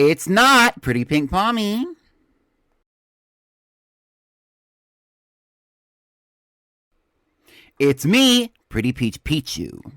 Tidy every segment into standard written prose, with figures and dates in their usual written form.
It's not Pretty Pink Pommy. It's me, Pretty Peach Pichu.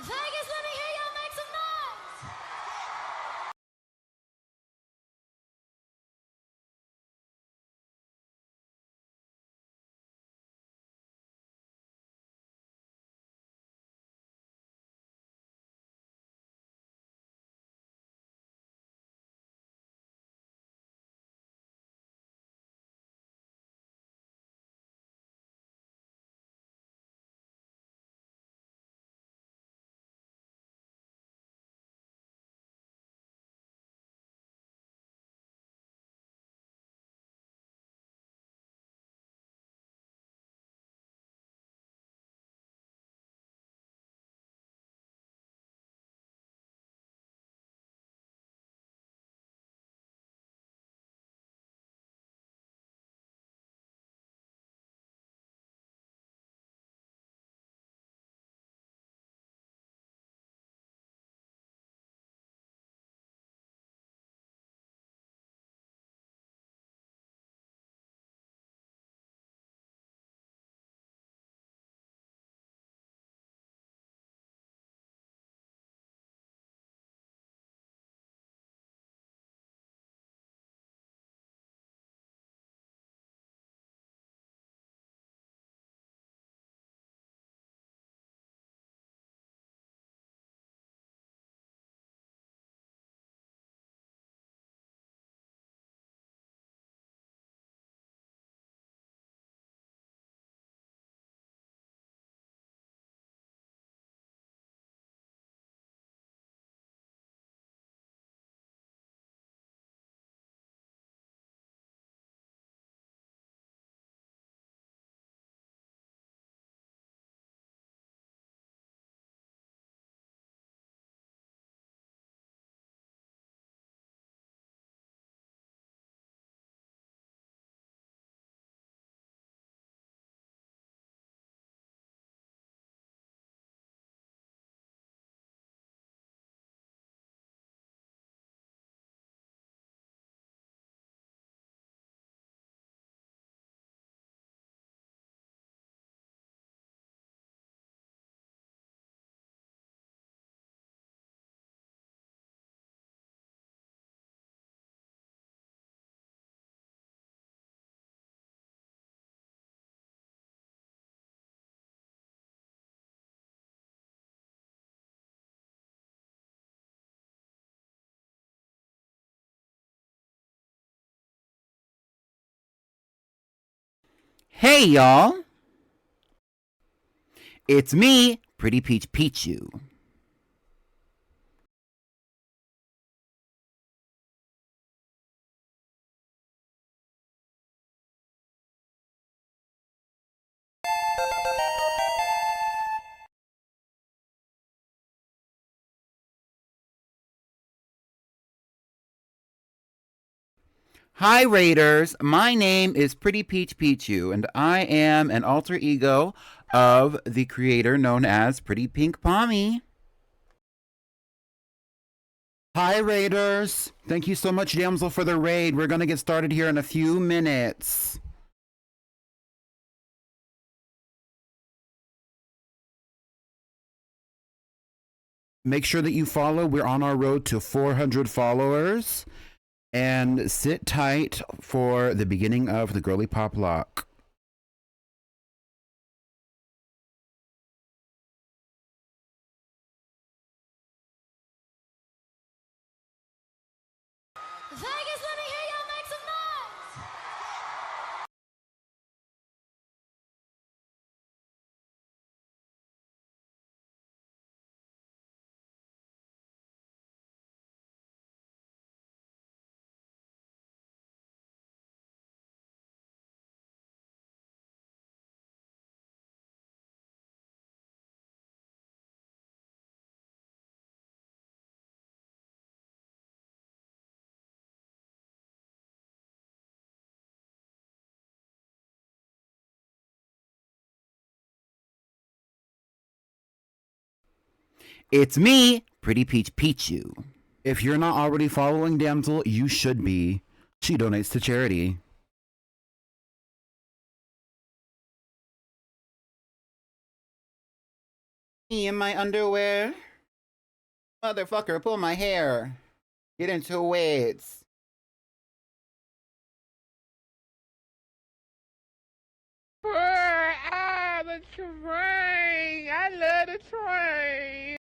Vegas, let me hear y'all make some noise! Hey, y'all. It's me, Pretty Peach Pichu. Hi, Raiders. My name is Pretty Peach Pichu, and I am an alter ego of the creator known as Pretty Pink Pommy. Hi, Raiders. Thank you so much, Damsel, for the raid. We're going to get started here in a few minutes. Make sure that you follow. We're on our road to 400 followers. And sit tight for the beginning of the Girlypoplocke. Vegas, let me hear y'all make some noise. It's me, Pretty Peach Pichu. If you're not already following Damsel, you should be. She donates to charity. Me in my underwear. Motherfucker, pull my hair. Get into it. The train. I love the train.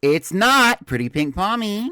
It's not Pretty Pink Pommy.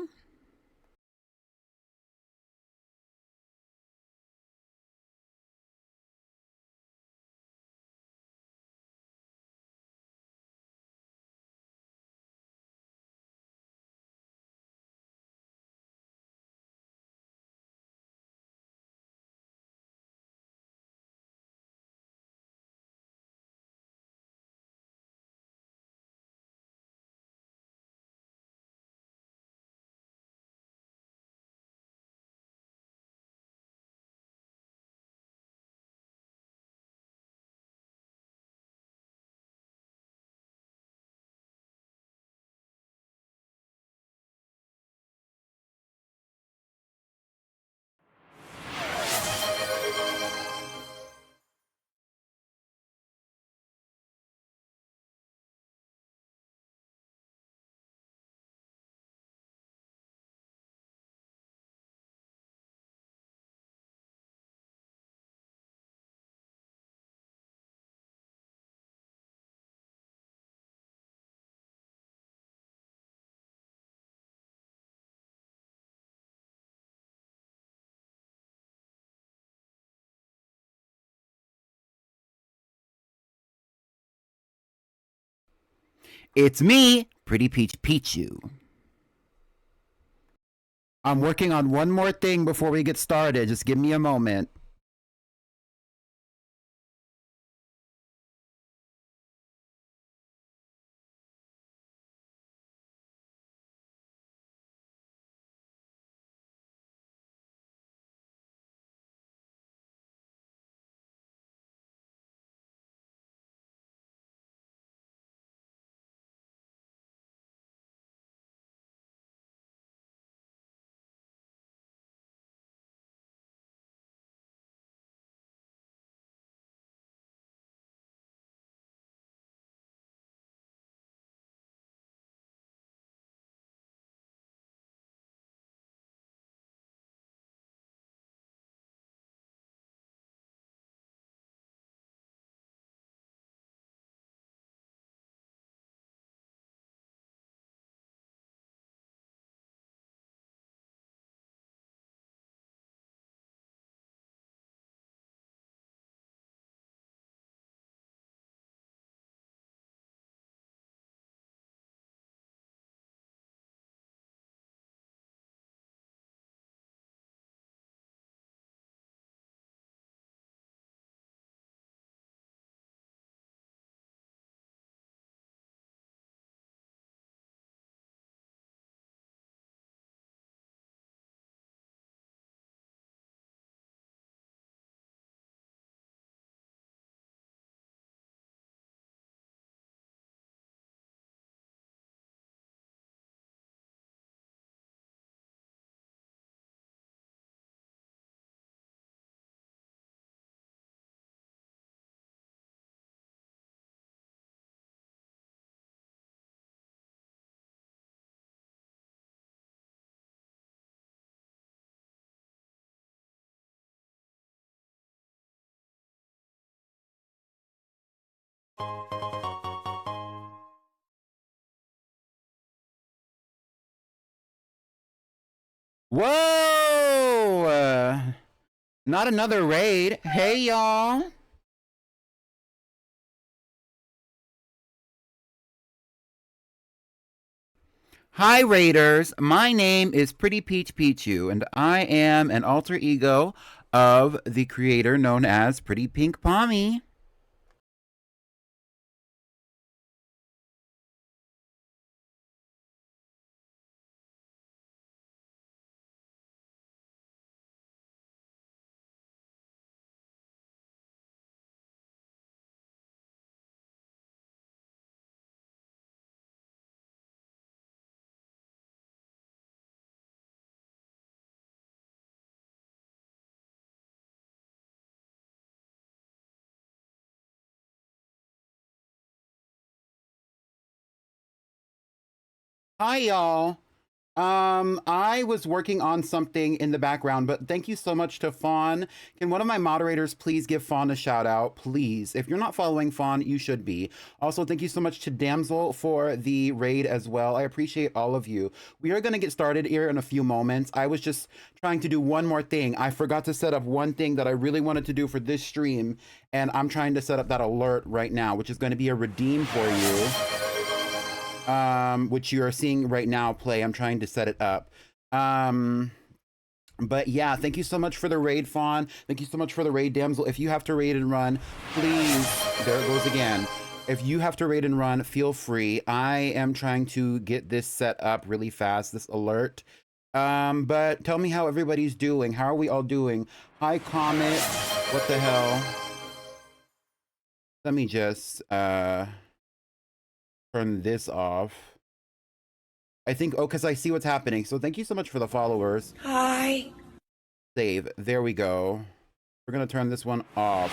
It's me, Pretty Peach Pichu. I'm working on one more thing before we get started. Just give me a moment. Whoa! Not another raid. Hey, y'all. Hi, Raiders. My name is Pretty Peach Pichu, and I am an alter ego of the creator known as Pretty Pink Pommy. Hi, y'all. I was working on something in the background, but thank you so much to Fawn. Can one of my moderators please give Fawn a shout out, please? If you're not following Fawn, you should be. Also, thank you so much to Damsel for the raid as well. I appreciate all of you. We are going to get started here in a few moments. I was just trying to do one more thing. I forgot to set up one thing that I really wanted to do for this stream, and I'm trying to set up that alert right now, which is going to be a redeem for you. Which you are seeing right now play. I'm trying to set it up. But yeah, thank you so much for the raid, Fawn. Thank you so much for the raid, Damsel. If you have to raid and run, please, there it goes again. If you have to raid and run, feel free. I am trying to get this set up really fast, this alert. But tell me how everybody's doing. How are we all doing? Hi, Comet. What the hell? Let me just, turn this off. I think, oh, because I see what's happening. So thank you so much for the followers. Hi. Save. There we go. We're going to turn this one off.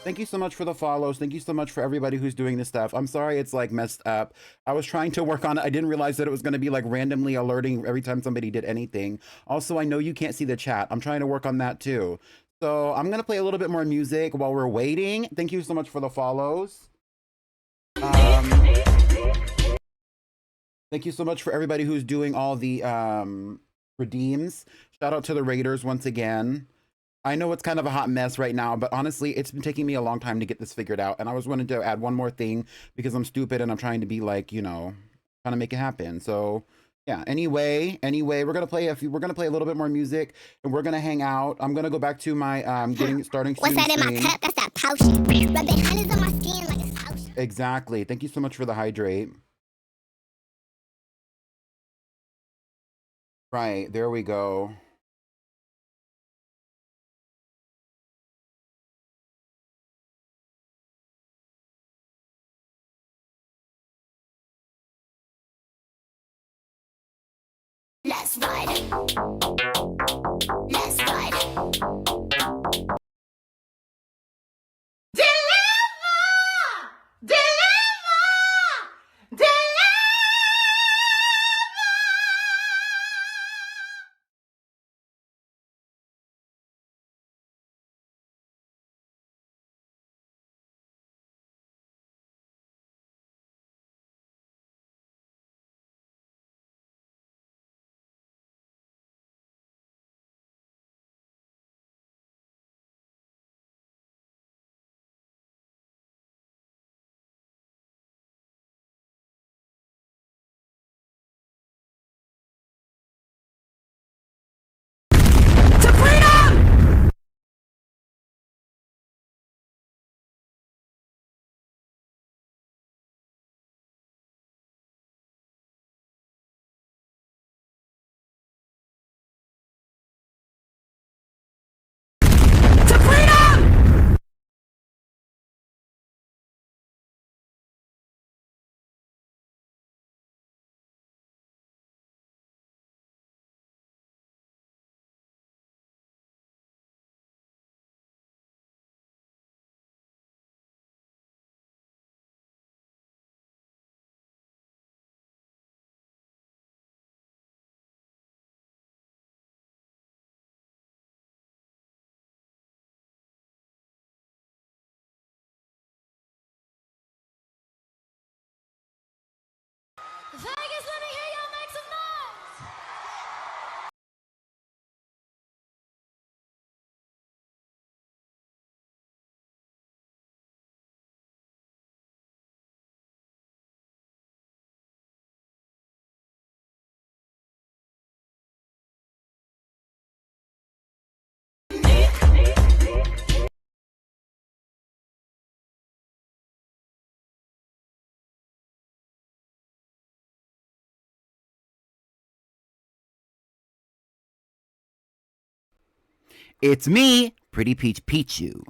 Thank you so much for the follows. Thank you so much for everybody who's doing this stuff. I'm sorry it's like messed up. I was trying to work on it. I didn't realize that it was going to be like randomly alerting every time somebody did anything. Also, I know you can't see the chat. I'm trying to work on that too. So I'm going to play a little bit more music while we're waiting. Thank you so much for the follows. Thank you so much for everybody who's doing all the redeems. Shout out to the Raiders once again. I know it's kind of a hot mess right now, but honestly, it's been taking me a long time to get this figured out. And I was wanting to add one more thing because I'm stupid and I'm trying to be like, you know, trying to make it happen. So yeah. Anyway, we're gonna play a little bit more music and we're gonna hang out. I'm gonna go back to my starting What's student that in my stream. cup? That's that potion. Rubbing honey's on my skin like it's potion. Exactly. Thank you so much for the hydrate. Right, there we go. Let's ride. Let's ride. Vegas, let me hear y'all make some noise. It's me, Pretty Peach Pichu.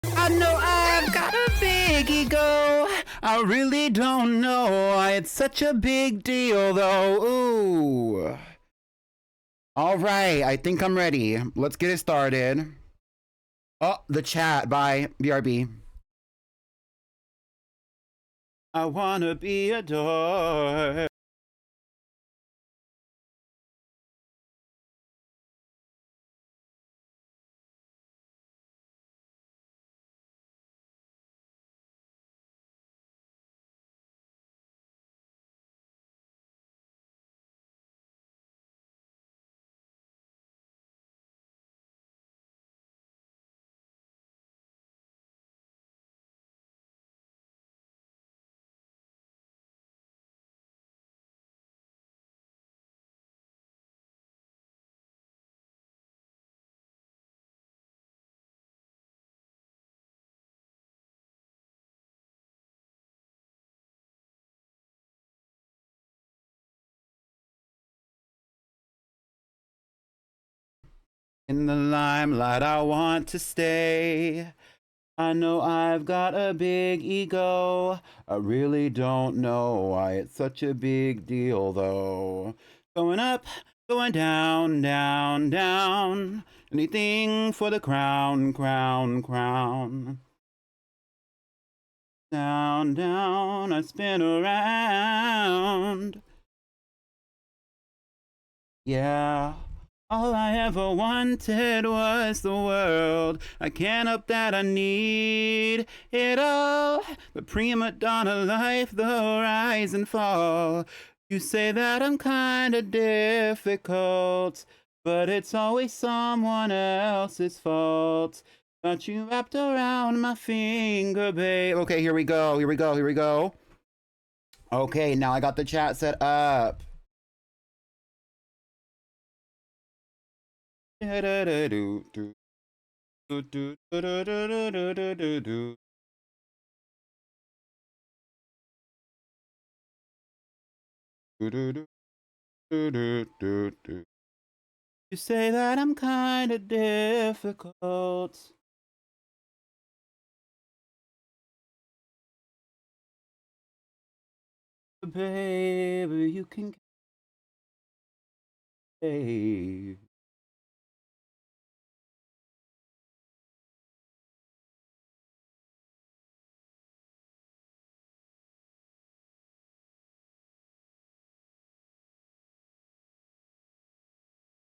I know I've got a big ego. I really don't know why it's such a big deal, though. Ooh. All right, I think I'm ready. Let's get it started. Oh, the chat. Bye. BRB. I wanna be adored. In the limelight, I want to stay. I know I've got a big ego. I really don't know why it's such a big deal, though. Going up, going down, down, down. Anything for the crown, crown, crown. Down, down, I spin around. Yeah. All I ever wanted was the world. I can't help that I need it all. The prima donna life, the rise and fall. You say that I'm kinda difficult, but it's always someone else's fault. Got you wrapped around my finger, babe. Okay, here we go, here we go, here we go. Okay, now I got the chat set up. You say that I'm kinda difficult. Baby, you can stay.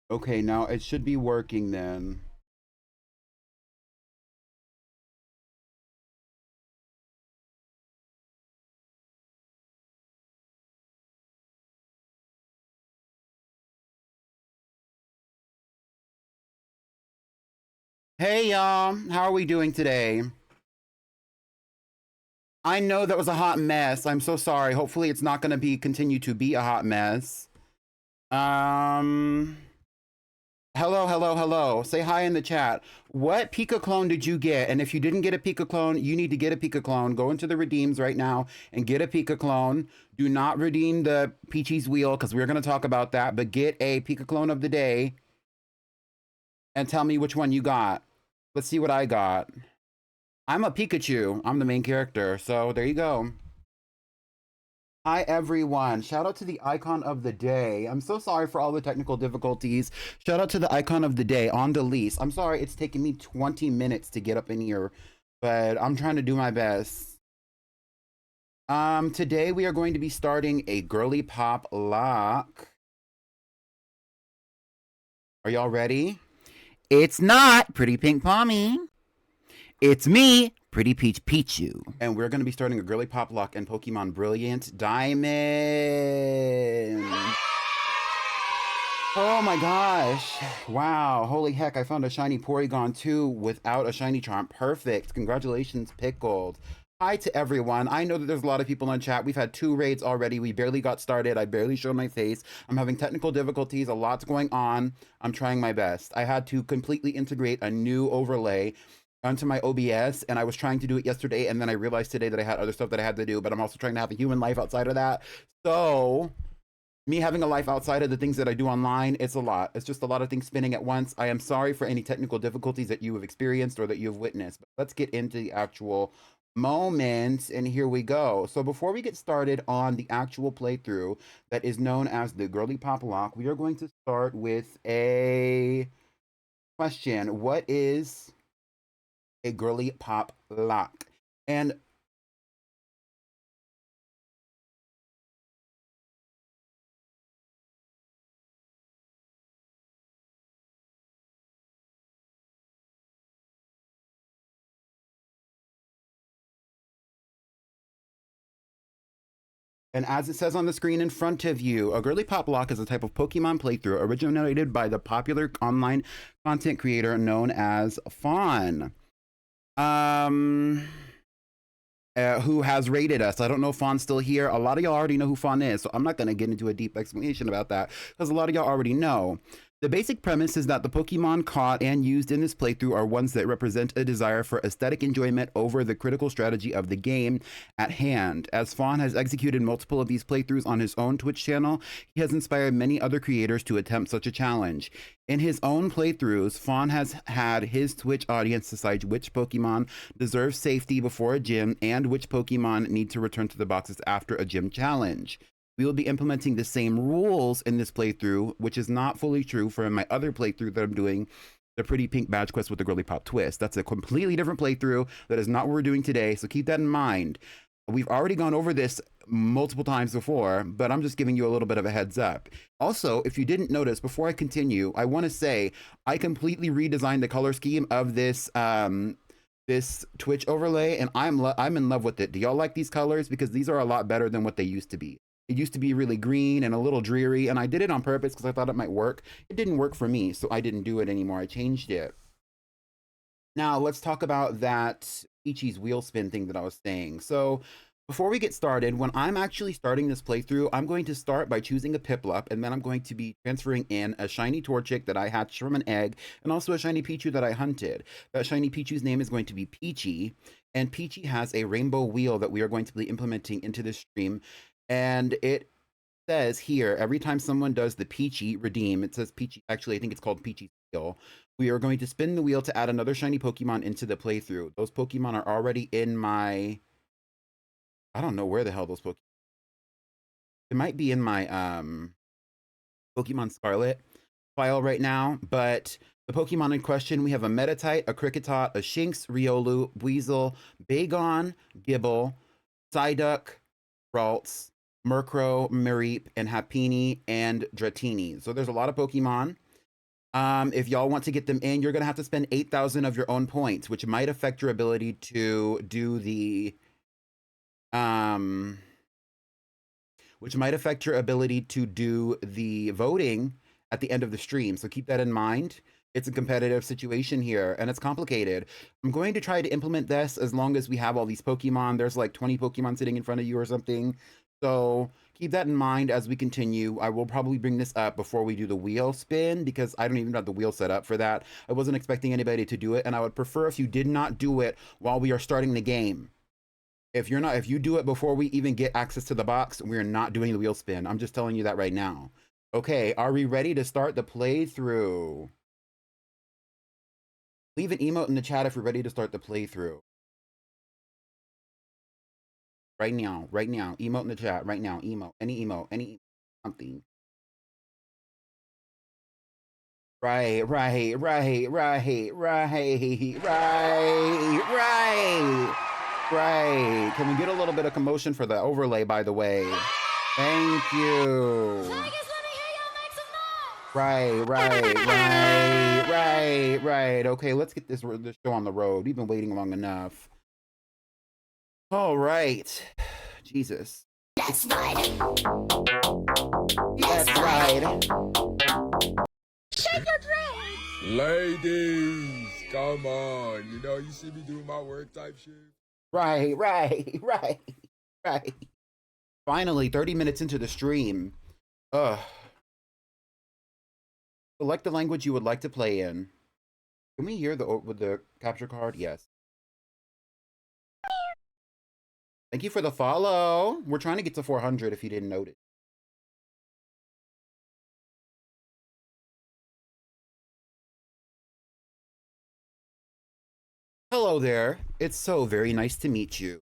Okay, now it should be working then. Hey y'all, how are we doing today? I know that was a hot mess. I'm so sorry. Hopefully it's not going to continue to be a hot mess. Hello, hello, hello. Say hi in the chat. What Pika clone did you get? And if you didn't get a Pika clone, you need to get a Pika clone. Go into the redeems right now and get a Pika clone. Do not redeem the Peachy's wheel because we're going to talk about that, but get a Pika clone of the day and tell me which one you got. Let's see what I got. I'm a Pikachu. I'm the main character. So there you go. Hi, everyone. Shout out to the icon of the day. I'm so sorry for all the technical difficulties. Shout out to the icon of the day on the lease. I'm sorry it's taken me 20 minutes to get up in here, but I'm trying to do my best. Today we are going to be starting a Girlypoplocke. Are y'all ready? It's not Pretty Pink Pommy. It's me, PrettyPeachPichu. And we're going to be starting a Girlypoplocke and Pokemon Brilliant Diamond. Oh my gosh. Wow. Holy heck, I found a shiny Porygon too without a shiny charm. Perfect. Congratulations, Pickled. Hi to everyone. I know that there's a lot of people in chat. We've had 2 raids already. We barely got started. I barely showed my face. I'm having technical difficulties. A lot's going on. I'm trying my best. I had to completely integrate a new overlay onto my OBS, and I was trying to do it yesterday, and then I realized today that I had other stuff that I had to do, but I'm also trying to have a human life outside of that. So me having a life outside of the things that I do online, it's a lot. It's just a lot of things spinning at once. I am sorry for any technical difficulties that you have experienced or that you have witnessed. But let's get into the actual moment, and here we go. So before we get started on the actual playthrough that is known as the Girlypoplocke, we are going to start with a question. What is a Girlypoplocke? And as it says on the screen in front of you, a Girlypoplocke is a type of Pokemon playthrough originated by the popular online content creator known as Fawn. Who has rated us. I don't know if Fawn's still here. A lot of y'all already know who Fawn is, so I'm not going to get into a deep explanation about that because a lot of y'all already know. The basic premise is that the Pokemon caught and used in this playthrough are ones that represent a desire for aesthetic enjoyment over the critical strategy of the game at hand. As Fawn has executed multiple of these playthroughs on his own Twitch channel, he has inspired many other creators to attempt such a challenge. In his own playthroughs, Fawn has had his Twitch audience decide which Pokemon deserve safety before a gym and which Pokemon need to return to the boxes after a gym challenge. We will be implementing the same rules in this playthrough, which is not fully true for my other playthrough that I'm doing, the Pretty Pink Badge Quest with the Girly Pop twist. That's a completely different playthrough. That is not what we're doing today, so keep that in mind. We've already gone over this multiple times before, but I'm just giving you a little bit of a heads up. Also, if you didn't notice, before I continue, I want to say I completely redesigned the color scheme of this this Twitch overlay, and I'm in love with it. Do y'all like these colors? Because these are a lot better than what they used to be. It used to be really green and a little dreary, and I did it on purpose because I thought it might work. It didn't work for me, so I didn't do it anymore. I changed it. Now, let's talk about that Peachy's wheel spin thing that I was saying. So, before we get started, when I'm actually starting this playthrough, I'm going to start by choosing a Piplup, and then I'm going to be transferring in a shiny Torchic that I hatched from an egg, and also a shiny Pichu that I hunted. That shiny Pichu's name is going to be Peachy, and Peachy has a rainbow wheel that we are going to be implementing into this stream. And it says here, every time someone does the Peachy redeem, it says Peachy, actually I think it's called Peachy's wheel. We are going to spin the wheel to add another shiny Pokemon into the playthrough. Those Pokemon are already in my, I don't know where the hell those Pokemon, it might be in my Pokemon Scarlet file right now, but the Pokemon in question, we have a Meditite, a Kricketot, a Shinx, Riolu, Weasel, Bagon, Gibble, Psyduck, Ralts, Murkrow, Mareep, and Happiny, and Dratini. So there's a lot of Pokemon. If y'all want to get them in, you're going to have to spend 8,000 of your own points, which might affect your ability to do the... voting at the end of the stream. So keep that in mind. It's a competitive situation here, and it's complicated. I'm going to try to implement this as long as we have all these Pokemon. There's like 20 Pokemon sitting in front of you or something. So keep that in mind as we continue. I will probably bring this up before we do the wheel spin, because I don't even have the wheel set up for that. I wasn't expecting anybody to do it, and I would prefer if you did not do it while we are starting the game. If you do it before we even get access to the box, we're not doing the wheel spin. I'm just telling you that right now. Okay, are we ready to start the playthrough? Leave an emote in the chat if you're ready to start the playthrough. Right now, emote in the chat, right now, emote, any something. Right. Can we get a little bit of commotion for the overlay, by the way? Thank you. Vegas, let me hear y'all make some noise. Right. Okay, let's get this show on the road. We've been waiting long enough. All right. Jesus. Let's ride. Let's ride. Shake your dress. Ladies, come on. You know, you see me doing my work type shit. Right. Finally, 30 minutes into the stream. Ugh. Select the language you would like to play in. Can we hear with the capture card? Yes. Thank you for the follow. We're trying to get to 400 if you didn't notice. Hello there. It's so very nice to meet you.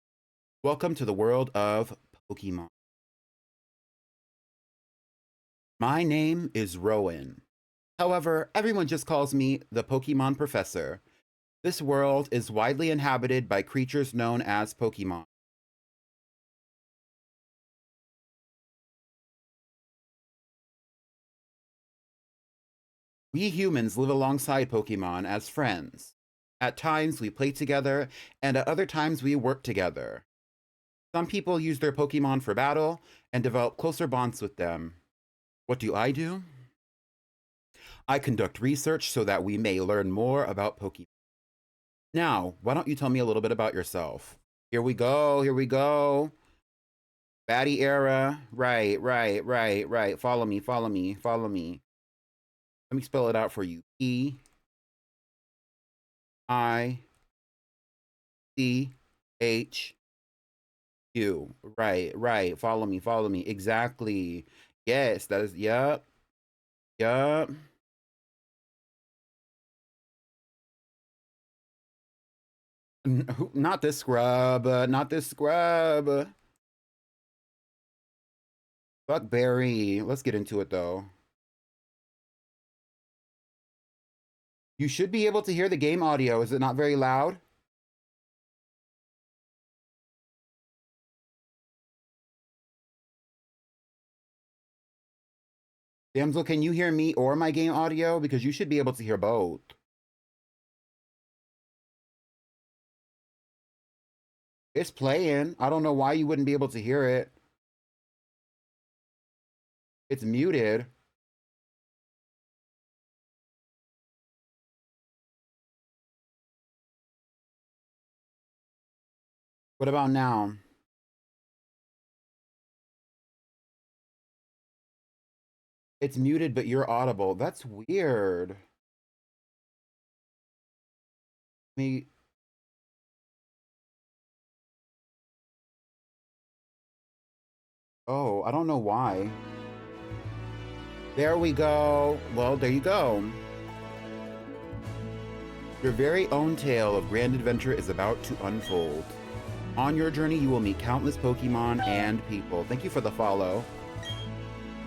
Welcome to the world of Pokemon. My name is Rowan. However, everyone just calls me the Pokemon Professor. This world is widely inhabited by creatures known as Pokemon. We humans live alongside Pokemon as friends. At times we play together, and at other times we work together. Some people use their Pokemon for battle and develop closer bonds with them. What do? I conduct research so that we may learn more about Pokemon. Now, why don't you tell me a little bit about yourself? Here we go. Baddie era. Right. Follow me. Let me spell it out for you. P-I-C-H-U. Right. Follow me. Exactly. Yes, that is, yup. Not this scrub. Not this scrub. Fuck Barry. Let's get into it though. You should be able to hear the game audio. Is it not very loud? Damsel, can you hear me or my game audio? Because you should be able to hear both. It's playing. I don't know why you wouldn't be able to hear it. It's muted. What about now? It's muted, but you're audible. That's weird. Me. Oh, I don't know why. There we go. Well, there you go. Your very own tale of grand adventure is about to unfold. On your journey, you will meet countless Pokemon and people. Thank you for the follow.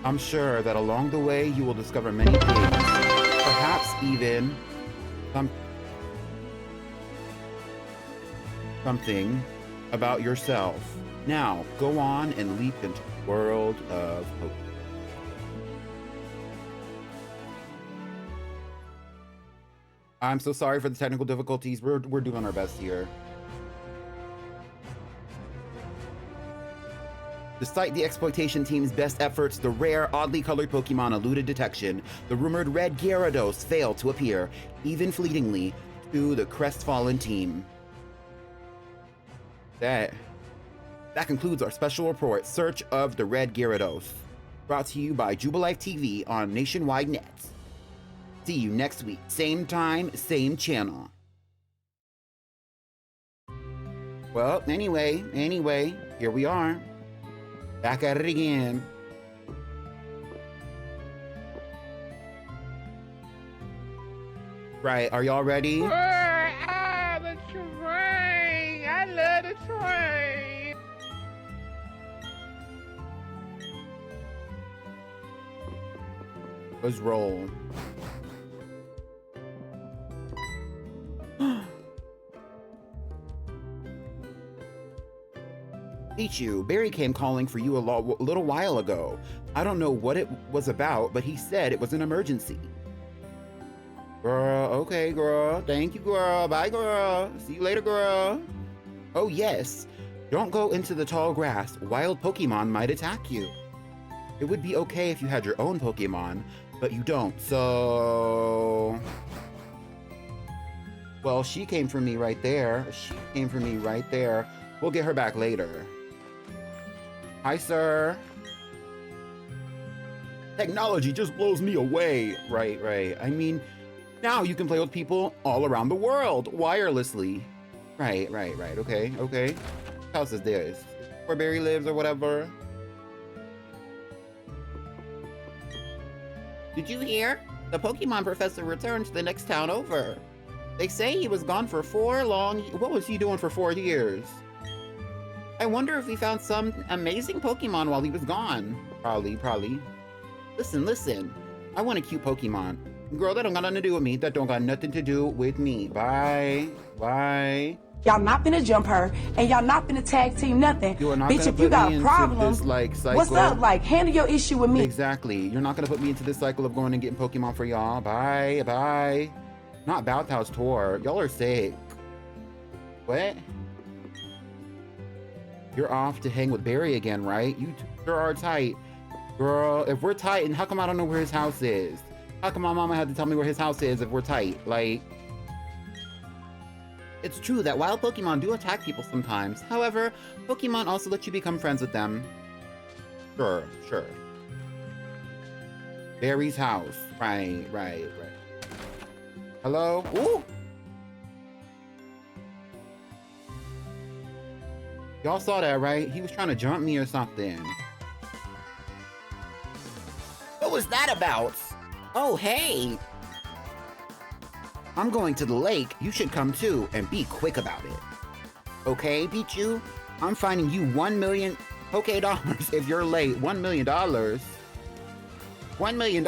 I'm sure that along the way, you will discover many things. Perhaps even something about yourself. Now, go on and leap into the world of Pokemon. I'm so sorry for the technical difficulties. We're doing our best here. Despite the exploitation team's best efforts, the rare, oddly colored Pokemon eluded detection. The rumored red Gyarados failed to appear, even fleetingly, to the crestfallen team. That concludes our special report, Search of the Red Gyarados. Brought to you by Jubilife TV on Nationwide Nets. See you next week. Same time, same channel. Well, anyway, here we are. Back at it again. Right, are y'all ready? The train. I love the train. Let's roll. Pichu, Barry came calling for you a little while ago. I don't know what it was about, but he said it was an emergency. Girl, okay, girl. Thank you, girl. Bye, girl. See you later, girl. Oh, yes. Don't go into the tall grass. Wild Pokemon might attack you. It would be okay if you had your own Pokemon, but you don't, so... Well, she came for me right there. We'll get her back later. Hi, sir. Technology just blows me away. Right. I mean, now you can play with people all around the world wirelessly. Right. Okay. What house is this? Where Barry lives or whatever. Did you hear? The Pokemon professor returned to the next town over. They say he was gone for 4 long... What was he doing for 4 years? I wonder if he found some amazing Pokemon while he was gone. Probably. Listen. I want a cute Pokemon. Girl, that don't got nothing to do with me. That don't got nothing to do with me. Bye. Y'all not finna jump her, and y'all not finna tag team nothing. You are not Bitch, gonna if you put got me a into problem, this, like, cycle. what's up? Like, handle your issue with me. Exactly. You're not gonna put me into this cycle of going and getting Pokemon for y'all. Bye. Not Bathhouse Tour. Y'all are sick. What? You're off to hang with Barry again, right? You sure are tight. Girl, if we're tight, and how come I don't know where his house is? How come my mama had to tell me where his house is if we're tight? Like, it's true that wild Pokemon do attack people sometimes. However, Pokemon also let you become friends with them. Sure. Barry's house. Right. Hello? Ooh! Y'all saw that, right? He was trying to jump me or something. What was that about? Oh, hey! I'm going to the lake. You should come too, and be quick about it. Okay, Pichu? I'm finding you 1 million Poké dollars if you're late. $1 million? $1 million?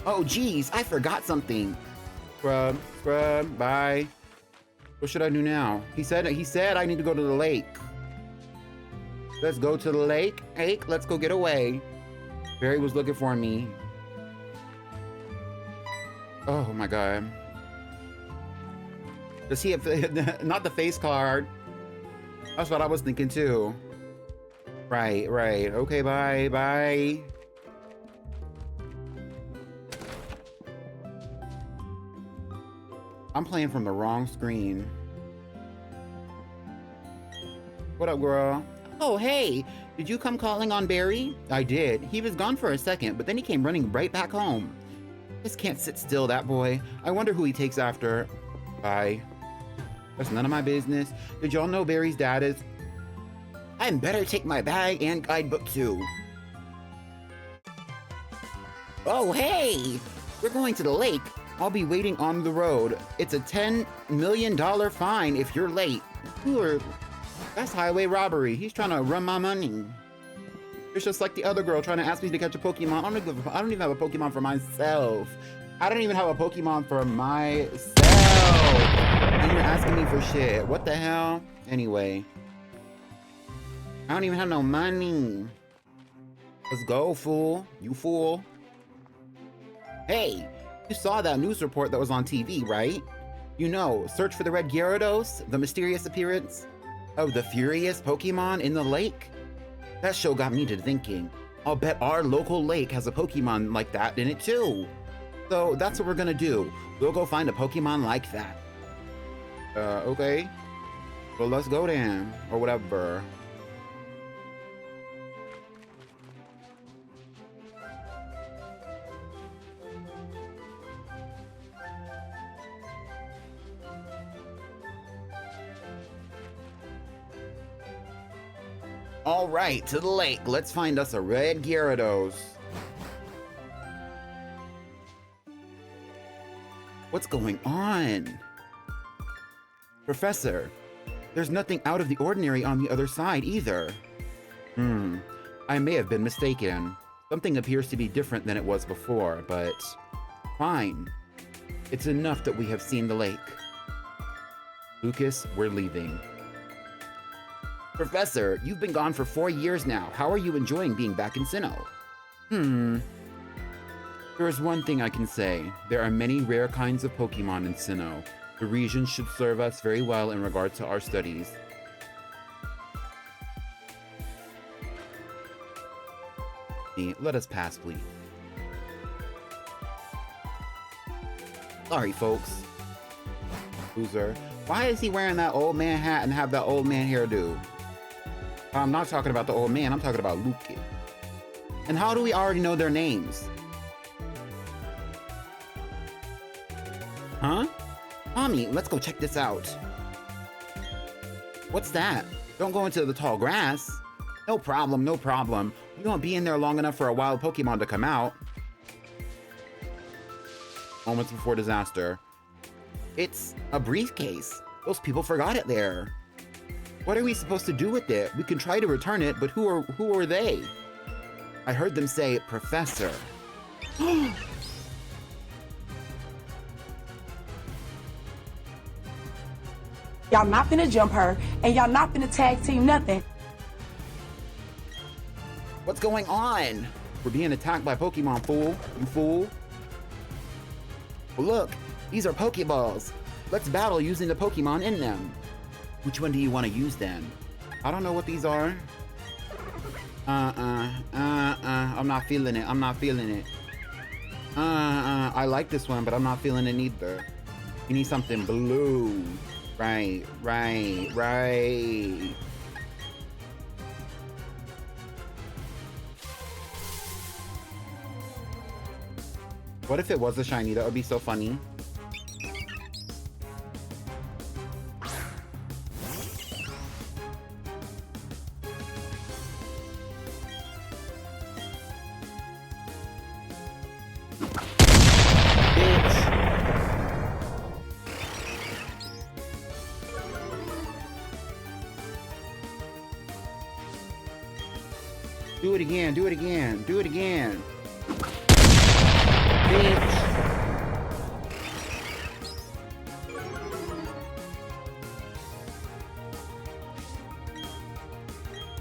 Oh, geez, I forgot something. Scrub, bye. What should I do now? He said I need to go to the lake. Let's go to the lake. Hey, let's go get away. Barry was looking for me. Oh my god. Does he have not the face card? That's what I was thinking too. Right. Okay, bye. I'm playing from the wrong screen. What up, girl? Oh, hey! Did you come calling on Barry? I did. He was gone for a second, but then he came running right back home. Just can't sit still, that boy. I wonder who he takes after. Bye. That's none of my business. Did y'all know Barry's dad is... I'd better take my bag and guidebook too. Oh, hey! We're going to the lake. I'll be waiting on the road. It's a $10 million fine if you're late. That's highway robbery. He's trying to run my money. It's just like the other girl trying to ask me to catch a Pokemon. I don't even have a Pokemon for myself. And you're asking me for shit. What the hell? Anyway. I don't even have no money. Let's go, fool. You fool. Hey, you saw that news report that was on TV, right? You know, search for the red Gyarados, the mysterious appearance of the furious Pokemon in the lake? That show got me to thinking. I'll bet our local lake has a Pokemon like that in it too. So that's what we're gonna do. We'll go find a Pokemon like that. Okay. Well, let's go then, or whatever. All right, to the lake. Let's find us a red Gyarados. What's going on? Professor, there's nothing out of the ordinary on the other side either. I may have been mistaken. Something appears to be different than it was before, but fine. It's enough that we have seen the lake. Lucas, we're leaving. Professor, you've been gone for 4 years now. How are you enjoying being back in Sinnoh? There is one thing I can say. There are many rare kinds of Pokemon in Sinnoh. The region should serve us very well in regard to our studies. Let us pass, please. Sorry, folks. Loser. Why is he wearing that old man hat and have that old man hairdo? I'm not talking about the old man, I'm talking about Luke. And how do we already know their names? Huh? Mommy, let's go check this out. What's that? Don't go into the tall grass. No problem, no problem. We won't be in there long enough for a wild Pokemon to come out. Moments before disaster. It's a briefcase. Those people forgot it there. What are we supposed to do with it? We can try to return it, but who are they? I heard them say, Professor. Y'all not finna jump her, and y'all not finna tag team nothing. What's going on? We're being attacked by Pokemon, fool. You fool. Well, look, these are Pokeballs. Let's battle using the Pokemon in them. Which one do you want to use then? I don't know what these are. I'm not feeling it. I'm not feeling it. I like this one, but I'm not feeling it either. You need something blue. Right. What if it was a shiny? That would be so funny. Do it again, do it again, do it again. Bitch.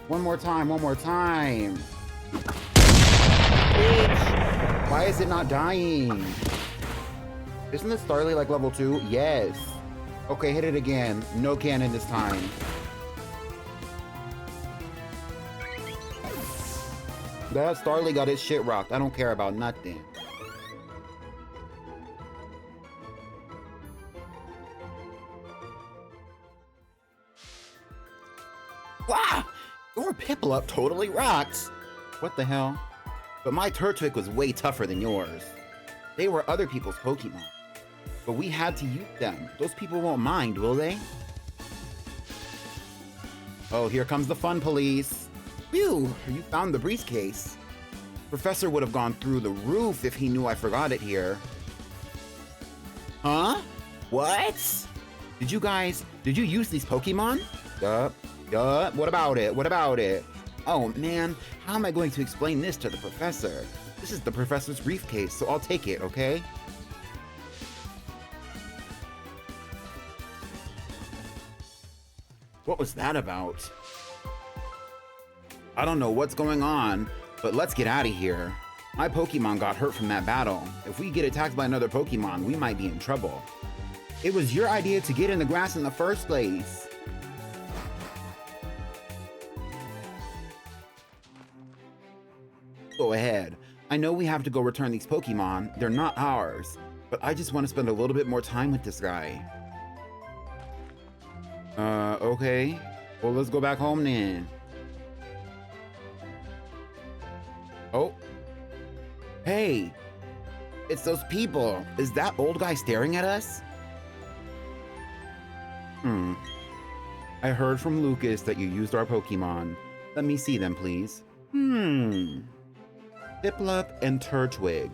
One more time, one more time. Bitch. Why is it not dying? Isn't this Starly like level 2? Yes. Okay, hit it again. No cannon this time. That Starly got his shit rocked. I don't care about nothing. Wow! Your Piplup totally rocks! What the hell? But my Turtwig was way tougher than yours. They were other people's Pokemon. But we had to use them. Those people won't mind, will they? Oh, here comes the fun police. Phew, you found the briefcase. Professor would have gone through the roof if he knew I forgot it here. Huh? What? Did you use these Pokemon? Yup. What about it? What about it? Oh man, how am I going to explain this to the professor? This is the professor's briefcase, so I'll take it, okay? What was that about? I don't know what's going on, but let's get out of here. My Pokemon got hurt from that battle. If we get attacked by another Pokemon, we might be in trouble. It was your idea to get in the grass in the first place. Go ahead. I know we have to go return these Pokemon. They're not ours. But I just want to spend a little bit more time with this guy. Okay. Well, let's go back home then. Oh. Hey. It's those people. Is that old guy staring at us? I heard from Lucas that you used our Pokemon. Let me see them, please. Piplup and Turtwig.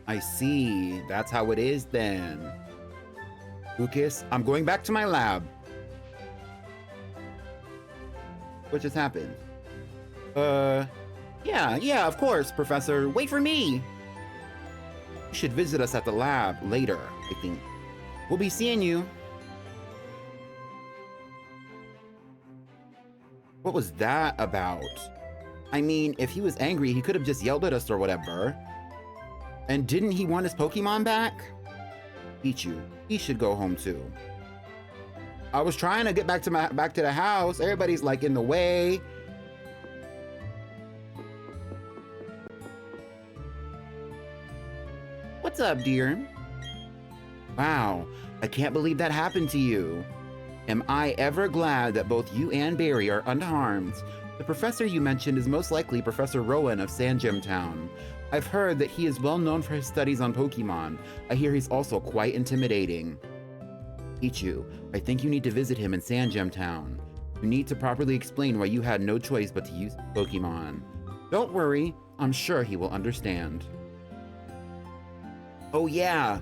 I see. That's how it is then. Lucas, I'm going back to my lab. What just happened? Yeah, of course, Professor. Wait for me. You should visit us at the lab later, I think. We'll be seeing you. What was that about? I mean, if he was angry, he could have just yelled at us or whatever. And didn't he want his Pokemon back? Pichu, he should go home too. I was trying to get back to the house. Everybody's like in the way. What's up, dear? Wow, I can't believe that happened to you. Am I ever glad that both you and Barry are unharmed. The professor you mentioned is most likely Professor Rowan of Sandgem Town. I've heard that he is well known for his studies on Pokemon. I hear he's also quite intimidating. Pichu, I think you need to visit him in Sandgem Town. You need to properly explain why you had no choice but to use Pokemon. Don't worry, I'm sure he will understand. Oh yeah,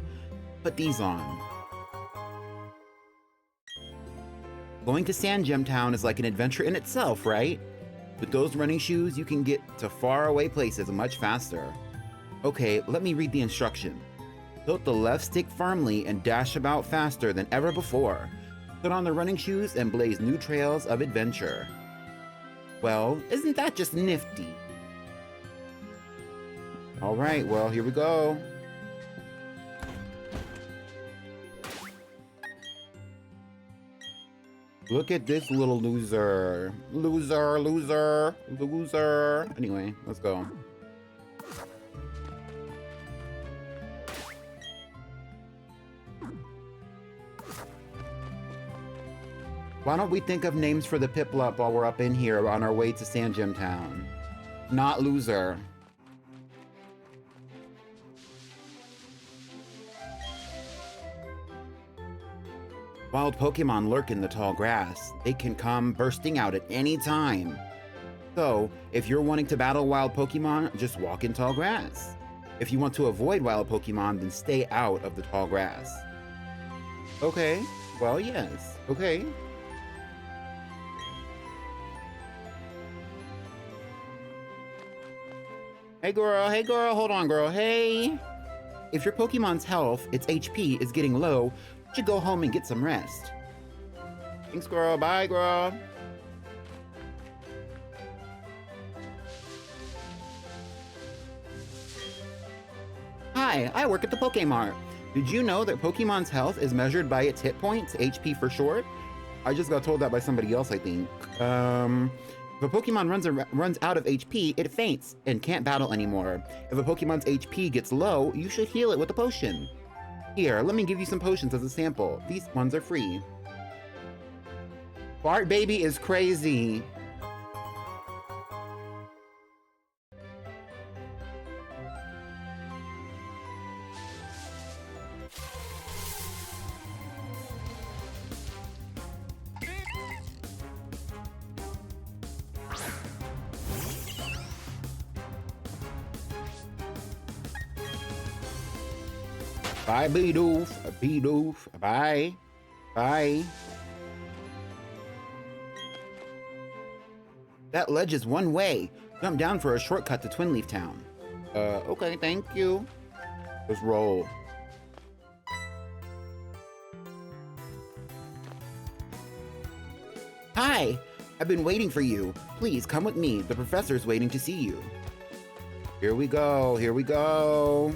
put these on. Going to Sandgem Town is like an adventure in itself, right? With those running shoes, you can get to faraway places much faster. Okay, let me read the instruction. Tilt the left stick firmly and dash about faster than ever before. Put on the running shoes and blaze new trails of adventure. Well, isn't that just nifty? All right, well, here we go. Look at this little loser. Loser. Anyway, let's go. Why don't we think of names for the Piplup while we're up in here on our way to Sandgem Town? Not loser. Wild Pokemon lurk in the tall grass. They can come bursting out at any time. So, if you're wanting to battle wild Pokemon, just walk in tall grass. If you want to avoid wild Pokemon, then stay out of the tall grass. Okay, well, yes, okay. Hey girl, hold on girl, hey. If your Pokemon's health, its HP, is getting low, you should go home and get some rest. Thanks girl, bye girl. Hi, I work at the Pokemart. Did you know that Pokemon's health is measured by its hit points, HP for short? I just got told that by somebody else, I think. If a Pokemon runs out of HP, it faints and can't battle anymore. If a Pokemon's HP gets low, you should heal it with a potion. Here, let me give you some potions as a sample. These ones are free. Bart Baby is crazy. Bye, Bidoof, bye, bye. That ledge is one way. Jump down for a shortcut to Twinleaf Town. Okay, thank you. Let's roll. Hi, I've been waiting for you. Please come with me. The professor's waiting to see you. Here we go, here we go.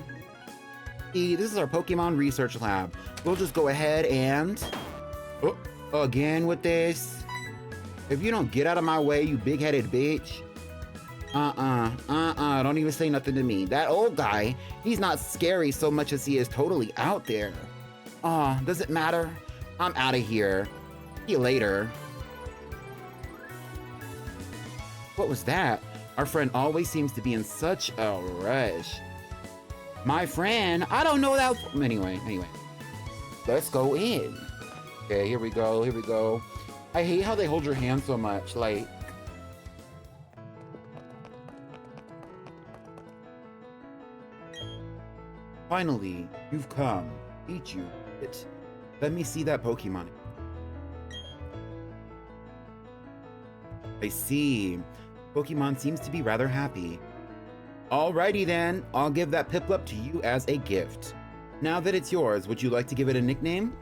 See, this is our Pokemon Research Lab. We'll just go ahead and... Oh, again with this. If you don't get out of my way, you big-headed bitch. Don't even say nothing to me. That old guy, he's not scary so much as he is totally out there. Aw, does it matter? I'm out of here. See you later. What was that? Our friend always seems to be in such a rush. My friend, I don't know that. Anyway. Let's go in. Okay, here we go. I hate how they hold your hand so much, like. Finally, you've come. Pichu, let me see that Pokemon. I see. Pokemon seems to be rather happy. Alrighty then, I'll give that Piplup to you as a gift. Now that it's yours, would you like to give it a nickname?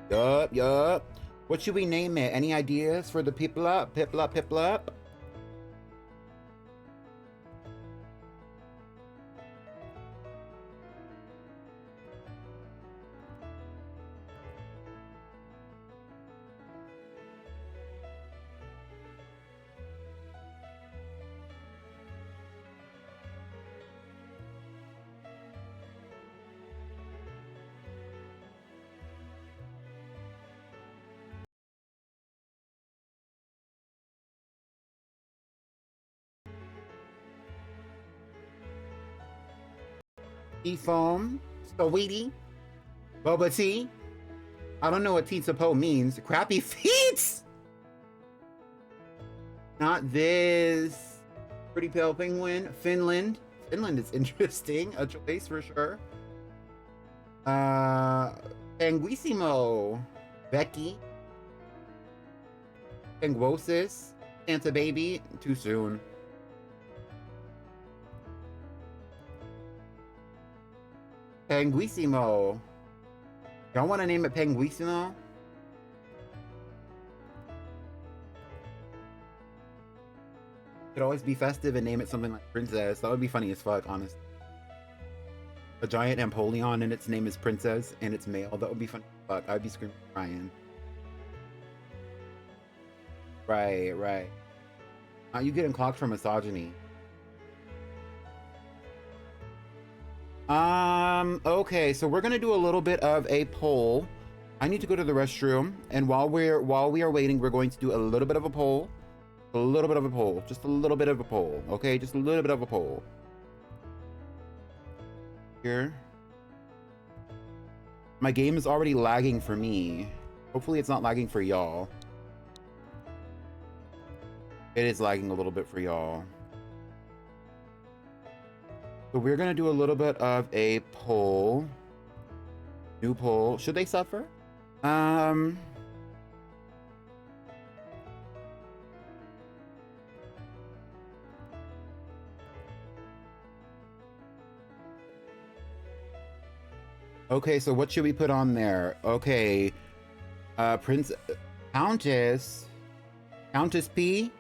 Yup. What should we name it? Any ideas for the Piplup? Piplup? Foam, Sweetie, Boba Tea. I don't know what Tita means. Crappy feet! Not this. Pretty Pale Penguin. Finland. Finland is interesting. A choice for sure. Panguissimo. Becky. Penguosis. Santa Baby. Too soon. Panguissimo. Y'all want to name it Panguissimo? Could always be festive and name it something like Princess. That would be funny as fuck, honestly. A giant Empoleon and its name is Princess and it's male. That would be funny as fuck. I'd be screaming crying. Right. You getting clocked for misogyny. Okay, so we're gonna do a little bit of a poll. I need to go to the restroom, and while we are waiting, we're going to do a little bit of a poll. Just a little bit of a poll, okay? Just a little bit of a poll. Here. My game is already lagging for me. Hopefully it's not lagging for y'all. It is lagging a little bit for y'all. So we're gonna do a little bit of a poll. New poll. Should they suffer? Okay, so what should we put on there? Okay. Countess P.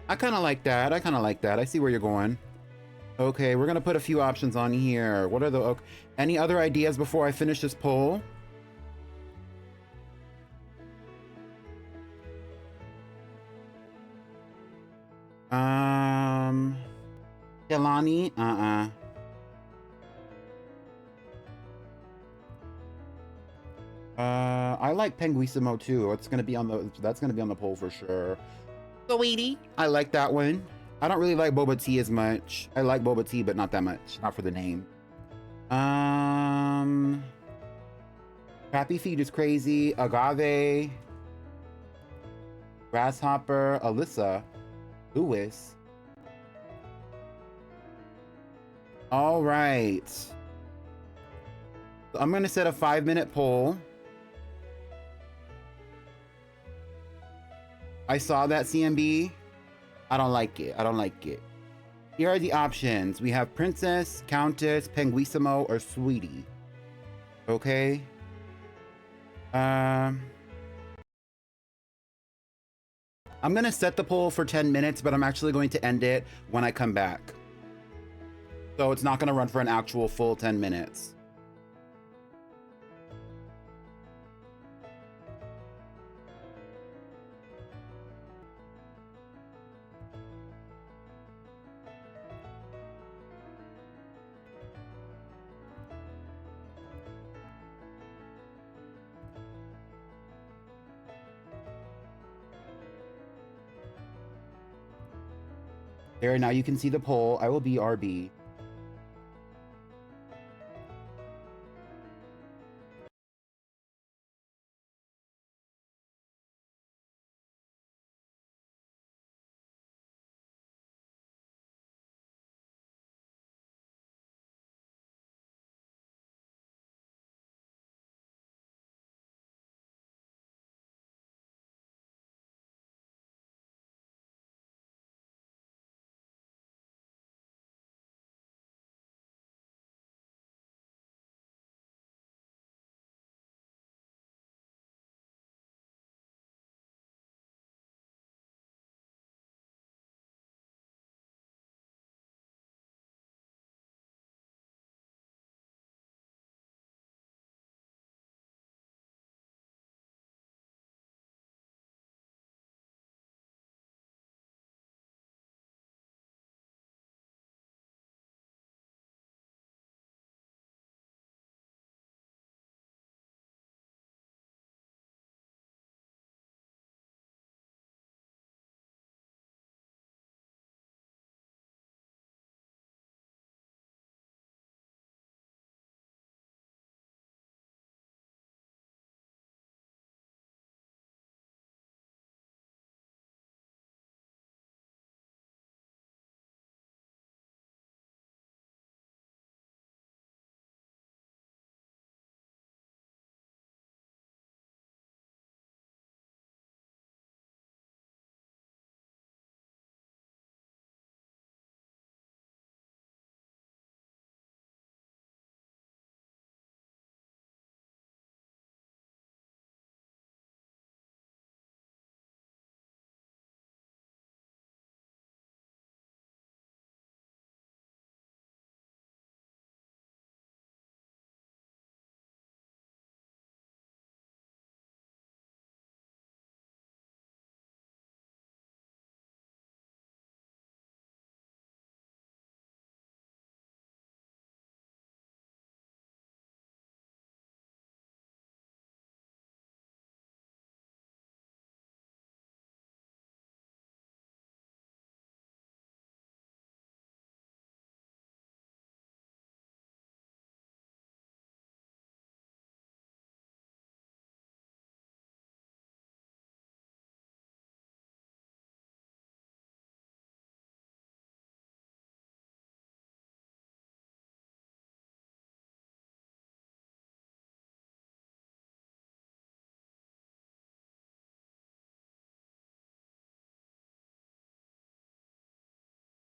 I kind of like that. I see where you're going. Okay, we're gonna put a few options on here. What are the okay, any other ideas before I finish this poll? Kelani? I like Penguisimo too. That's gonna be on the poll for sure. Sweetie, I like that one. I don't really like boba tea as much. I like boba tea, but not that much. Not for the name. Happy Feet is crazy. Agave. Grasshopper. Alyssa. Lewis. All right. I'm gonna set a 5-minute poll. I saw that, CMB. I don't like it. Here are the options. We have Princess, Countess, Penguisimo, or Sweetie. Okay. I'm gonna set the poll for 10 minutes, but I'm actually going to end it when I come back. So it's not gonna run for an actual full 10 minutes. There, now you can see the poll. I will be RB.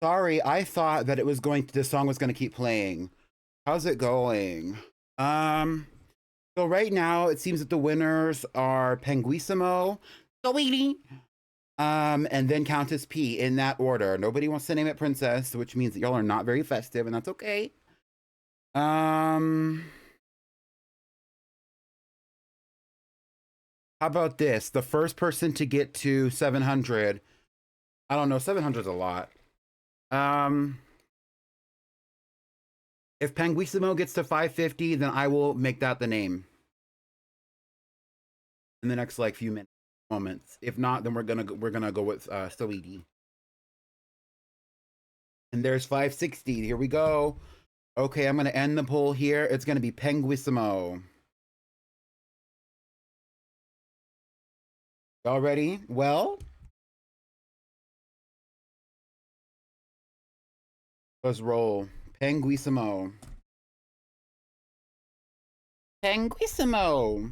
Sorry, I thought that this song was gonna keep playing. How's it going? So right now it seems that the winners are Penguissimo, Sweetie, and then Countess P in that order. Nobody wants to name it Princess, which means that y'all are not very festive, and that's okay. How about this? The first person to get to 700. I don't know, 700 is a lot. If Penguissimo gets to 550, then I will make that the name in the next like few moments. If not, then we're gonna go with Sweetie. And there's 560. Here we go. Okay, I'm gonna end the poll here. It's gonna be Penguissimo. Y'all ready? Well, let's roll. Penguissimo. Penguissimo.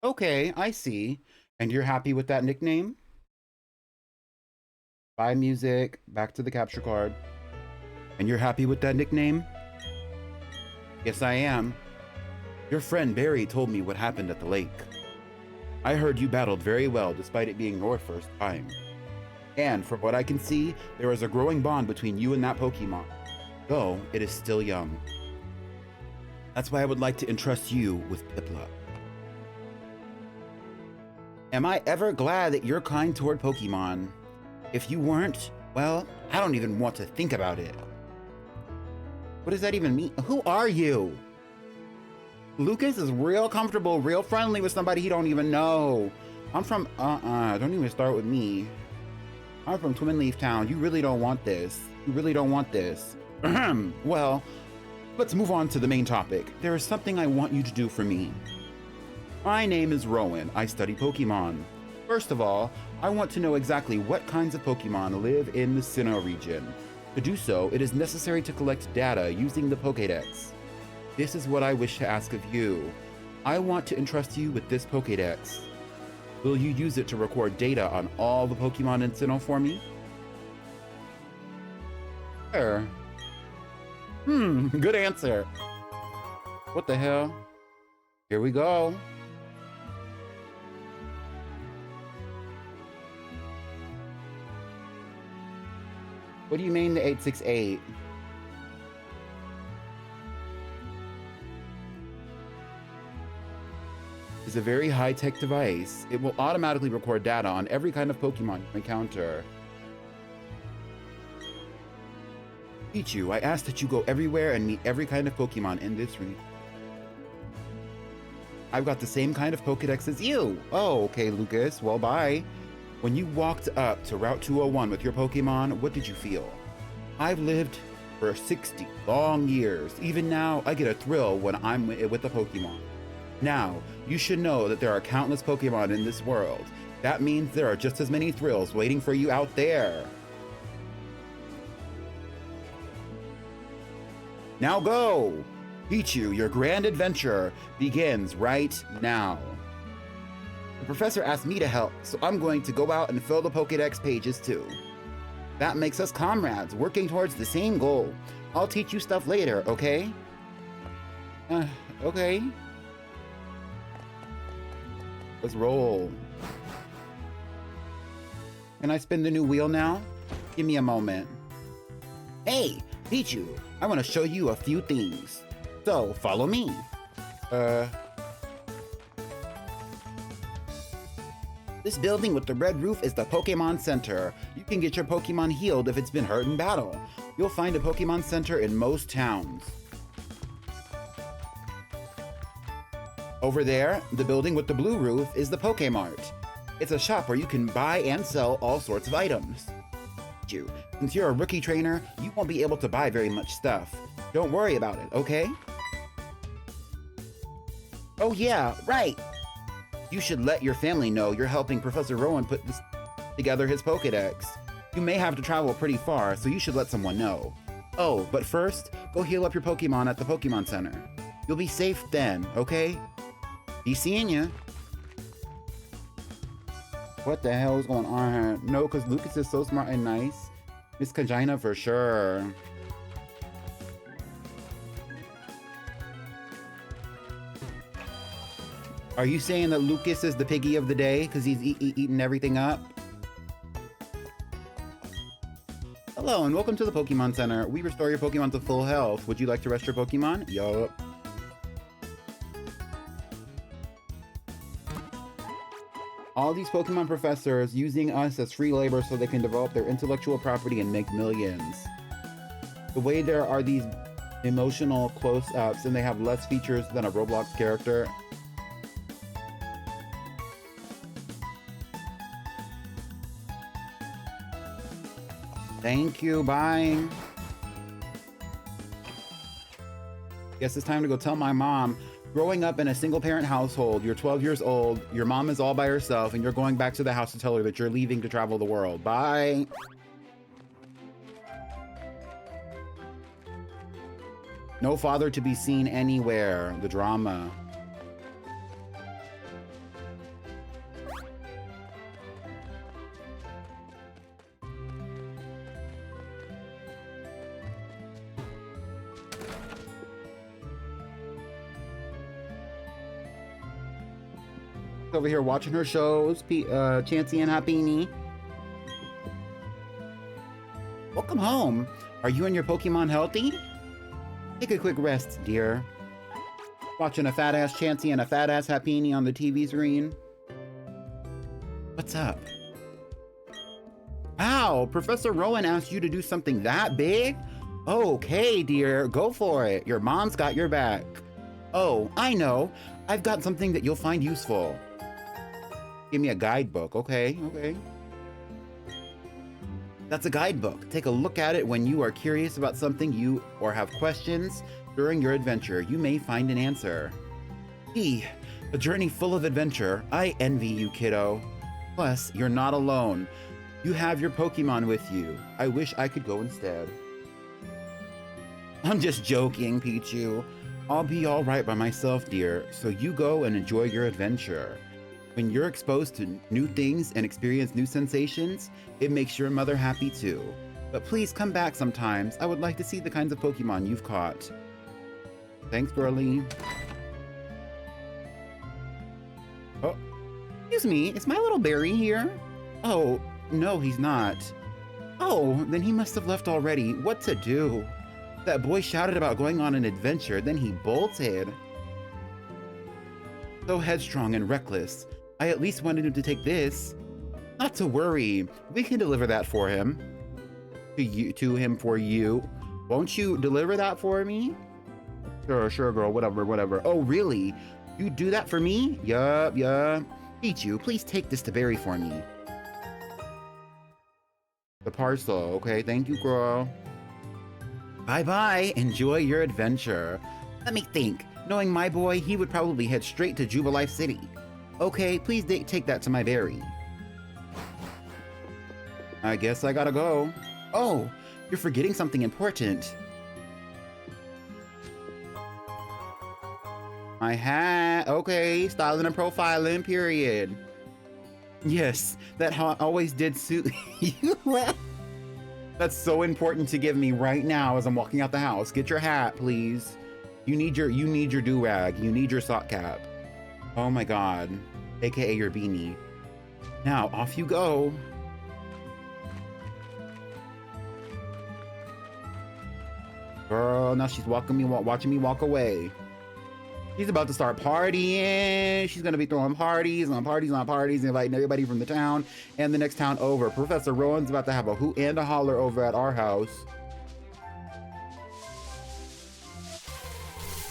Okay, I see. And you're happy with that nickname? Buy music, back to the capture card. And you're happy with that nickname? Yes, I am. Your friend Barry told me what happened at the lake. I heard you battled very well despite it being your first time. And from what I can see, there is a growing bond between you and that Pokemon, though it is still young. That's why I would like to entrust you with Piplup. Am I ever glad that you're kind toward Pokemon? If you weren't, well, I don't even want to think about it. What does that even mean? Who are you? Lucas is real comfortable, real friendly with somebody he don't even know. I'm from, don't even start with me. I'm from Twin Leaf Town. You really don't want this. You really don't want this. Well, let's move on to the main topic. There is something I want you to do for me. My name is Rowan. I study Pokemon. First of all, I want to know exactly what kinds of Pokemon live in the Sinnoh region. To do so, it is necessary to collect data using the Pokédex. This is what I wish to ask of you. I want to entrust you with this Pokédex. Will you use it to record data on all the Pokemon in Sinnoh for me? Sure. Good answer. What the hell? Here we go. What do you mean the 868? It's a very high-tech device. It will automatically record data on every kind of Pokemon you encounter. Pichu, I ask that you go everywhere and meet every kind of Pokemon in this region. I've got the same kind of Pokedex as you. Oh, okay, Lucas. Well, bye. When you walked up to Route 201 with your Pokemon, what did you feel? I've lived for 60 long years. Even now, I get a thrill when I'm with a Pokemon. Now, you should know that there are countless Pokemon in this world. That means there are just as many thrills waiting for you out there. Now go! Pichu, your grand adventure begins right now. The professor asked me to help, so I'm going to go out and fill the Pokédex pages too. That makes us comrades, working towards the same goal. I'll teach you stuff later, okay? Okay. Let's roll. Can I spin the new wheel now? Give me a moment. Hey, Pichu, I want to show you a few things. So, follow me. This building with the red roof is the Pokemon Center. You can get your Pokemon healed if it's been hurt in battle. You'll find a Pokemon Center in most towns. Over there, the building with the blue roof is the Pokemart. It's a shop where you can buy and sell all sorts of items. Since you're a rookie trainer, you won't be able to buy very much stuff. Don't worry about it, okay? Oh yeah, right! You should let your family know you're helping Professor Rowan put together his Pokédex. You may have to travel pretty far, so you should let someone know. Oh, but first, go heal up your Pokemon at the Pokemon Center. You'll be safe then, okay? Be seeing ya. What the hell is going on here? No, because Lucas is so smart and nice. Miss Kangina for sure. Are you saying that Lucas is the piggy of the day because he's eating everything up? Hello and welcome to the Pokemon Center. We restore your Pokemon to full health. Would you like to rest your Pokemon? Yup. All these Pokemon professors using us as free labor so they can develop their intellectual property and make millions. The way there are these emotional close-ups and they have less features than a Roblox character. Thank you, bye. Guess it's time to go tell my mom. Growing up in a single-parent household, you're 12 years old, your mom is all by herself, and you're going back to the house to tell her that you're leaving to travel the world. Bye. No father to be seen anywhere. The drama. Over here watching her shows, Chansey and Happini. Welcome home. Are you and your Pokemon healthy? Take a quick rest, dear. Watching a fat-ass Chansey and a fat-ass Happini on the TV screen. What's up? Wow, Professor Rowan asked you to do something that big? Okay, dear, go for it. Your mom's got your back. Oh, I know. I've got something that you'll find useful. Give me a guidebook, okay, okay. That's a guidebook. Take a look at it when you are curious about something or have questions during your adventure. You may find an answer. A journey full of adventure. I envy you, kiddo. Plus, you're not alone. You have your Pokemon with you. I wish I could go instead. I'm just joking, Pichu. I'll be all right by myself, dear, so you go and enjoy your adventure. When you're exposed to new things and experience new sensations, it makes your mother happy too. But please come back sometimes. I would like to see the kinds of Pokemon you've caught. Thanks, girlie. Oh, excuse me, is my little Barry here? Oh, no, he's not. Oh, then he must have left already. What to do? That boy shouted about going on an adventure, then he bolted. So headstrong and reckless. I at least wanted him to take this. Not to worry, we can deliver that for him. To him for you. Won't you deliver that for me? Sure, girl, whatever. Oh, really? You do that for me? Yup. Pichu, please take this to Barry for me. The parcel, okay, thank you, girl. Bye-bye, enjoy your adventure. Let me think. Knowing my boy, he would probably head straight to Jubilife City. Okay, please take that to my Barry. I guess I gotta go. Oh, you're forgetting something important. My hat. Okay, styling and profiling, period. Yes, that always did suit you. That's so important to give me right now as I'm walking out the house. Get your hat, please. You need your do-rag. You need your sock cap. Oh my god. AKA your beanie. Now, off you go. Girl, now she's watching me walk away. She's about to start partying. She's gonna be throwing parties on parties on parties, inviting everybody from the town and the next town over. Professor Rowan's about to have a hoot and a holler over at our house.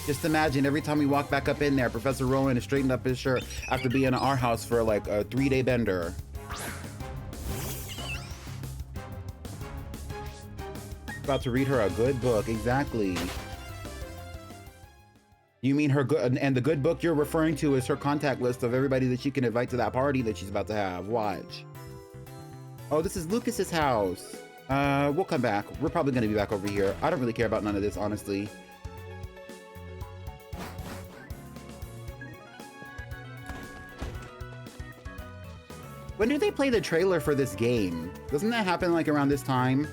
Just imagine every time we walk back up in there, Professor Rowan is straightened up his shirt after being at our house for like a 3-day bender. About to read her a good book, exactly. You mean her good, and the good book you're referring to is her contact list of everybody that she can invite to that party that she's about to have. Watch. Oh, this is Lucas's house. We'll come back. We're probably gonna be back over here. I don't really care about none of this, honestly. When do they play the trailer for this game? Doesn't that happen like around this time?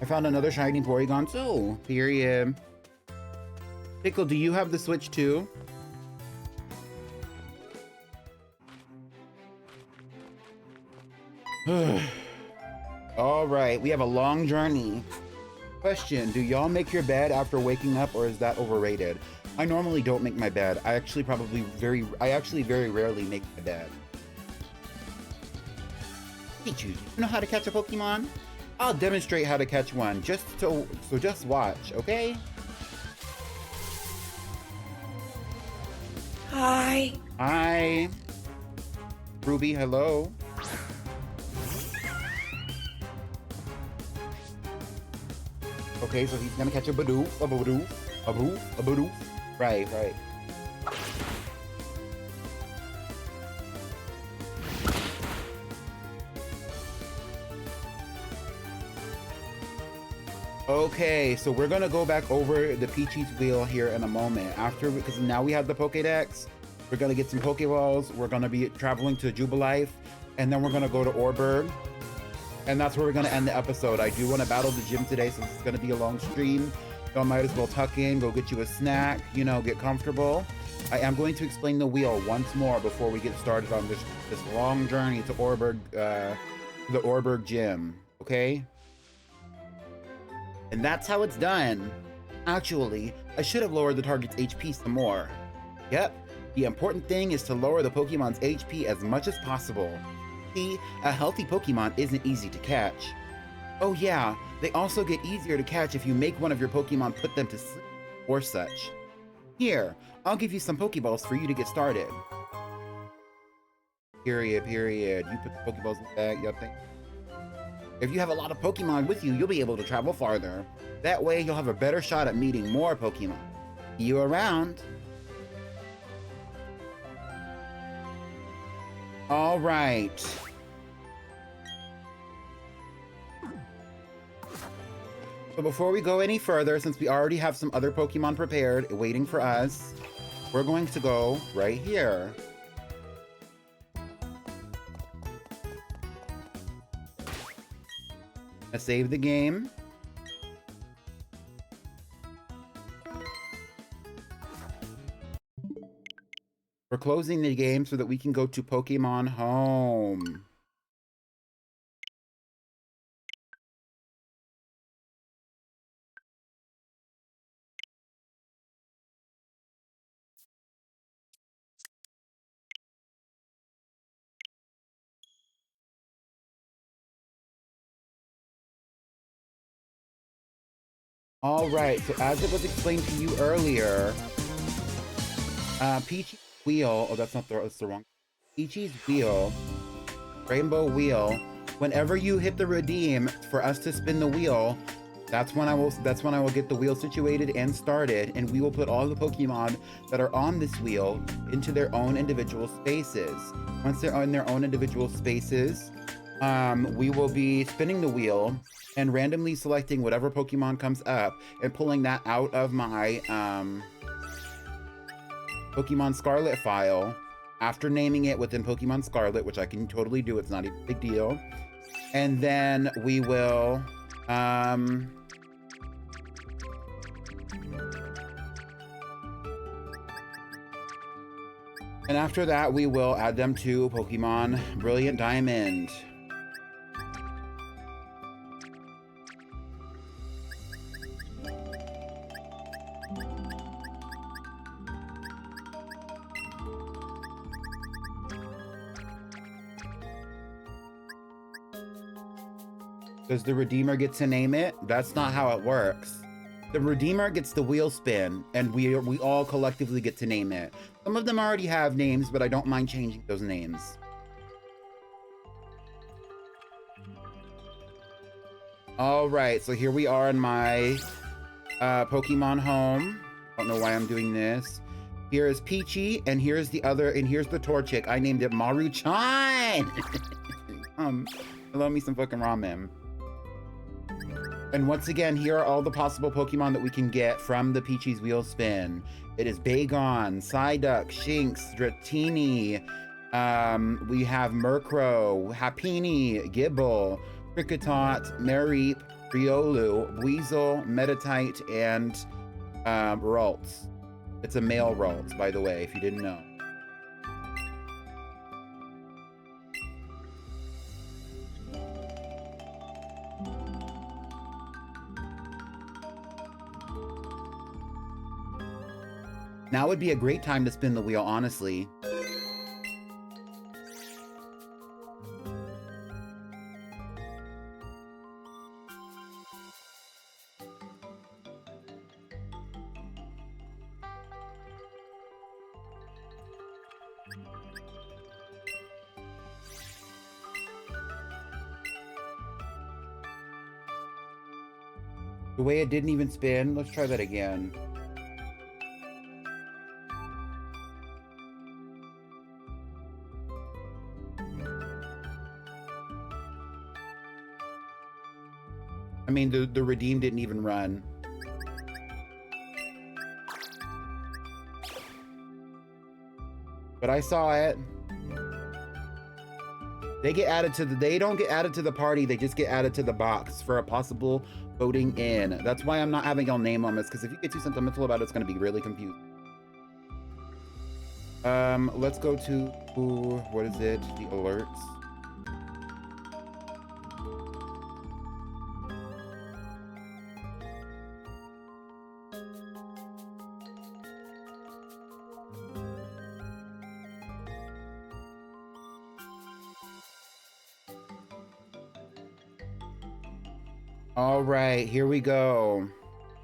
I found another shiny Porygon too. Period. Pickle, do you have the Switch too? All right, we have a long journey. Question, do y'all make your bed after waking up, or is that overrated? I normally don't make my bed. I actually very rarely make my bed. Pichu, you know how to catch a Pokemon? I'll demonstrate how to catch one, so just watch, okay? Hi. Hi. Ruby, hello. Okay, so he's gonna catch a Badoo, a Badoo, a Boo, a Badoo. Right, right. Okay, so we're gonna go back over the Peachy's wheel here in a moment. Because now we have the Pokédex, we're gonna get some Pokéballs, we're gonna be traveling to Jubilife, and then we're gonna go to Orberg. And that's where we're gonna end the episode. I do want to battle the gym today, so this is gonna be a long stream. So I might as well tuck in, go get you a snack, you know, get comfortable. I am going to explain the wheel once more before we get started on this long journey to Orberg, the Orberg gym, okay? And that's how it's done. Actually, I should have lowered the target's HP some more. Yep, the important thing is to lower the Pokemon's HP as much as possible. See, a healthy Pokemon isn't easy to catch. Oh yeah, they also get easier to catch if you make one of your Pokemon put them to sleep or such. Here, I'll give you some Pokeballs for you to get started. Period. You put the Pokeballs in the bag, yup. If you have a lot of Pokemon with you, you'll be able to travel farther. That way, you'll have a better shot at meeting more Pokemon. See you around. All right. So before we go any further, since we already have some other Pokemon prepared, waiting for us, we're going to go right here. Let's save the game. We're closing the game so that we can go to Pokemon Home. All right, so as it was explained to you earlier, Peachy's wheel, oh, that's the wrong. Peachy's wheel, Rainbow Wheel, whenever you hit the redeem for us to spin the wheel, that's when I will get the wheel situated and started, and we will put all the Pokemon that are on this wheel into their own individual spaces. Once they're in their own individual spaces, we will be spinning the wheel and randomly selecting whatever Pokemon comes up and pulling that out of my Pokemon Scarlet file after naming it within Pokemon Scarlet, which I can totally do, it's not a big deal. And then we will and after that we will add them to Pokemon Brilliant Diamond. Does the Redeemer get to name it? That's not how it works. The Redeemer gets the wheel spin, and we all collectively get to name it. Some of them already have names, but I don't mind changing those names. All right, so here we are in my Pokemon Home. I don't know why I'm doing this. Here is Peachy, and here's the other, and here's the Torchic. I named it Maru-chan. I love me some fucking ramen. And once again, here are all the possible Pokemon that we can get from the Peachy's Wheel Spin. It is Bagon, Psyduck, Shinx, Dratini. We have Murkrow, Happiny, Gible, Kricketot, Mareep, Riolu, Weasel, Meditite, and Ralts. It's a male Ralts, by the way, if you didn't know. Now would be a great time to spin the wheel, honestly. The way it didn't even spin, let's try that again. I mean, the redeem didn't even run. But I saw it. They get added to the, they don't get added to the party, they just get added to the box for a possible voting in. That's why I'm not having y'all name them, because if you get too sentimental about it, it's gonna be really confusing. Let's go to, what is it? The alerts. All right, here we go.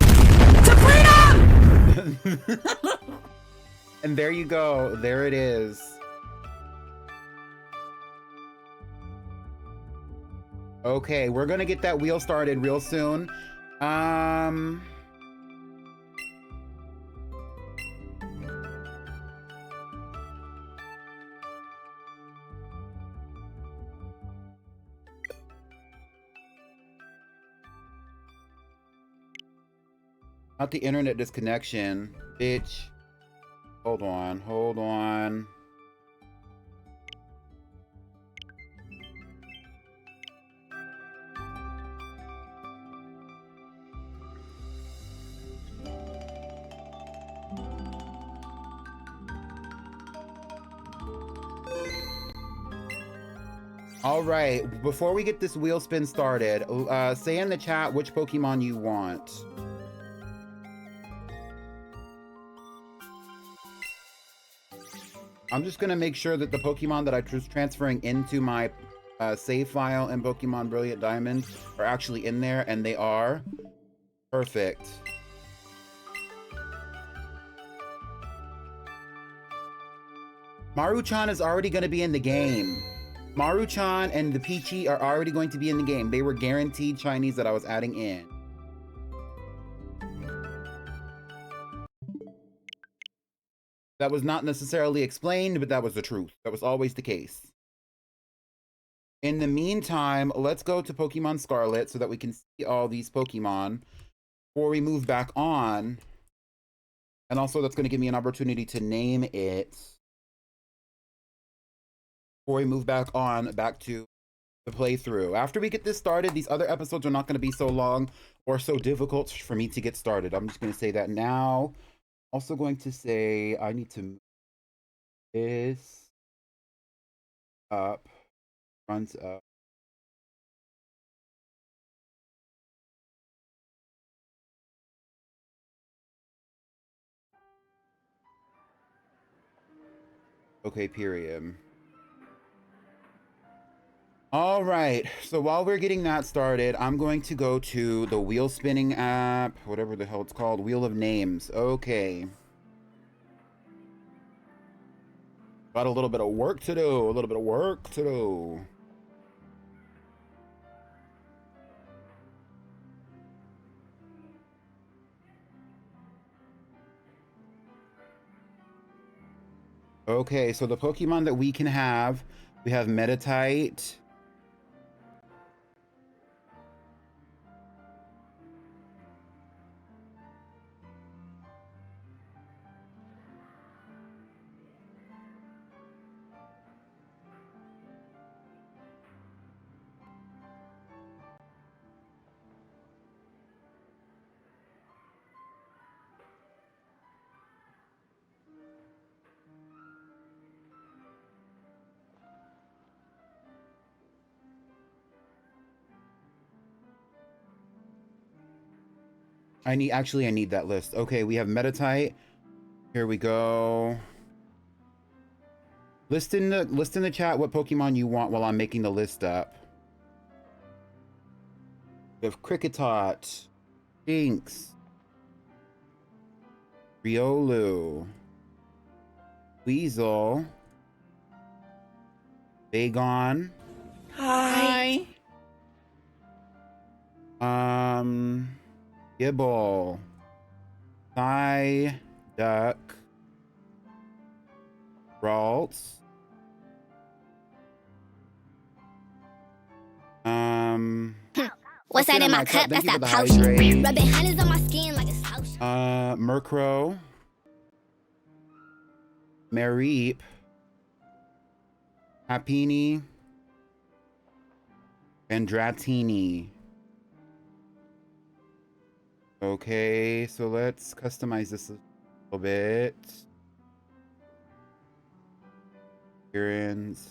To freedom! And there you go. There it is. Okay, we're gonna get that wheel started real soon. Not the internet disconnection, bitch. Hold on, hold on. All right, before we get this wheel spin started, say in the chat which Pokemon you want. I'm just gonna make sure that the Pokemon that I was transferring into my save file in Pokemon Brilliant Diamond are actually in there, and they are. Perfect. Maru-chan is already gonna be in the game. Maru-chan and the Peachy are already going to be in the game. They were guaranteed Chinese that I was adding in. That was not necessarily explained, but that was the truth. That was always the case. In the meantime, let's go to Pokemon Scarlet so that we can see all these Pokemon before we move back on. And also that's going to give me an opportunity to name it before we move back on, back to the playthrough. After we get this started, these other episodes are not going to be so long or so difficult for me to get started. I'm just going to say that now. Also going to say I need to move this up, runs up. Okay, period. All right, so while we're getting that started, I'm going to go to the wheel spinning app, whatever the hell it's called, Wheel of Names. Okay. Got a little bit of work to do, a little bit of work to do. Okay, so the Pokemon that we can have, we have Meditite. I need that list. Okay, we have Meditite. Here we go. List in the chat what Pokemon you want while I'm making the list up. We have Kricketot, Jinx, Riolu, Weasel, Bagon, Hi. Gibble, Psyduck, Ralts, What's that in my cup? That's that potion. Rubbing honey's on my skin like it's lotion. Murkrow, Mareep, Happiny, and Dratini. Okay, so let's customize this a little bit. Appearance.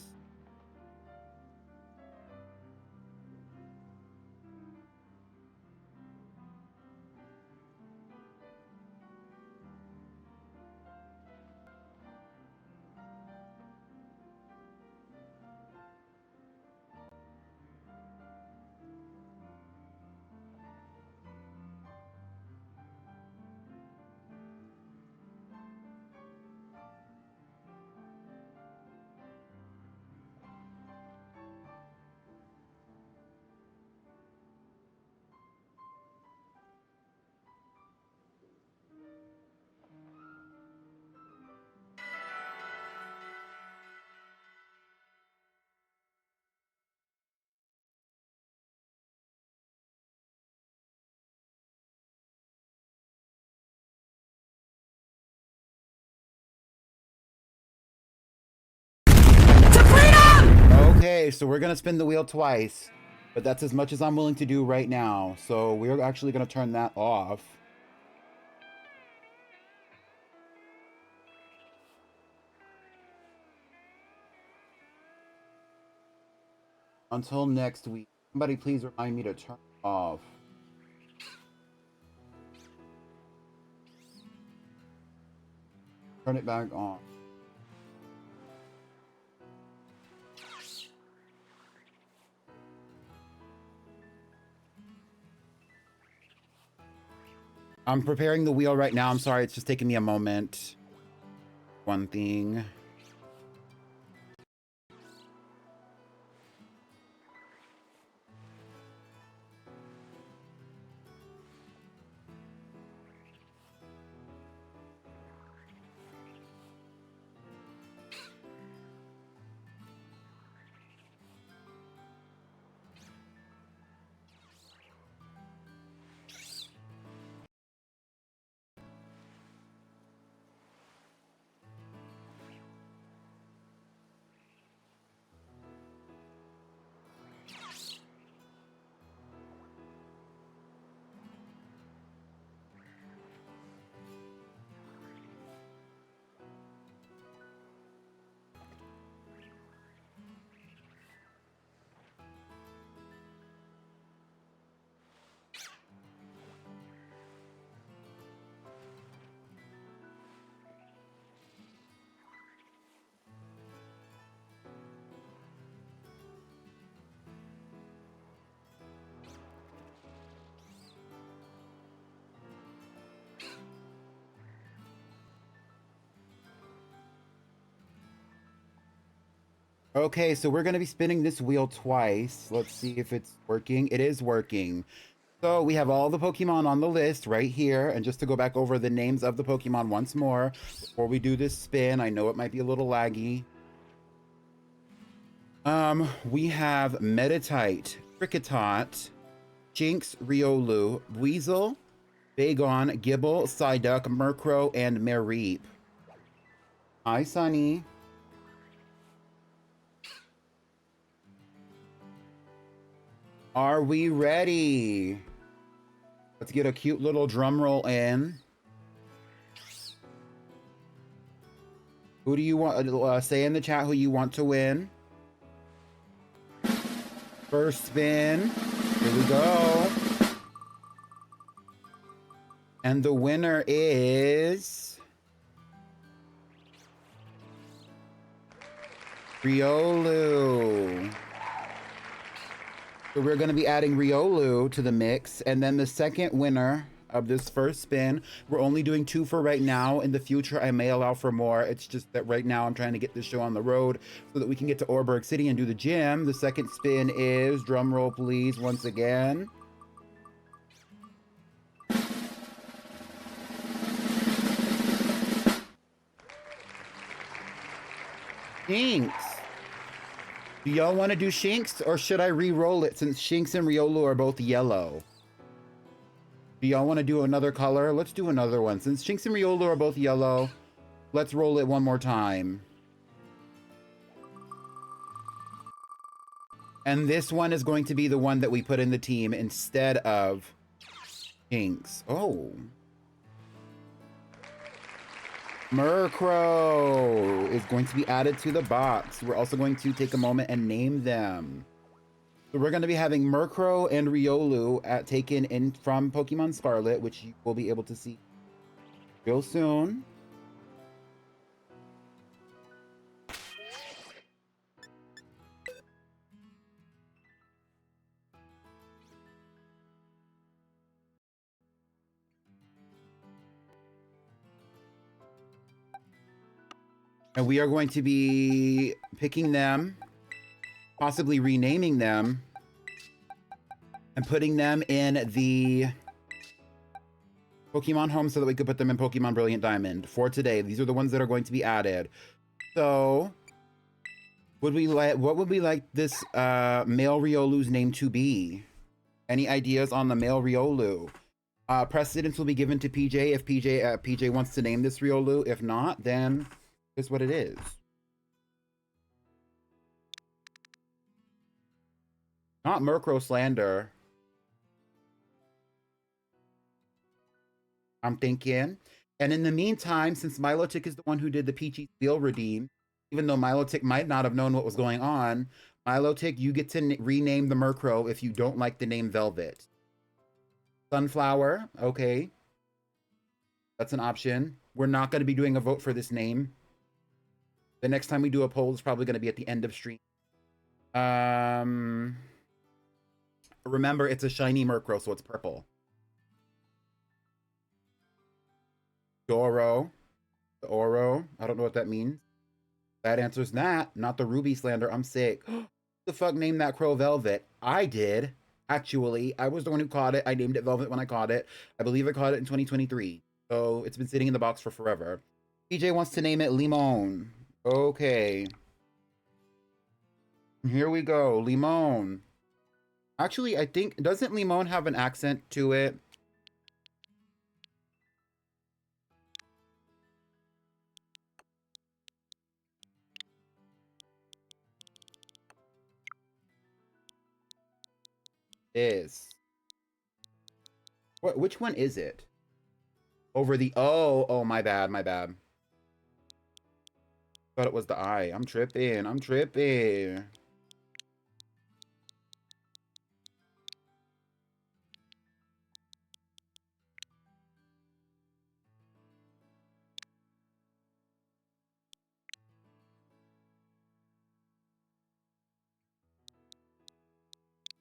Okay, so we're gonna spin the wheel twice, but that's as much as I'm willing to do right now. So we're actually gonna turn that off. Until next week. Somebody please remind me to turn it off. Turn it back on. I'm preparing the wheel right now. I'm sorry, it's just taking me a moment. One thing. Okay, so we're going to be spinning this wheel twice. Let's see if it's working. It is working. So we have all the Pokemon on the list right here. And just to go back over the names of the Pokemon once more before we do this spin, I know it might be a little laggy. We have Meditite, Kricketot, Jinx, Riolu, Weasel, Bagon, Gibble, Psyduck, Murkrow, and Mareep. Hi, Sunny. Are we ready? Let's get a cute little drum roll in. Who do you want? Say in the chat who you want to win. First spin. Here we go. And the winner is Riolu. So we're going to be adding Riolu to the mix. And then the second winner of this first spin, we're only doing 2 for right now. In the future, I may allow for more. It's just that right now I'm trying to get this show on the road so that we can get to Orberg City and do the gym. The second spin is, drum roll please, once again. Shinx. Do y'all want to do Shinx, or should I re-roll it since Shinx and Riolu are both yellow? Do y'all want to do another color? Let's do another one. Since Shinx and Riolu are both yellow, let's roll it one more time. And this one is going to be the one that we put in the team instead of Shinx. Oh. Murkrow is going to be added to the box. We're also going to take a moment and name them. So we're going to be having Murkrow and Riolu taken in from Pokemon Scarlet, which you will be able to see real soon. And we are going to be picking them, possibly renaming them, and putting them in the Pokemon home so that we could put them in Pokemon Brilliant Diamond for today. These are the ones that are going to be added. So, what would we like this male Riolu's name to be? Any ideas on the male Riolu? Precedence will be given to PJ if PJ wants to name this Riolu. If not, then it's what it is. Not Murkrow slander. I'm thinking. And in the meantime, since Milotic is the one who did the Peachy Steel redeem, even though Milotic might not have known what was going on, Milotic, you get to rename the Murkrow if you don't like the name Velvet. Sunflower, okay. That's an option. We're not going to be doing a vote for this name. The next time we do a poll is probably going to be at the end of stream. Remember, it's a shiny Murkrow, so it's purple. Doro. Oro. I don't know what that means. That answers that. Not the Ruby slander. I'm sick. The fuck named that crow Velvet? I did. Actually, I was the one who caught it. I named it Velvet when I caught it. I believe I caught it in 2023. So it's been sitting in the box for forever. PJ wants to name it Limon. Okay. Here we go. Limon. Actually, I think, doesn't Limon have an accent to it? Is. What? Which one is it? Over the, oh, my bad, my bad. Thought it was the I. I'm tripping. I'm tripping.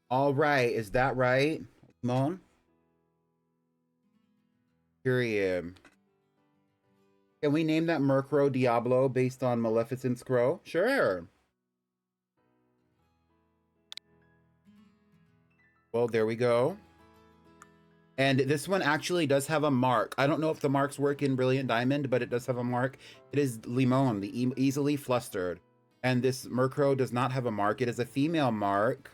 All right. Is that right, Mon? Period. Can we name that Murkrow Diablo based on Maleficent's crow? Sure. Well, there we go. And this one actually does have a mark. I don't know if the marks work in Brilliant Diamond, but it does have a mark. It is Limon, the easily flustered. And this Murkrow does not have a mark. It is a female mark.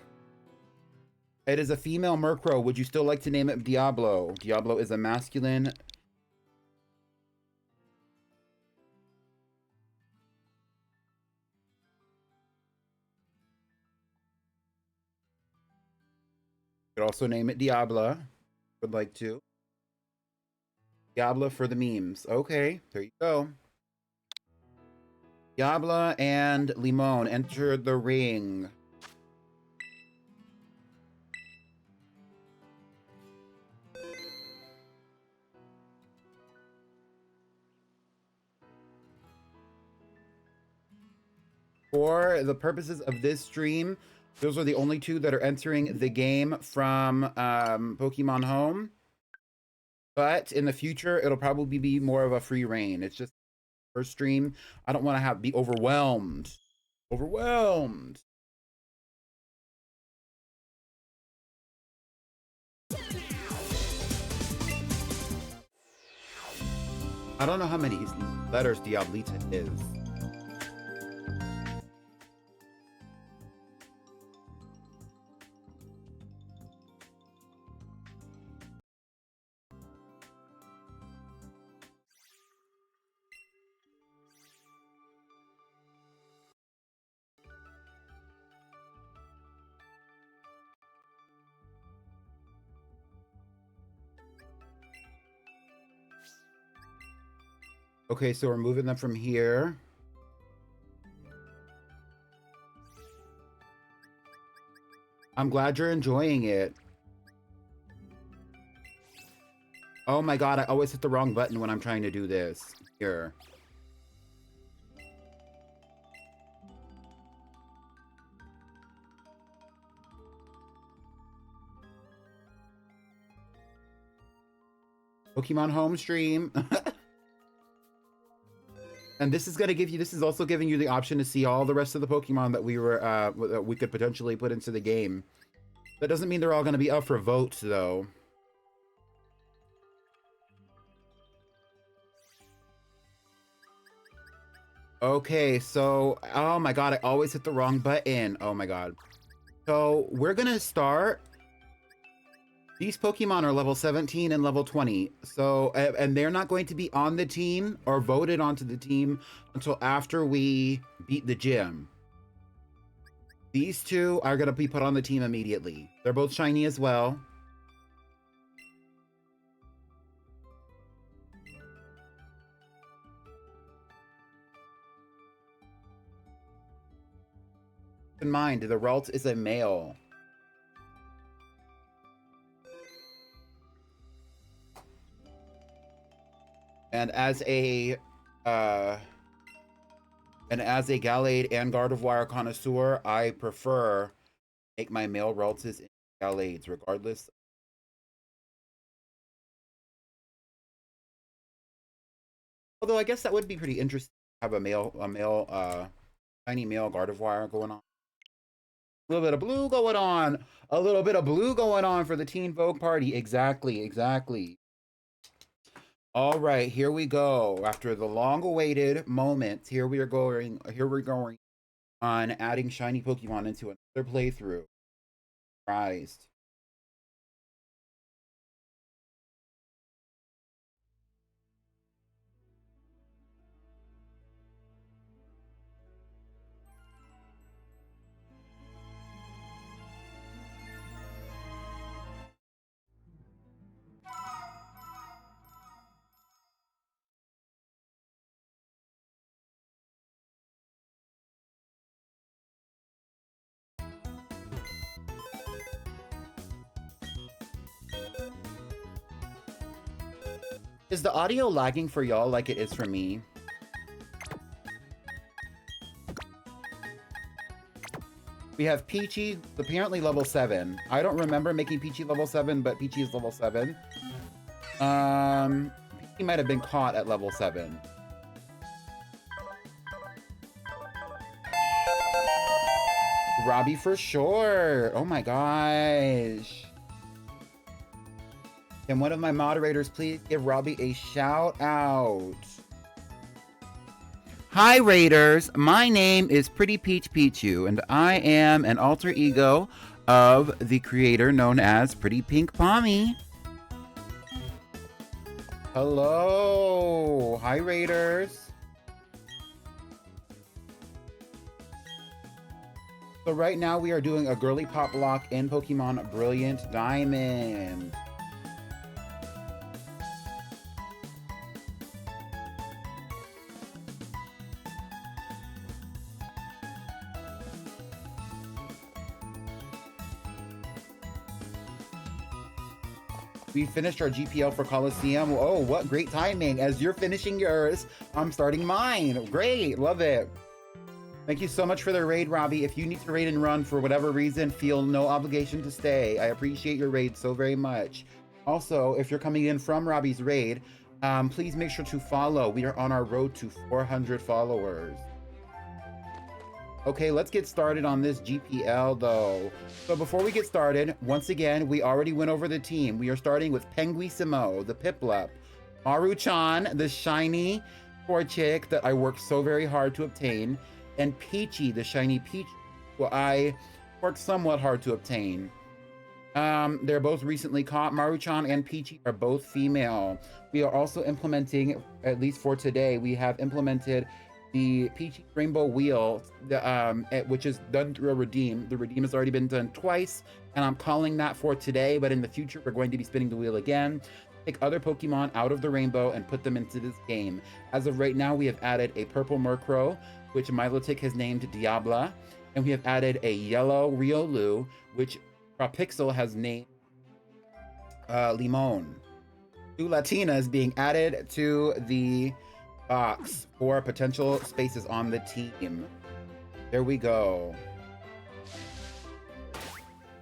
It is a female Murkrow. Would you still like to name it Diablo? Diablo is a masculine. You could also name it Diabla. Would like to. Diabla for the memes. Okay, there you go. Diabla and Limon enter the ring. For the purposes of this stream, those are the only two that are entering the game from Pokemon Home. But in the future, it'll probably be more of a free reign. It's just first stream. I don't want to be overwhelmed. Overwhelmed. I don't know how many letters Diablita is. Okay, so we're moving them from here. I'm glad you're enjoying it. Oh my god, I always hit the wrong button when I'm trying to do this. Here. Pokemon Home stream. And this is going to give you, this is also giving you the option to see all the rest of the Pokemon that we could potentially put into the game. That doesn't mean they're all going to be up for vote, though. Okay, so, oh my god, I always hit the wrong button. Oh my god. So, we're going to start. These Pokemon are level 17 and level 20. So, and they're not going to be on the team or voted onto the team until after we beat the gym. These two are going to be put on the team immediately. They're both shiny as well. Keep in mind, the Ralt is a male. And as a Gallade and Gardevoir connoisseur, I prefer make my male Ralts in Gallades, regardless. Although I guess that would be pretty interesting to have a tiny male Gardevoir going on. A little bit of blue going on. A little bit of blue going on for the Teen Vogue party. Exactly, exactly. All right, here we go. After the long-awaited moment, here we're going on adding shiny Pokemon into another playthrough. Surprised. Is the audio lagging for y'all like it is for me? We have Peachy, apparently level 7. I don't remember making Peachy level 7, but Peachy is level 7. Peachy might have been caught at level 7. Robbie for sure. Oh my gosh. Can one of my moderators please give Robbie a shout out? Hi Raiders, my name is PrettyPeachPichu, and I am an alter ego of the creator known as Pretty Pink Pommy. Hello, hi Raiders. So right now we are doing a Girlypoplocke in Pokemon Brilliant Diamond. We finished our GPL for Coliseum. Oh, what great timing. As you're finishing yours, I'm starting mine. Great, love it. Thank you so much for the raid, Robbie. If you need to raid and run for whatever reason, feel no obligation to stay. I appreciate your raid so very much. Also, if you're coming in from Robbie's raid, please make sure to follow. We are on our road to 400 followers. Okay, let's get started on this GPL though. So before we get started, once again, we already went over the team. We are starting with Sinnoh, the Piplup, Maruchan, the shiny Torchic that I worked so very hard to obtain, and Peachy, the shiny Peach, who I worked somewhat hard to obtain. They're both recently caught. Maruchan and Peachy are both female. We are also implementing, at least for today, we have implemented the Peachy Rainbow Wheel, which is done through a redeem. The redeem has already been done twice, and I'm calling that for today, but in the future, we're going to be spinning the wheel again. Take other Pokemon out of the rainbow and put them into this game. As of right now, we have added a purple Murkrow, which Milotic has named Diabla, and we have added a yellow Riolu, which Pixel has named Limon. 2 Latinas being added to the box for potential spaces on the team. There we go.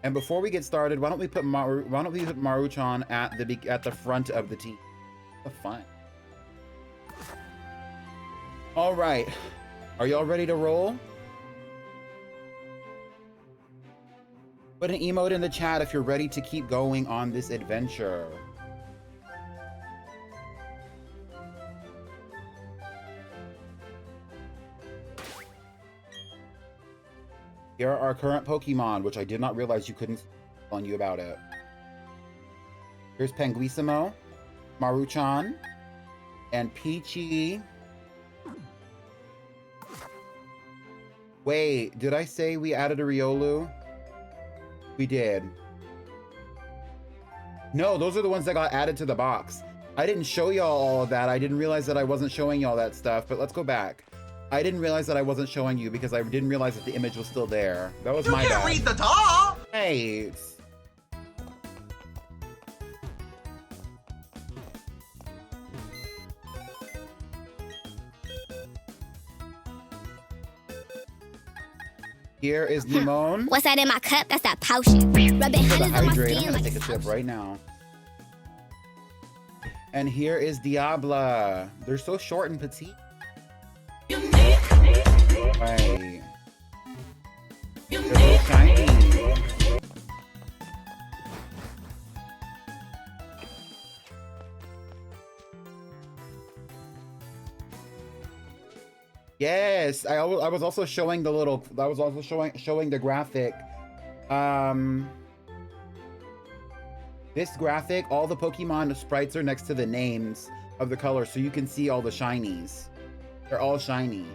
And before we get started, why don't we put Maruchan at the front of the team? What fun. All right, are y'all ready to roll? Put an emote in the chat if you're ready to keep going on this adventure. Here are our current Pokemon, which I did not realize you couldn't tell you about it. Here's Sinnoh, Maruchan, and Peachy. Wait, did I say we added a Riolu? We did. No, those are the ones that got added to the box. I didn't show y'all all of that. I didn't realize that I wasn't showing y'all that stuff, but let's go back. I didn't realize that I wasn't showing you because I didn't realize that the image was still there. That was my bad. You can't read the top! Hey. Here is Limon. What's that in my cup? That's that potion. Rubbing For the honey on my hydrate, I'm skin gonna like take a sip right now. And here is Diabla. They're so short and petite. Right. They're both shiny. Yes, I was also showing the little. I was also showing the graphic. This graphic, all the Pokemon sprites are next to the names of the colors, so you can see all the shinies. They're all shiny.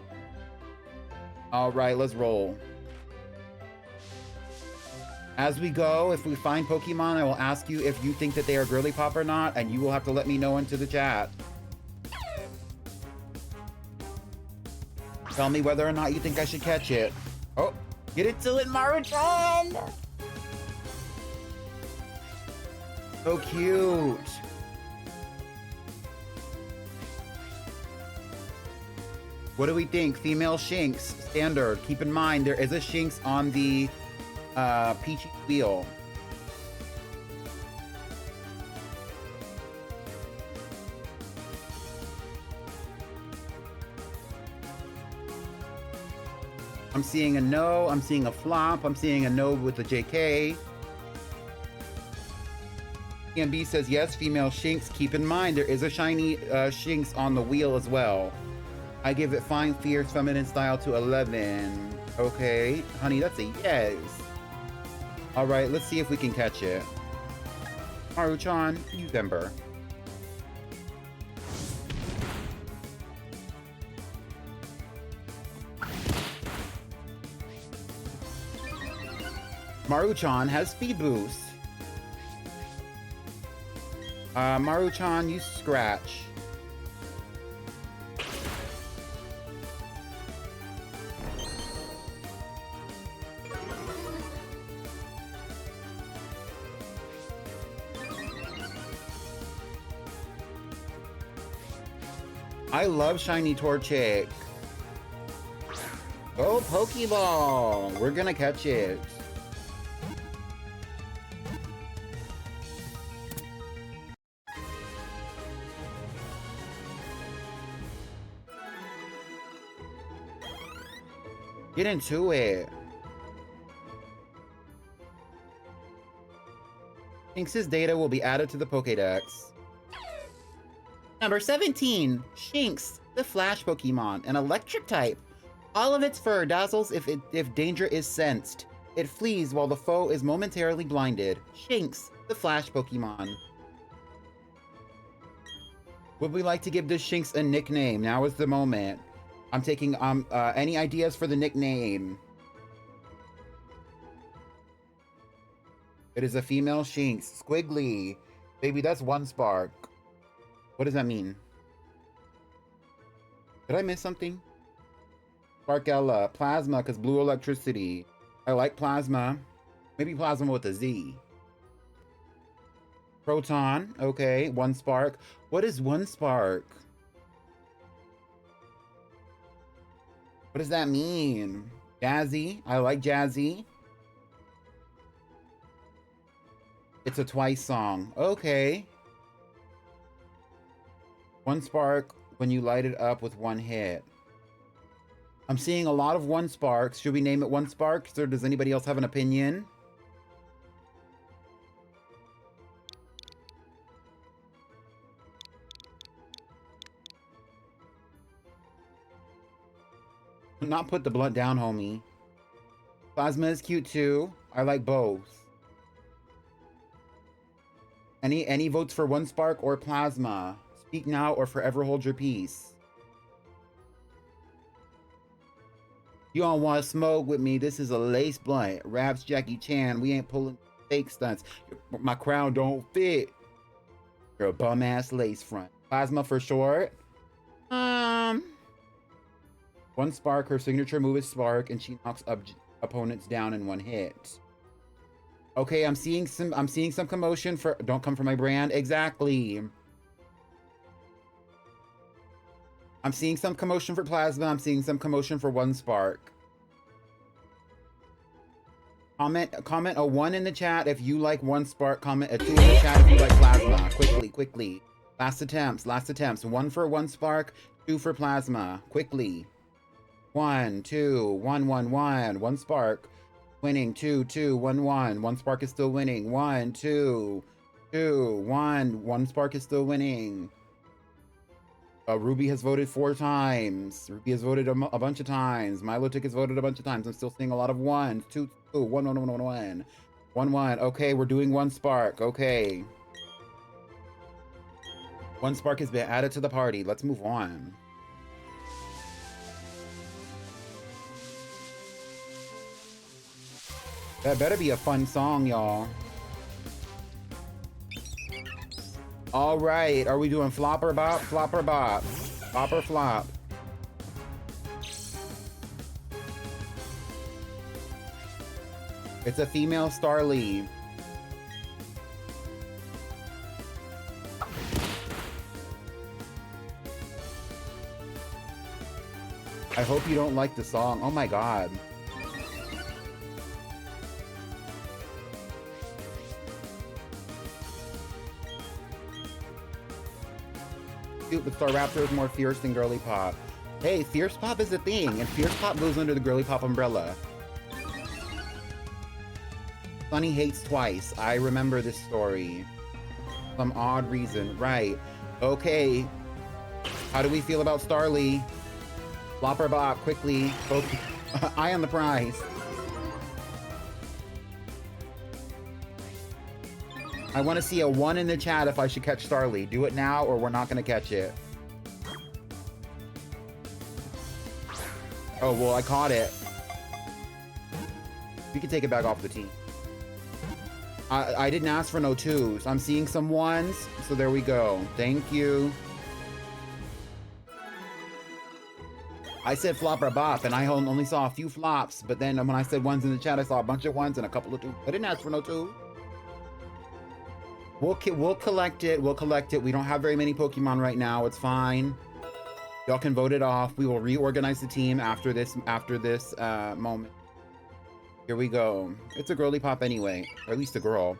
All right, let's roll. As we go, if we find Pokemon, I will ask you if you think that they are girly pop or not, and you will have to let me know into the chat. Tell me whether or not you think I should catch it. Oh, get it to it, Maruchan! So cute. What do we think? Female Shinx, standard. Keep in mind, there is a Shinx on the Peachy wheel. I'm seeing a no, I'm seeing a flop, I'm seeing a no with the JK. PMB says yes, female Shinx. Keep in mind, there is a shiny Shinx on the wheel as well. I give it fine, fierce, feminine style to 11. Okay, honey, that's a yes. All right, let's see if we can catch it. Maruchan, November. Maruchan has speed boost. Maruchan, you scratch. I love shiny Torchic. Go Pokeball! We're gonna catch it. Get into it. Shinx's data will be added to the Pokédex. Number 17, Shinx, the Flash Pokemon, an electric type. All of its fur dazzles if danger is sensed. It flees while the foe is momentarily blinded. Shinx, the Flash Pokemon. Would we like to give this Shinx a nickname? Now is the moment. I'm taking any ideas for the nickname. It is a female Shinx. Squiggly. Baby, that's one spark. What does that mean? Did I miss something? Sparkella. Plasma, because blue electricity. I like plasma. Maybe plasma with a Z. Proton. Okay, one spark. What is one spark? What does that mean? Jazzy. I like Jazzy. It's a Twice song. Okay. One spark when you light it up with one hit. I'm seeing a lot of one sparks. Should we name it one spark? Or does anybody else have an opinion? Not put the blunt down, homie. Plasma is cute too. I like both. Any votes for one spark or plasma? Speak now or forever hold your peace. You don't want to smoke with me. This is a lace blunt. Raps Jackie Chan. We ain't pulling fake stunts. My crown don't fit. You're a bum ass lace front. Plasma for short. One spark, her signature move is spark, and she knocks opponents down in one hit. Okay, I'm seeing some commotion for don't come for my brand. Exactly. I'm seeing some commotion for plasma. I'm seeing some commotion for one spark. Comment a 1 in the chat if you like one spark. Comment a 2 in the chat if you like plasma. Quickly. Last attempts. 1 for one spark, 2 for plasma. Quickly. 1, 2, 1, 1, 1. One spark. Winning. 2, 2, 1, 1. One spark is still winning. 1, 2, 2, 1. One spark is still winning. Ruby has voted 4 times. Ruby has voted a bunch of times. Milotic has voted a bunch of times. I'm still seeing a lot of 1s. 2, 2, 1, 1, 1, 1, 1. 1, 1. Okay, we're doing one spark. Okay. One spark has been added to the party. Let's move on. That better be a fun song, y'all. All right, are we doing flop or bop? Flop or bop? Bop or flop? It's a female Starly. I hope you don't like the song. Oh my god. But Staraptor is more fierce than Girlypop. Hey, Fierce Pop is a thing, and Fierce Pop goes under the Girlypop umbrella. Sunny hates twice. I remember this story. Some odd reason. Right. Okay. How do we feel about Starly? Flop or bop, quickly. Eye on the prize. I want to see a 1 in the chat if I should catch Starly. Do it now or we're not going to catch it. Oh, well, I caught it. We can take it back off the team. I didn't ask for no 2s. I'm seeing some 1s, so there we go. Thank you. I said flop or bop, and I only saw a few flops, but then when I said 1s in the chat, I saw a bunch of 1s and a couple of 2s. I didn't ask for no 2. We'll collect it. We'll collect it. We don't have very many Pokemon right now. It's fine. Y'all can vote it off. We will reorganize the team after this moment. Here we go. It's a girly pop anyway, or at least a girl.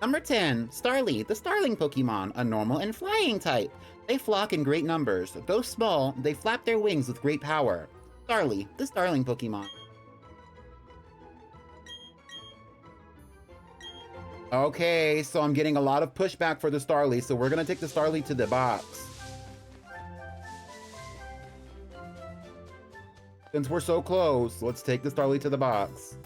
Number 10, Starly, the Starling Pokemon, a normal and flying type. They flock in great numbers. Though small, they flap their wings with great power. Starly, the Starling Pokemon. Okay, so I'm getting a lot of pushback for the Starly, so we're gonna take the Starly to the box. Since we're so close, let's take the Starly to the box.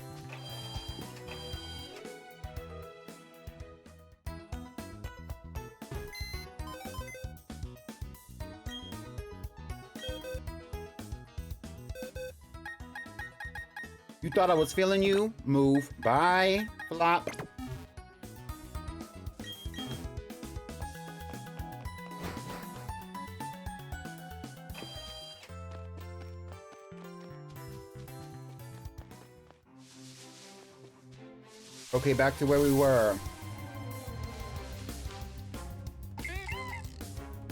You thought I was feeling you? Move. Bye. Flop. Okay, back to where we were.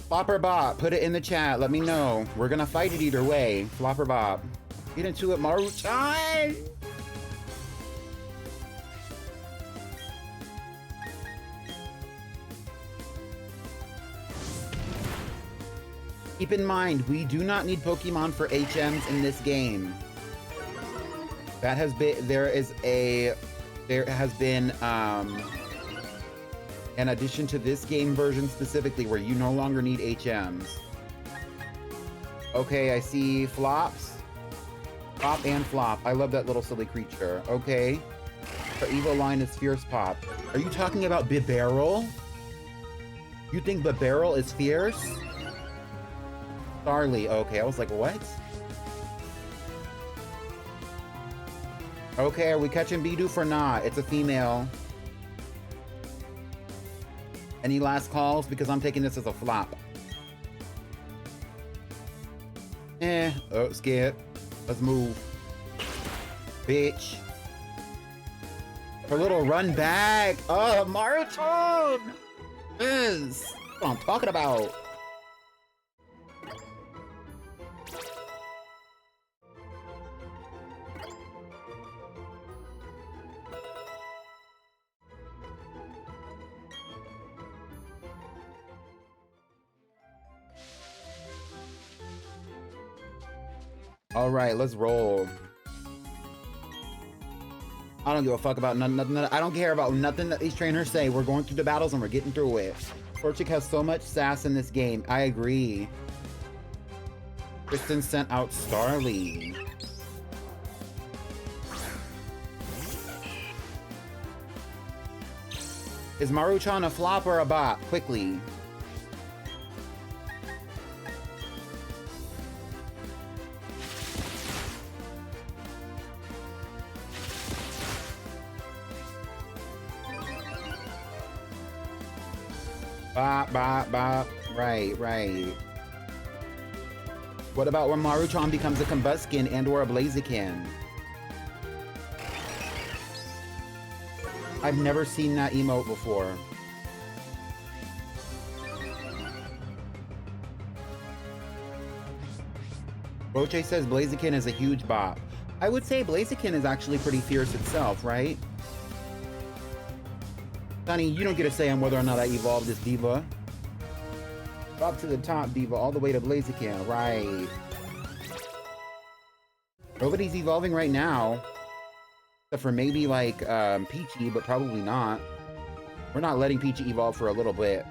Flop or bop, put it in the chat. Let me know. We're gonna fight it either way. Flop or bop. Get into it, Maruchan! Keep in mind, we do not need Pokemon for HMs in this game. That has been, there has been an addition to this game version specifically where you no longer need HMs. Okay, I see flops. Flop and flop. I love that little silly creature. Okay. Our Evo line is Fierce Pop. Are you talking about Bibarel? You think Bibarel is fierce? Starly. Okay, I was like, what? Okay, are we catching Bidoof or not? It's a female. Any last calls? Because I'm taking this as a flop. Oh, skip. Let's move. Bitch. Her little run back. Oh, Maruchan! Yes. That's what I'm talking about. All right, let's roll. I don't give a fuck about nothing. I don't care about nothing that these trainers say. We're going through the battles and we're getting through it. Torchic has so much sass in this game. I agree. Kristen sent out Starly. Is Maruchan a flop or a bop? Quickly. Bop, bop, bop. Right, right. What about when Maruchan becomes a Combuskin and or a Blaziken? I've never seen that emote before. Roche says Blaziken is a huge bop. I would say Blaziken is actually pretty fierce itself, right? Sonny, you don't get a say on whether or not I evolve this diva. Up to the top, diva, all the way to Blaziken, right? Nobody's evolving right now. Except for maybe like Peachy, but probably not. We're not letting Peachy evolve for a little bit.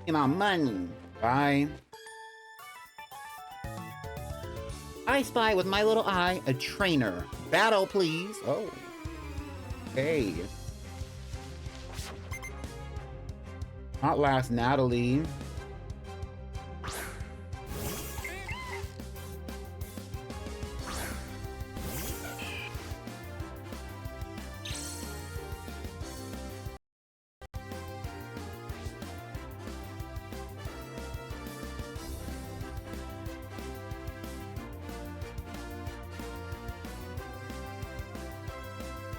Come on, money. Bye. I spy with my little eye a trainer. Battle, please. Oh. Hey. Not last, Natalie.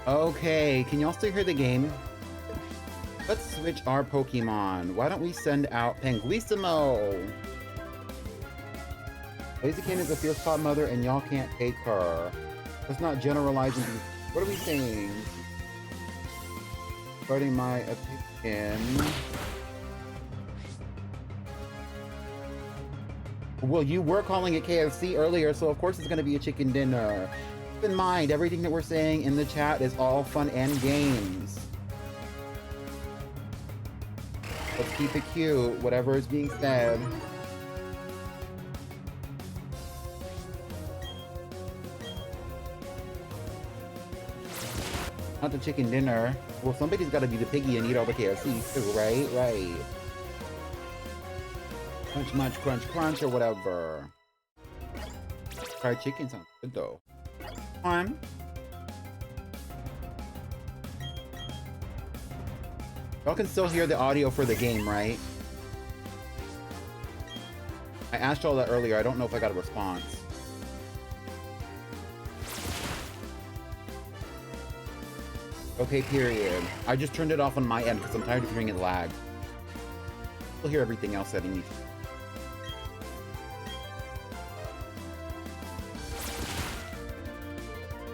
Okay, can y'all still hear the game? Let's switch our Pokemon. Why don't we send out Penguissimo? Blaziken is a fierce pot mother and y'all can't take her. Let's not generalize and be... What are we saying? Starting my opinion. Well, you were calling it KFC earlier, so of course it's gonna be a chicken dinner. Keep in mind, everything that we're saying in the chat is all fun and games. Let's keep it cute, whatever is being said. Not the chicken dinner. Well, somebody's gotta be the piggy and eat all the KFC too, right? Right. Munch, munch, crunch, crunch, or whatever. Fried chicken sounds good though. On. Y'all can still hear the audio for the game, right? I asked y'all that earlier. I don't know if I got a response. Okay, period. I just turned it off on my end because I'm tired of hearing it lag. We'll hear everything else that I need.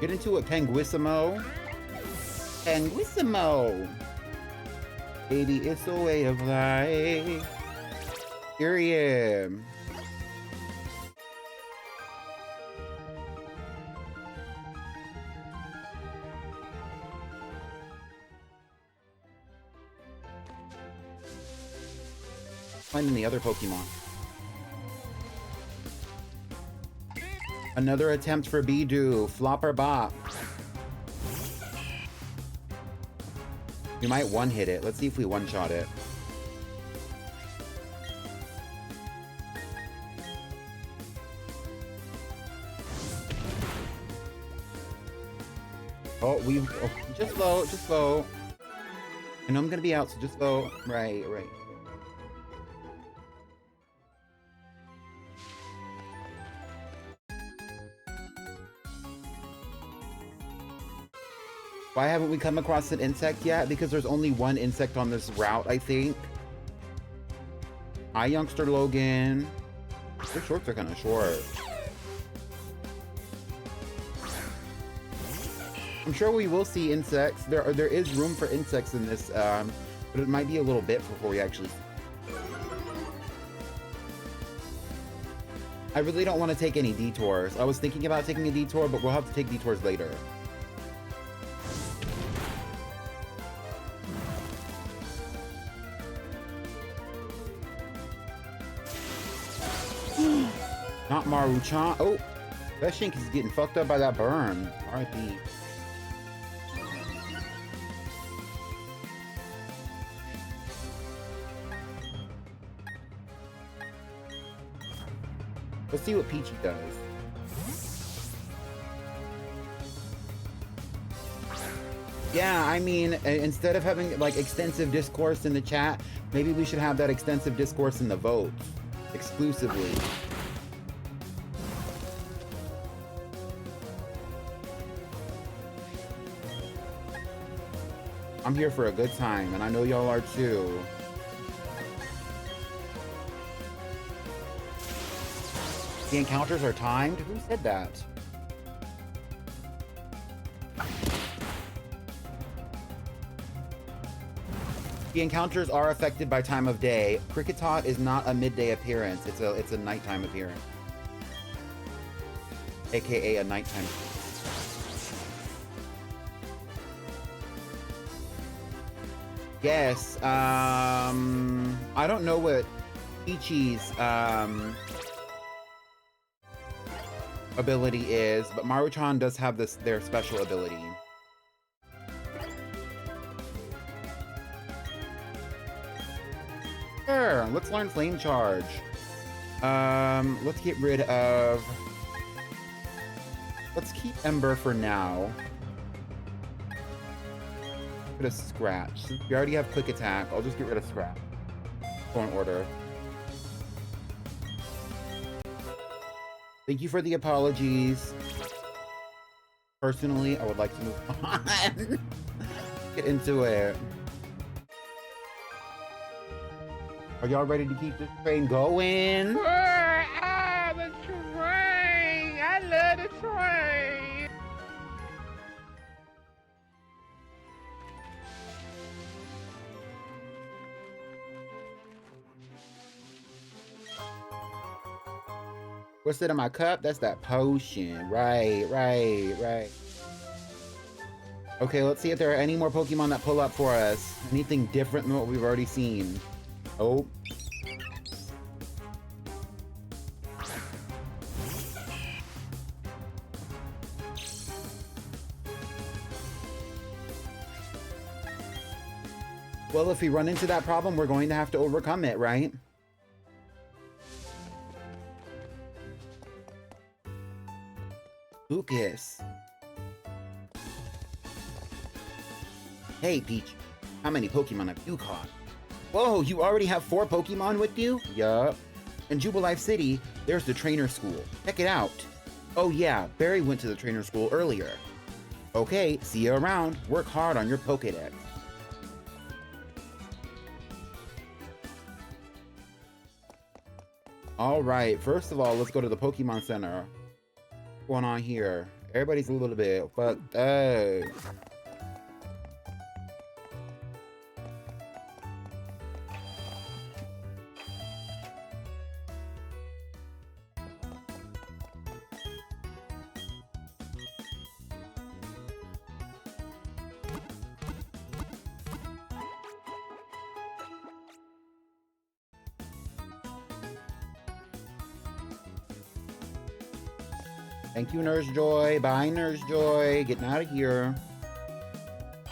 Get into it, Penguissimo. Penguissimo! Baby, it's a way of life. Period. Finding the other Pokemon. Another attempt for Bidoof. Flop or bop. We might one-hit it. Let's see if we one-shot it. Oh, just vote, just vote. I know I'm gonna be out, so just vote. Right, right. Why haven't we come across an insect yet? Because there's only one insect on this route, I think. Hi, youngster Logan. Your shorts are kind of short. I'm sure we will see insects. There is room for insects in this, but it might be a little bit before we actually... I really don't want to take any detours. I was thinking about taking a detour, but we'll have to take detours later. Not Maruchan. Oh, that Shink is getting fucked up by that burn. R.I.P. Let's see what Peachy does. Yeah, I mean, instead of having like extensive discourse in the chat, maybe we should have that extensive discourse in the votes exclusively. I'm here for a good time, and I know y'all are too. The encounters are timed? Who said that? The encounters are affected by time of day. Kricketot is not a midday appearance. It's a nighttime appearance. AKA a nighttime. Yes. I don't know what Peachy's ability is, but Maruchan does have their special ability. Sure, let's learn Flame Charge. Let's get rid of... Let's keep Ember for now. Get rid of Scratch. Since we already have Quick Attack, I'll just get rid of Scratch. Go in order. Thank you for the apologies. Personally, I would like to move on. Get into it. Are y'all ready to keep this train going? The train. I love the train. What's it in my cup? That's that potion. Right. Okay, let's see if there are any more Pokemon that pull up for us. Anything different than what we've already seen. Oh. Well, if we run into that problem, we're going to have to overcome it, right? Lucas. Hey, Peach. How many Pokemon have you caught? Whoa, you already have 4 Pokemon with you? Yup. In Jubilife City, there's the trainer school. Check it out. Oh yeah, Barry went to the trainer school earlier. Okay, see you around. Work hard on your Pokédex. Alright, first of all, let's go to the Pokemon Center. What's going on here? Everybody's a little bit fucked up. Thank you, Nurse Joy. Bye, Nurse Joy. Getting out of here.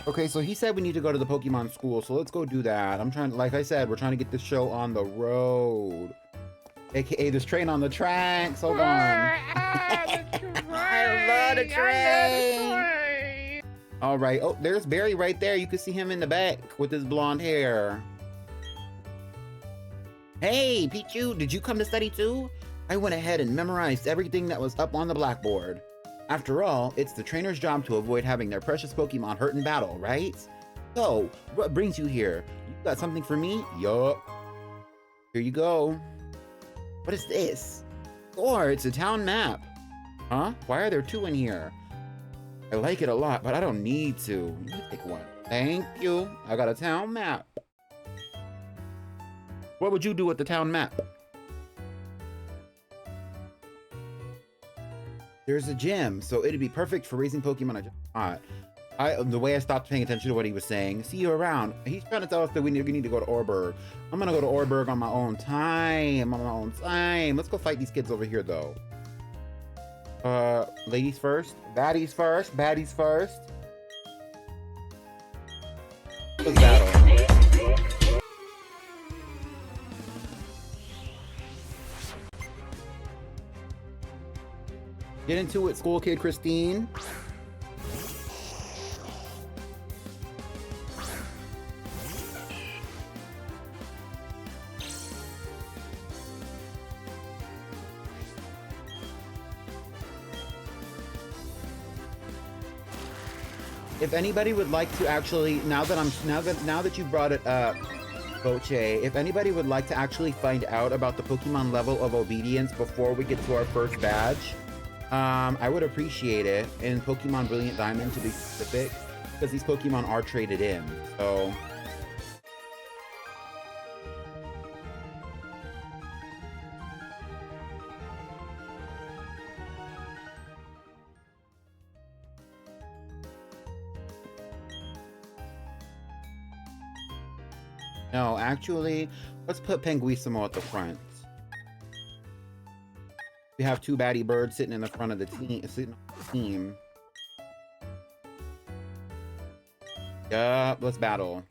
Okay, so he said we need to go to the Pokemon school, so let's go do that. I'm trying, like I said, we're trying to get this show on the road. AKA this train on the tracks. Hold on. I love the train. All right. Oh, there's Barry right there. You can see him in the back with his blonde hair. Hey, Pichu, did you come to study too? I went ahead and memorized everything that was up on the blackboard. After all, it's the trainer's job to avoid having their precious Pokemon hurt in battle, right? So, what brings you here? You got something for me? Yup. Here you go. What is this? Or it's a town map. Huh? Why are there 2 in here? I like it a lot, but I don't need to. You take one. Thank you. I got a town map. What would you do with the town map? There's a gym, so it'd be perfect for raising Pokemon. The way I stopped paying attention to what he was saying. See you around. He's trying to tell us that we need to go to Orberg. I'm gonna go to Orberg on my own time. Let's go fight these kids over here, though. Ladies first. Baddies first. Baddies first. Let's battle. Get into it, school kid Christine. If anybody would like to actually, now that you brought it up, Boche, if anybody would like to actually find out about the Pokemon level of obedience before we get to our first badge, I would appreciate it, in Pokemon Brilliant Diamond to be specific, because these Pokemon are traded in, so... No, actually, let's put Penguissimo at the front. We have two baddie birds sitting in the front of the team. Yup, let's battle.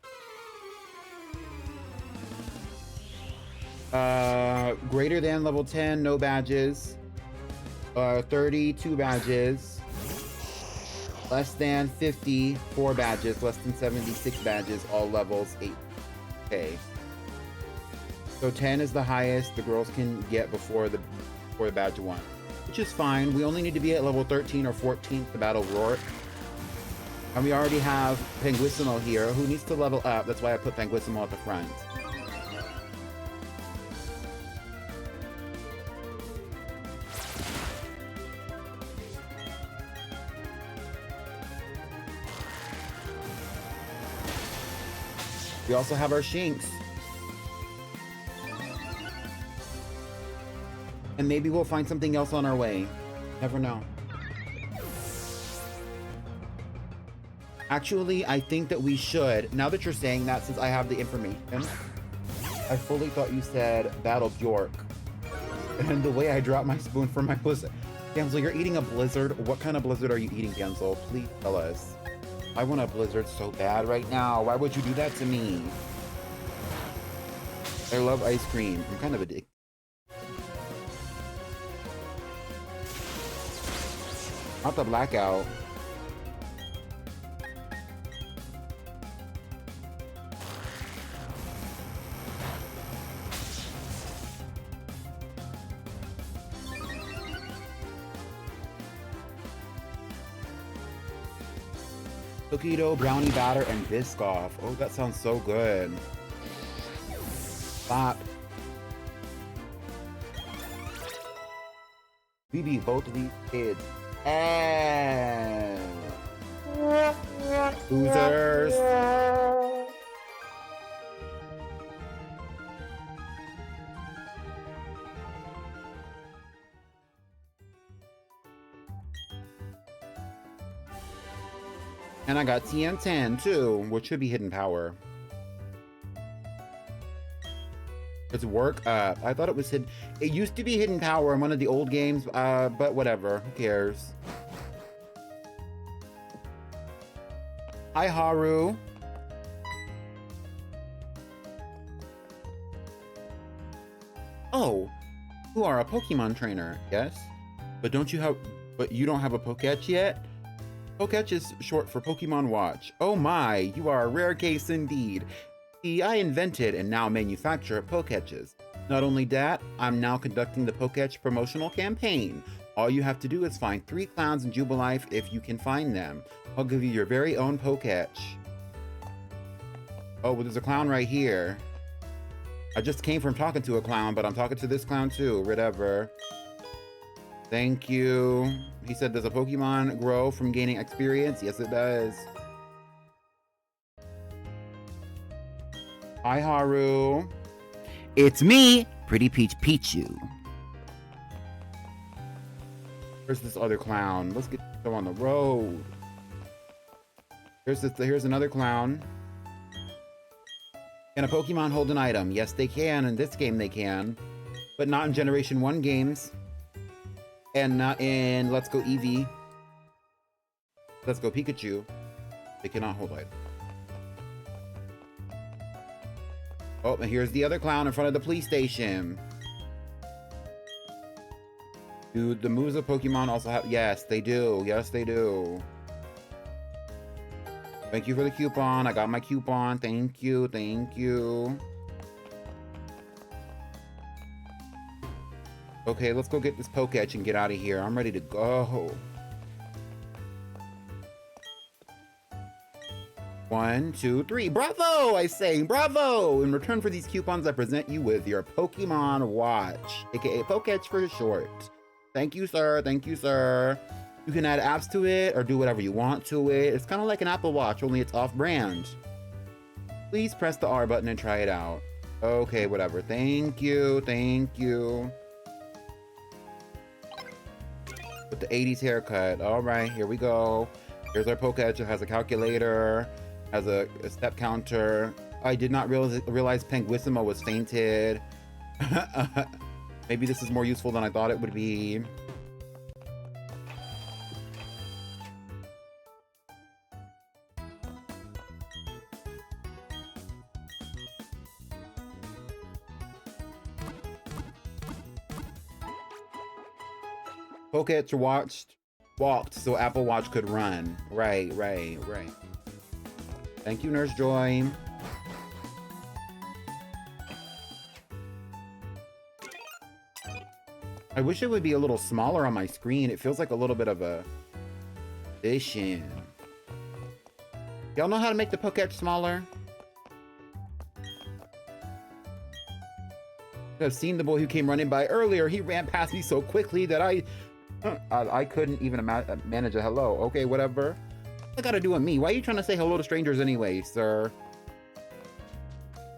Greater than level 10, no badges. 32 badges. Less than 50, 4 badges. Less than 76 badges, all levels 8. Okay. So 10 is the highest the girls can get before the badge 1. Which is fine. We only need to be at level 13 or 14 to battle Rourke. And we already have Penguissimo here, who needs to level up. That's why I put Penguissimo at the front. We also have our Shinx. And maybe we'll find something else on our way. Never know. Actually, I think that we should, now that you're saying that, since I have the information, I fully thought you said Battle Bjork. And the way I dropped my spoon from my blizzard. Damsel, you're eating a blizzard? What kind of blizzard are you eating, Damsel? Please tell us. I want a blizzard so bad right now. Why would you do that to me? I love ice cream. I'm kind of addicted. Not the blackout. Cookie dough, brownie batter, and Biscoff. Oh, that sounds so good. Bop. We beat both of these kids. And losers. And I got TN10 too, which should be hidden power. It's work up. I thought it was hidden. It used to be hidden power in one of the old games, but whatever. Who cares? Hi, Haru. Oh, you are a Pokemon trainer, yes? But you don't have a Poketch yet? Poketch is short for Pokemon Watch. Oh my, you are a rare case indeed. See, I invented and now manufacture Poketches. Not only that, I'm now conducting the Poketch promotional campaign. All you have to do is find 3 clowns in Jubilife if you can find them. I'll give you your very own Poketch. Oh, well, there's a clown right here. I just came from talking to a clown, but I'm talking to this clown too, whatever. Thank you. He said, does a Pokemon grow from gaining experience? Yes, it does. Hi, Haru. It's me, PrettyPeachPichu. Where's this other clown? Let's get them on the road. Here's another clown. Can a Pokemon hold an item? Yes, they can. In this game, they can. But not in Generation 1 games. And not in Let's Go Eevee. Let's Go Pikachu. They cannot hold items. Oh, and here's the other clown in front of the police station. Do the moves of Pokemon also have... Yes, they do. Yes, they do. Thank you for the coupon. I got my coupon. Thank you. Thank you. Okay, let's go get this Poketch and get out of here. I'm ready to go. 1, 2, 3. Bravo! I say, bravo! In return for these coupons, I present you with your Pokemon Watch, aka Poketch for short. Thank you, sir. Thank you, sir. You can add apps to it or do whatever you want to it. It's kind of like an Apple Watch, only it's off-brand. Please press the R button and try it out. Okay, whatever. Thank you. Thank you. With the 80s haircut. All right, here we go. Here's our Poketch. It has a calculator, has a step counter, I did not realize Penguissimo was fainted. Maybe this is more useful than I thought it would be. Poketch walked so Apple Watch could run. Right. Thank you, Nurse Joy. I wish it would be a little smaller on my screen. It feels like a little bit of a vision. Y'all know how to make the Poketch smaller? I've seen the boy who came running by earlier. He ran past me so quickly that I couldn't even manage a hello. Okay, whatever. What's that got to do with me? Why are you trying to say hello to strangers anyway, sir?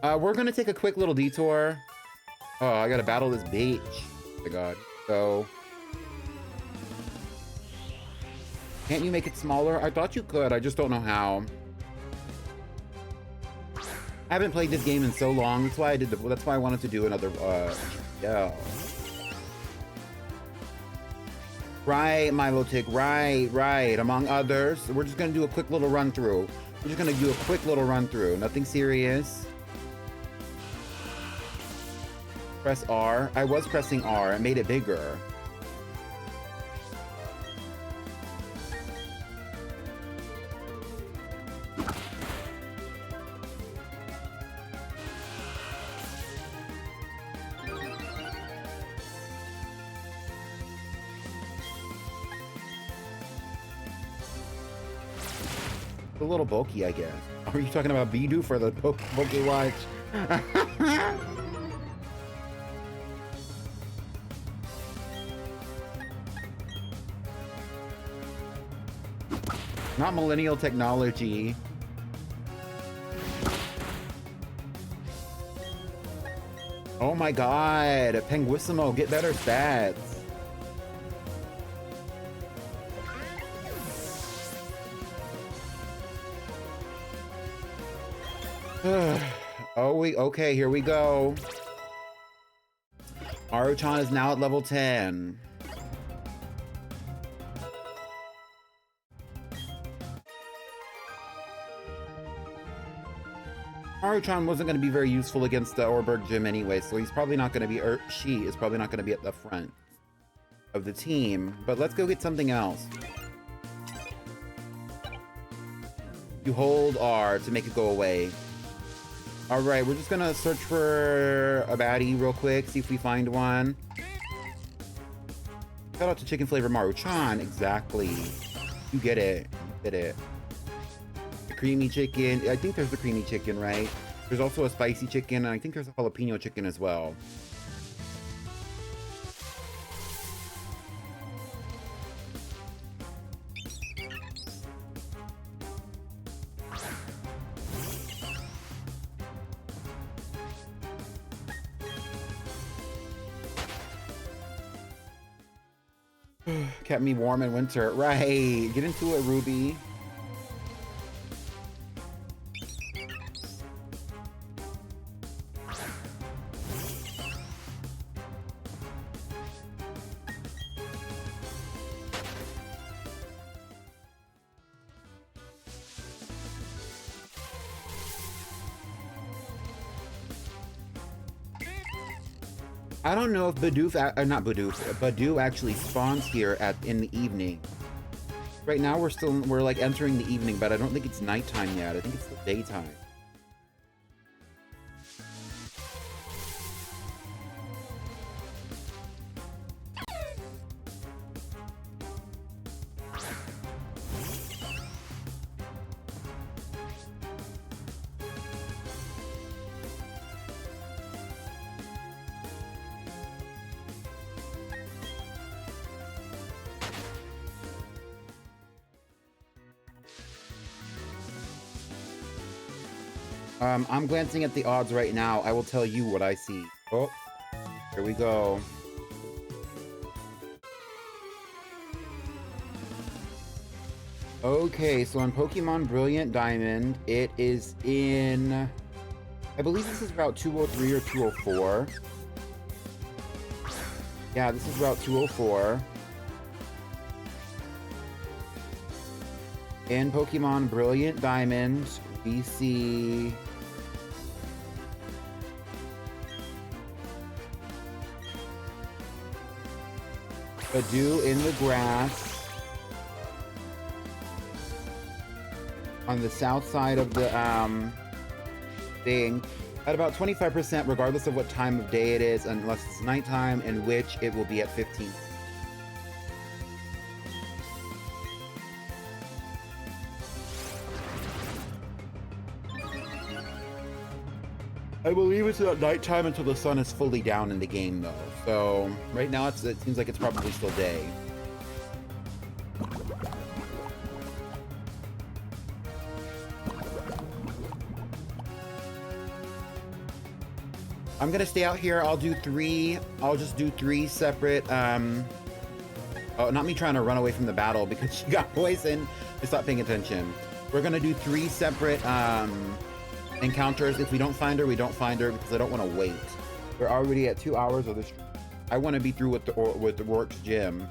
We're gonna take a quick little detour. Oh, I gotta battle this bitch. Oh my god. So, can't you make it smaller? I thought you could. I just don't know how. I haven't played this game in so long. That's why that's why I wanted to do another. Yeah. Right, Milotic. Right. Among others, we're just gonna do a quick little run through. Nothing serious. Press R. I was pressing R. It made it bigger. A little bulky, I guess. Are you talking about Bidoof for the Poké Watch? Not millennial technology. Oh my god, Penguissimo, get better stats. Okay, here we go. Maruchan is now at level 10. Maruchan wasn't going to be very useful against the Orberg gym anyway, so he's probably not going to be, or she is probably not going to be at the front of the team. But let's go get something else. You hold R to make it go away. Alright, we're just going to search for a baddie real quick, see if we find one. Shout out to Chicken Flavor Maruchan, exactly. You get it. You get it. The creamy chicken. I think there's the creamy chicken, right? There's also a spicy chicken, and I think there's a jalapeno chicken as well. Kept me warm in winter. Right. Get into it, Ruby. I don't know if Badoo actually spawns here in the evening. Right now we're like entering the evening, but I don't think it's nighttime yet. I think it's the daytime. I'm glancing at the odds right now. I will tell you what I see. Oh, here we go. Okay, so on Pokemon Brilliant Diamond, it is in I believe this is Route 203 or 204. Yeah, this is Route 204. In Pokemon Brilliant Diamond, we see... Badoo in the grass. On the south side of the thing. At about 25%, regardless of what time of day it is, unless it's nighttime, in which it will be at 15%. I believe it's at nighttime until the sun is fully down in the game, though. So right now, it seems like it's probably still day. I'm gonna stay out here. I'll just do three separate, oh, not me trying to run away from the battle because she got poisoned. I stopped paying attention. We're gonna do three separate, encounters. If we don't find her, we don't find her because I don't want to wait. We're already at 2 hours of this. I want to be through with the Bjork's gym.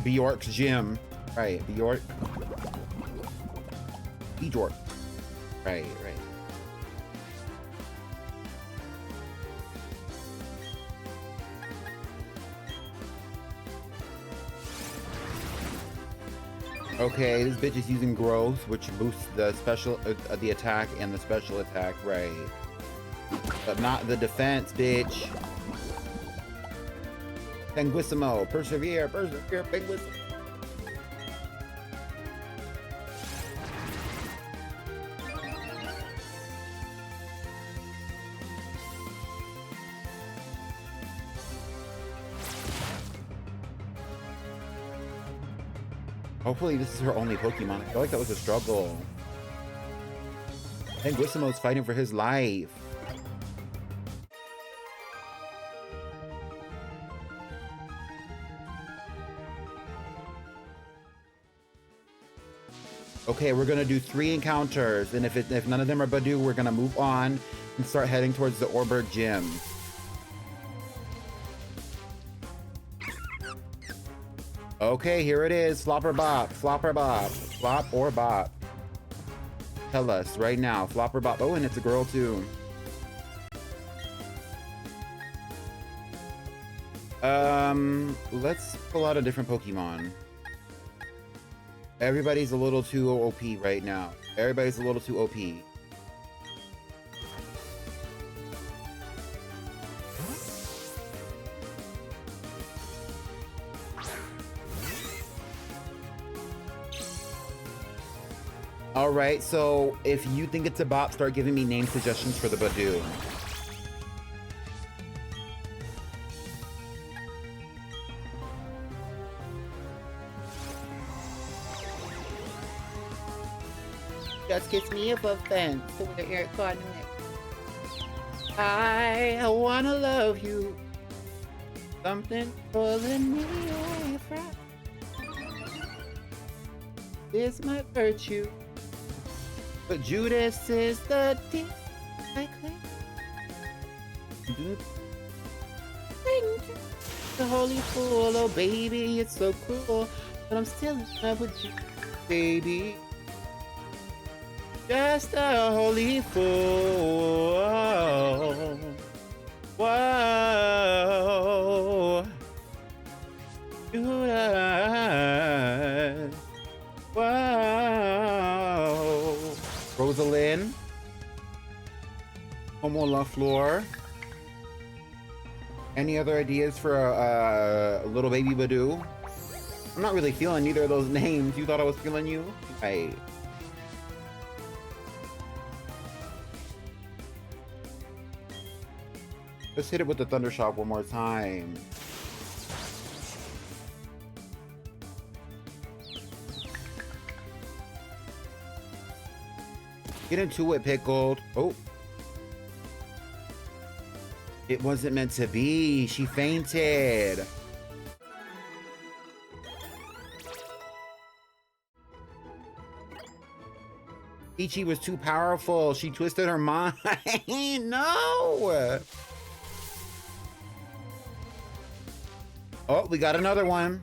Bjork's gym. Right, Bjork. Bjork. Right. Okay, this bitch is using growth, which boosts the special, the attack and the special attack, right? But not the defense, bitch. Penguissimo, persevere, Penguissimo. Hopefully this is her only Pokemon. I feel like that was a struggle. Penguissimo's fighting for his life. Okay, we're gonna do 3 encounters, and if none of them are Badoo, we're gonna move on and start heading towards the Orberg Gym. Okay, here it is. Flop or bop. Flop or bop. Flop or bop. Tell us right now. Flop or bop. Oh, and it's a girl too. Let's pull out a different Pokemon. Everybody's a little too OP right now. Everybody's a little too OP. All right, so if you think it's a bop, start giving me name suggestions for the Badoo. Just kiss me up a fence with the air caught neck. I wanna love you. Something pulling me away from. This might hurt you. But Judas is the deep I claim. The holy fool, oh baby, it's so cruel, but I'm still in love with you, baby. Just a holy fool. Whoa. Judas. Whoa. Rosalind. Homo La Flor. Any other ideas for a little baby Badoo? I'm not really feeling either of those names. You thought I was feeling you? Right. Let's hit it with the Thunder Shock one more time. Get into it, Pickled. Oh. It wasn't meant to be. She fainted. Peachy was too powerful. She twisted her mind. No. Oh, we got another one.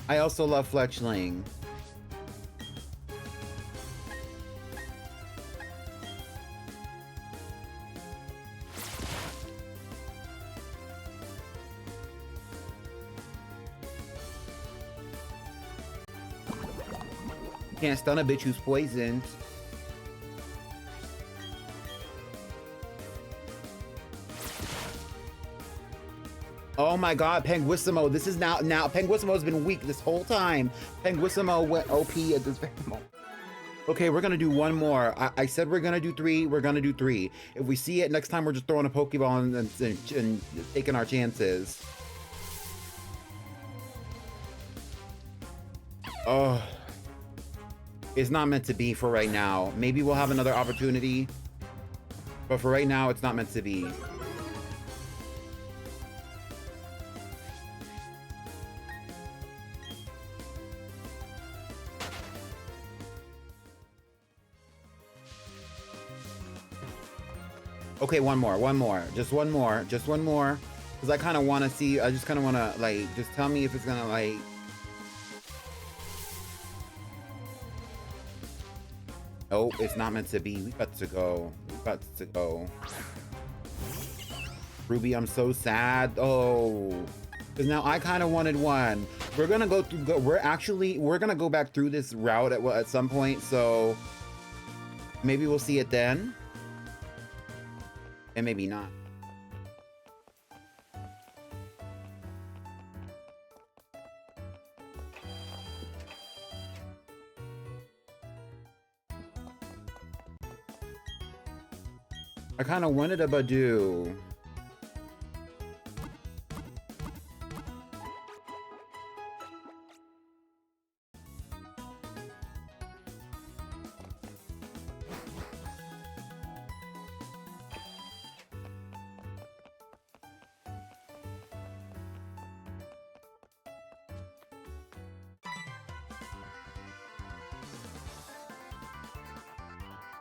I also love Fletchling. Can't stun a bitch who's poisoned. Oh my god, Penguissimo. This is now Penguissimo's been weak this whole time. Penguissimo went OP at this very moment. Okay, we're gonna do one more. I said we're gonna do three. We're gonna do three. If we see it next time, we're just throwing a Pokeball and taking our chances. Oh. It's not meant to be for right now. Maybe we'll have another opportunity. But for right now, it's not meant to be. Okay, one more. Just one more. Because I kind of want to see, I just kind of want to, like, just tell me if it's going to, like... Oh, it's not meant to be. We got to go. Ruby, I'm so sad. Oh, because now I kind of wanted one. We're gonna go through. We're gonna go back through this route at some point. So maybe we'll see it then, and maybe not. I kind of wanted a Badoo.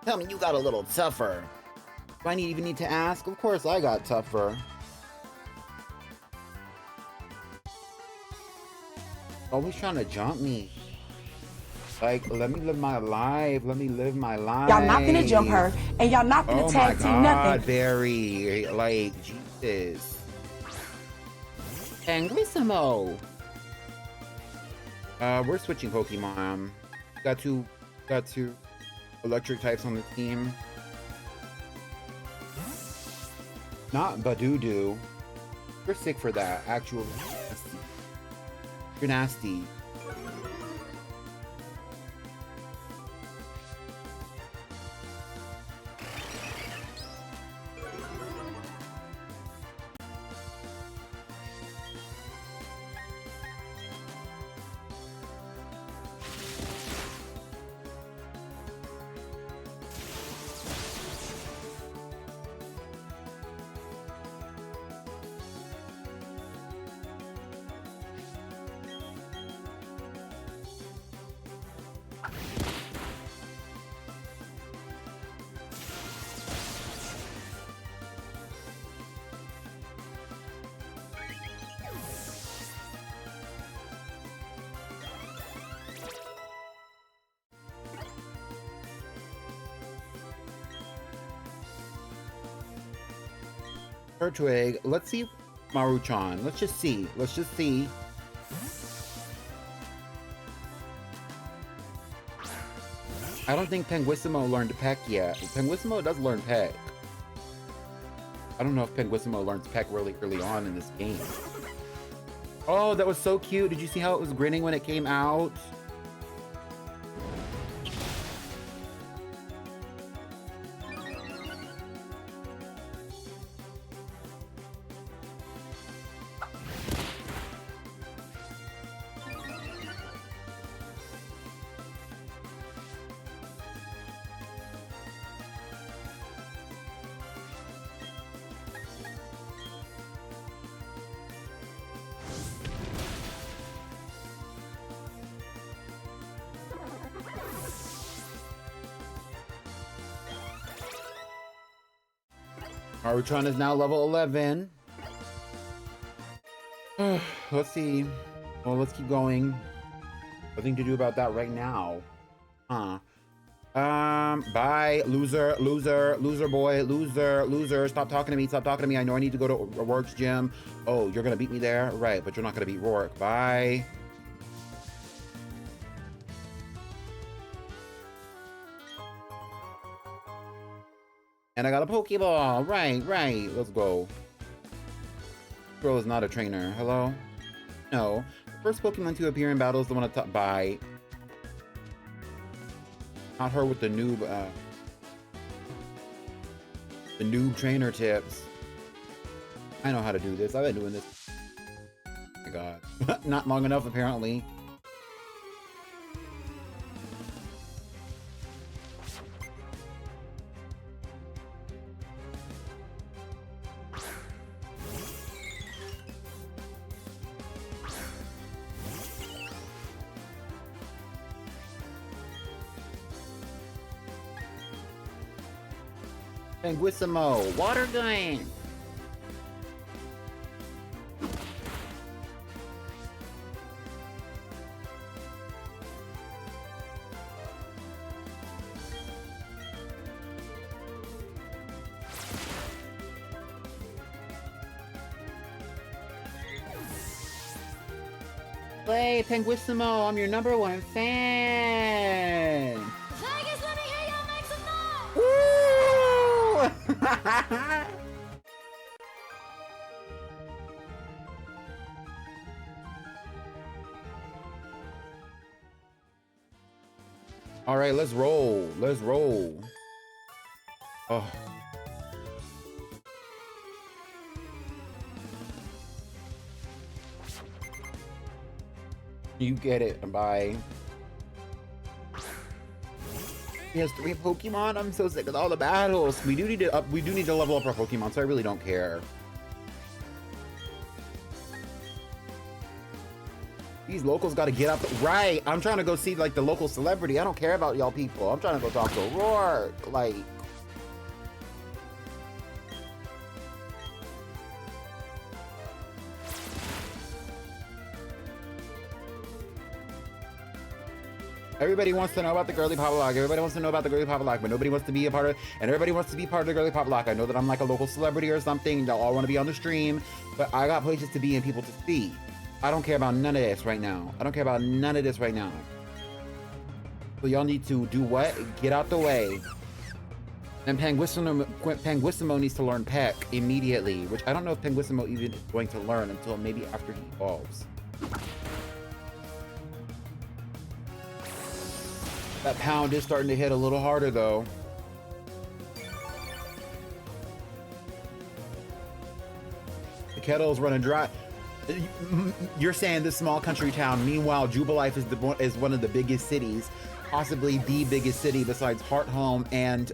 Tell me you got a little tougher. Do I even need to ask? Of course I got tougher. Always trying to jump me. Like, let me live my life. Let me live my life. Y'all not gonna jump her, and y'all not gonna tag team nothing. Barry. Like, Jesus. Penguissimo. We're switching Pokemon. Got two electric types on the team. Not Badoo. You're sick for that. Actually, you're nasty. Turtwig. Let's see Maruchan. Let's just see. I don't think Penguissimo learned Peck yet. Penguissimo does learn Peck. I don't know if Penguissimo learns Peck really early on in this game. Oh, that was so cute. Did you see how it was grinning when it came out? Arutron is now level 11. Let's see. Well, let's keep going. Nothing to do about that right now. Huh. Bye, loser, loser, loser boy, loser, loser. Stop talking to me, stop talking to me. I know I need to go to Rourke's gym. Oh, you're gonna beat me there? Right, but you're not gonna beat Rourke. Bye. And I got a Pokeball. Right, right. Let's go. Girl is not a trainer. Hello? No. The first Pokemon to appear in battle is the one at top. Bye. Not her with the noob trainer tips. I know how to do this. I've been doing this. Oh my god. Not long enough, apparently. Panguissimo, water gun. Play Panguissimo, I'm your #1 fan. Vegas, let me hear y'all make some noise. Woo! All right, let's roll. Let's roll. Oh. You get it. Bye. He has 3 Pokemon. I'm so sick of all the battles. We do need to level up our Pokemon, so I really don't care. These locals got to get up. Right. I'm trying to go see like the local celebrity. I don't care about y'all people. I'm trying to go talk to Rourke. Like. Everybody wants to know about the Girlypoplocke. Everybody wants to know about the Girlypoplocke, but nobody wants to be a part of, and everybody wants to be part of the Girlypoplocke. I know that I'm like a local celebrity or something. They'll all want to be on the stream, but I got places to be and people to see. I don't care about none of this right now. I don't care about none of this right now. So y'all need to do what? Get out the way. And Panguissimo needs to learn Peck immediately, which I don't know if Panguissimo even is going to learn until maybe after he evolves. That pound is starting to hit a little harder, though. The kettle's running dry. You're saying this small country town. Meanwhile, Jubilife is one of the biggest cities, possibly the biggest city besides Hearthome, and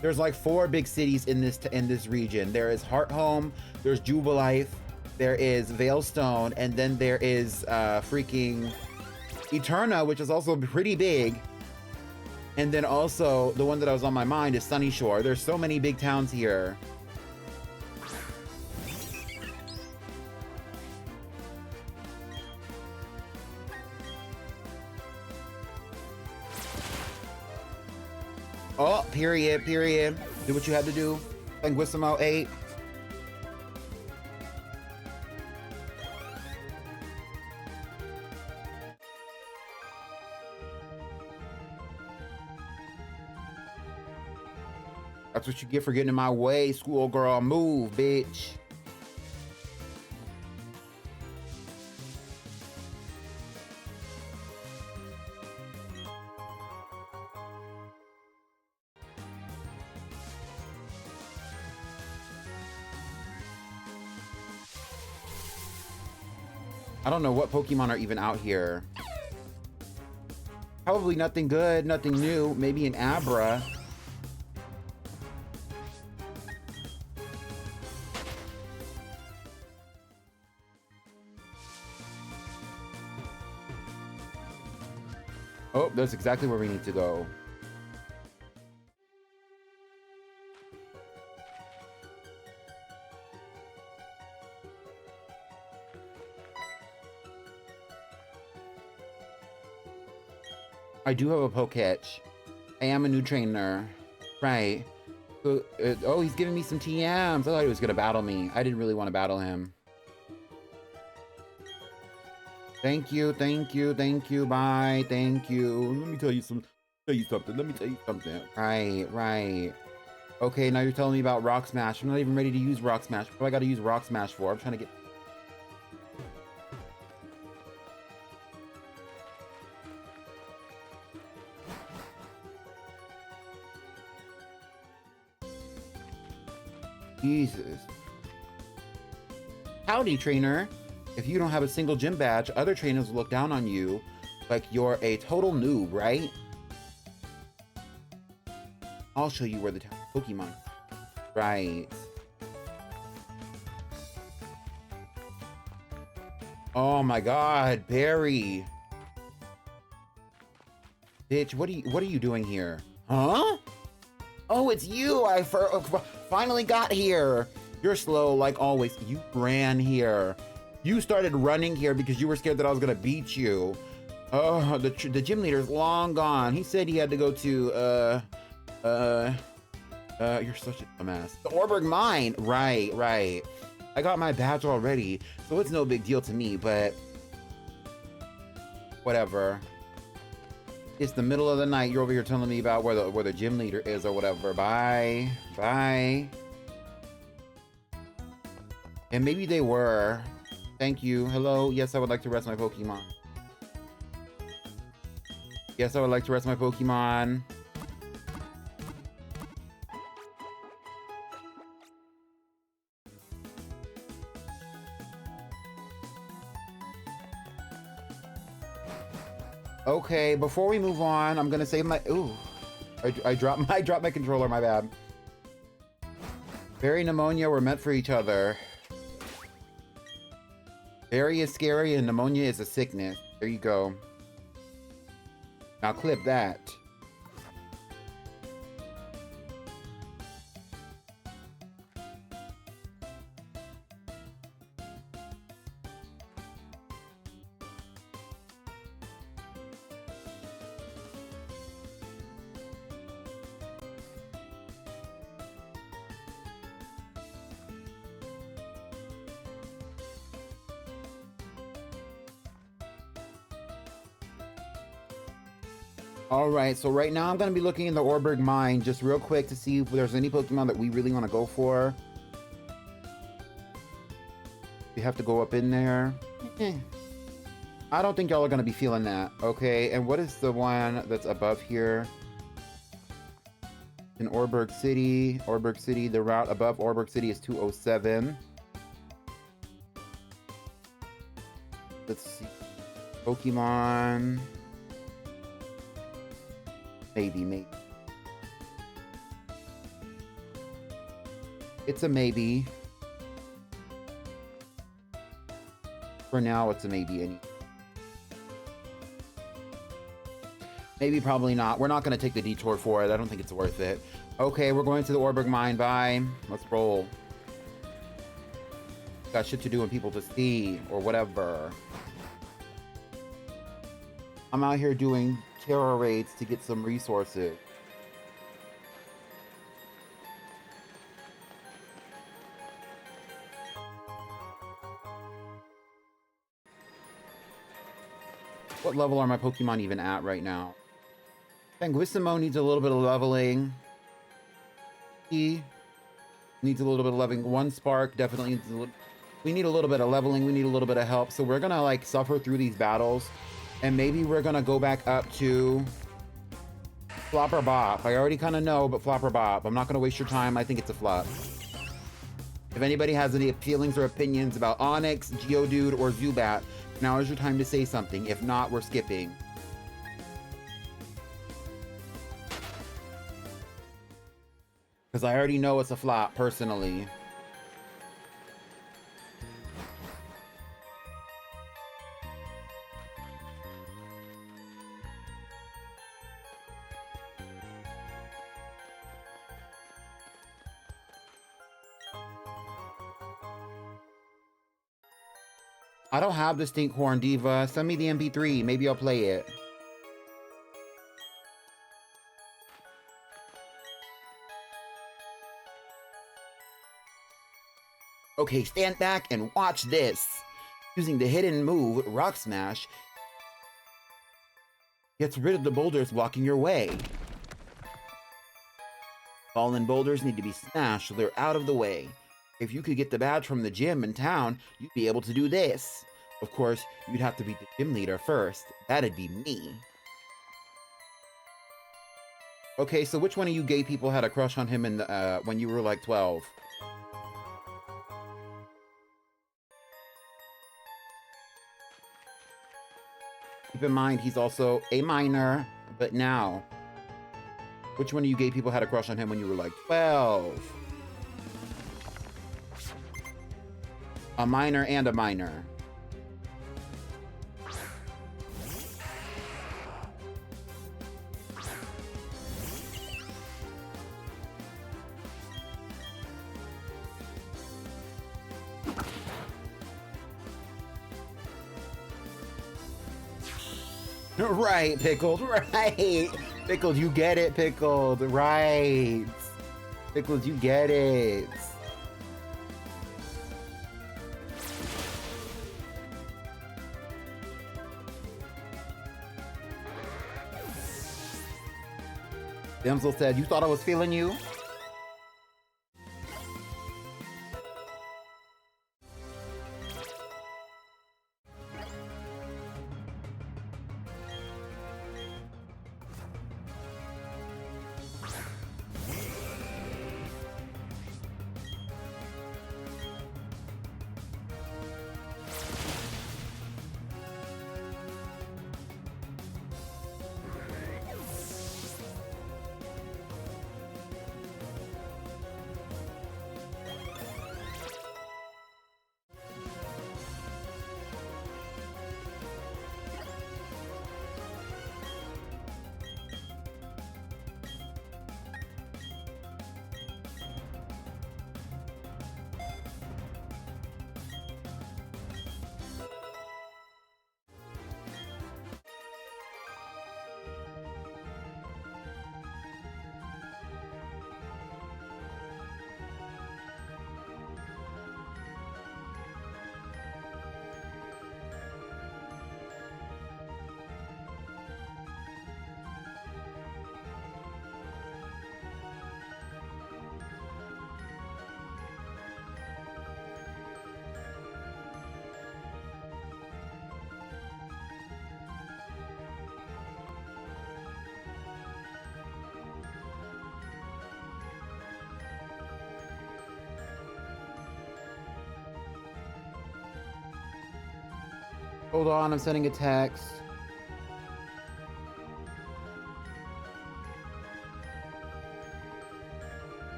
there's like 4 big cities in this region. There is Hearthome, there's Jubilife, there is Veilstone, and then there is freaking Eterna, which is also pretty big. And then also, the one that was on my mind is Sunyshore. There's so many big towns here. Oh, period, period. Do what you had to do. Panguissimo 8. That's what you get for getting in my way, schoolgirl. Move, bitch. I don't know what Pokemon are even out here. Probably nothing good, nothing new. Maybe an Abra. Oh, that's exactly where we need to go. I do have a Poketch. I am a new trainer. Right. So, oh, he's giving me some TMs. I thought he was gonna battle me. I didn't really want to battle him. Thank you, thank you, thank you, bye, thank you. Let me tell you something. Right, right. Okay, now you're telling me about Rock Smash. I'm not even ready to use Rock Smash. What do I gotta use Rock Smash for? I'm trying to get... Jesus. Howdy, trainer. If you don't have a single gym badge, other trainers will look down on you like you're a total noob, right? I'll show you where the town Pokemon. Right. Oh my god, Barry. Bitch, what are you doing here? Huh? Oh, it's you! I finally got here! You're slow like always. You ran here. You started running here because you were scared that I was gonna beat you. Oh, the gym leader's long gone. He said he had to go to, you're such a dumbass. The Orberg Mine! Right, right. I got my badge already, so it's no big deal to me, but... whatever. It's the middle of the night. You're over here telling me about where the gym leader is or whatever. Bye. Bye. And maybe they were. Thank you. Hello. Yes, I would like to rest my Pokemon. Yes, I would like to rest my Pokemon. Okay, before we move on, I'm gonna save my... Ooh. I dropped my controller, my bad. Barry and Pneumonia were meant for each other. Barry is scary and pneumonia is a sickness. There you go. Now clip that. Alright, so right now I'm going to be looking in the Orberg Mine just real quick to see if there's any Pokemon that we really want to go for. We have to go up in there. I don't think y'all are going to be feeling that. Okay, and what is the one that's above here? In Orberg City. Orberg City, the route above Orberg City is 207. Let's see. Pokemon... Maybe. It's a maybe. For now, it's a maybe. Maybe, probably not. We're not going to take the detour for it. I don't think it's worth it. Okay, we're going to the Orberg Mine. Bye. Let's roll. Got shit to do and people to see, or whatever. I'm out here doing terror raids to get some resources. What level are my Pokemon even at right now? Panguissimo needs a little bit of leveling. He needs a little bit of leveling. One Spark definitely needs a little... We need a little bit of leveling. We need a little bit of help. So we're gonna like suffer through these battles. And maybe we're gonna go back up to Flopper Bop. I already kind of know, but Flopper Bop. I'm not gonna waste your time. I think it's a flop. If anybody has any feelings or opinions about Onix, Geodude, or Zubat, now is your time to say something. If not, we're skipping. Because I already know it's a flop, personally. I don't have the Stinkhorn Diva. Send me the MP3. Maybe I'll play it. Okay, stand back and watch this. Using the hidden move, Rock Smash, gets rid of the boulders blocking your way. Fallen boulders need to be smashed so they're out of the way. If you could get the badge from the gym in town, you'd be able to do this. Of course, you'd have to beat the gym leader first. That'd be me. Okay, so which one of you gay people had a crush on him in the, when you were like 12? Keep in mind, he's also a minor, but now. Which one of you gay people had a crush on him when you were like 12? A minor and a minor. Right, Pickled, right. Pickled, you get it, Pickled, right. Pickled, you get it. Damsel said, you thought I was feeling you? Hold on, I'm sending a text.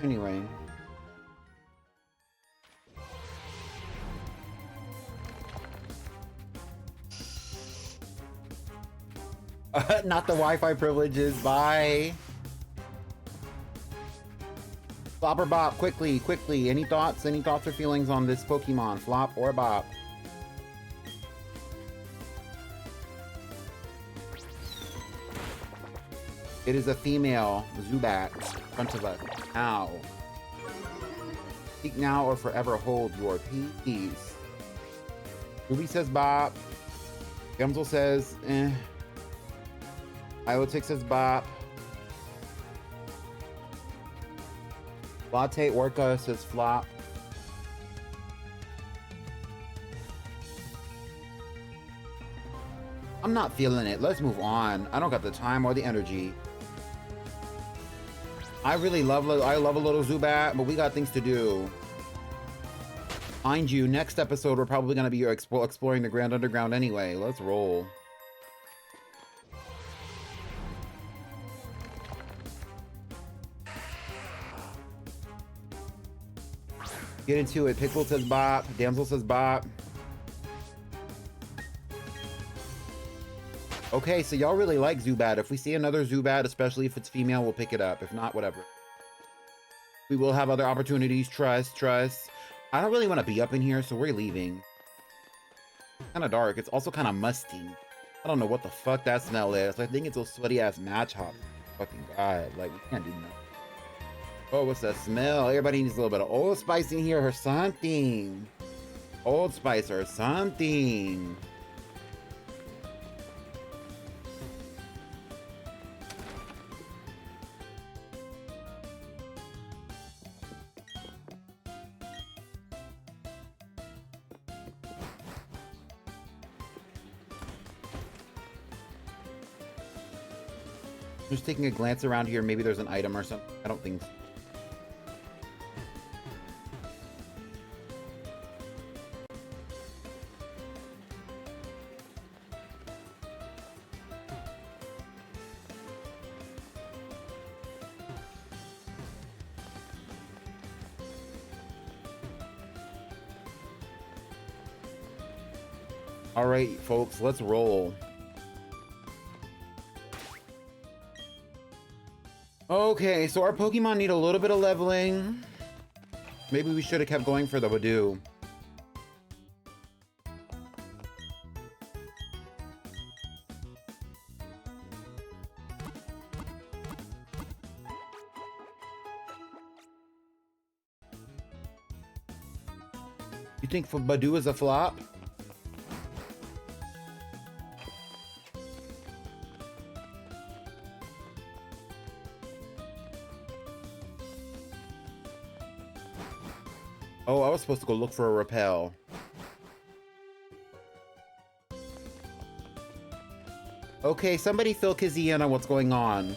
Anyway. Not the Wi-Fi privileges, bye. Flop or bop, quickly, quickly. Any thoughts or feelings on this Pokemon? Flop or bop? It is a female Zubat in front of us. Now. Speak now or forever hold your peace. Ruby says bop. Gemsel says eh. Iotic says bop. Latte Orca says flop. I'm not feeling it. Let's move on. I don't got the time or the energy. I love a little Zubat, but we got things to do. Mind you, next episode we're probably going to be exploring the Grand Underground anyway. Let's roll. Get into it. Pickle says bop. Damsel says bop. Okay, so y'all really like Zubat. If we see another Zubat, especially if it's female, we'll pick it up. If not, whatever. We will have other opportunities. Trust. I don't really want to be up in here, so we're leaving. It's kind of dark. It's also kind of musty. I don't know what the fuck that smell is. I think it's those sweaty ass match hops. Fucking god, like we can't do nothing. Oh, what's that smell? Everybody needs a little bit of Old Spice in here or something. Old Spice or something. Just taking a glance around here. Maybe there's an item or something. I don't think so. All right, folks, let's roll. Okay, so our Pokemon need a little bit of leveling. Maybe we should have kept going for the Badoo. You think for Badoo is a flop? Oh, I was supposed to go look for a repel. Okay, somebody fill Kizzy in on what's going on.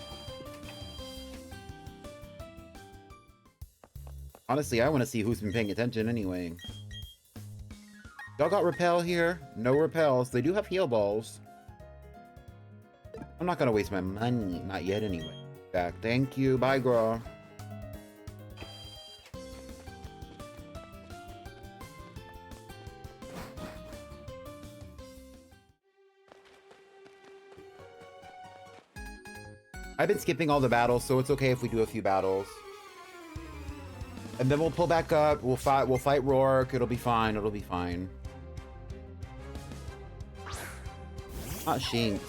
Honestly, I want to see who's been paying attention anyway. Y'all got repel here? No repels. They do have heal balls. I'm not gonna waste my money. Not yet anyway. Back. Thank you. Bye, girl. I've been skipping all the battles, so it's okay if we do a few battles. And then we'll pull back up. We'll fight Rourke. It'll be fine. It'll be fine. Not Shinx.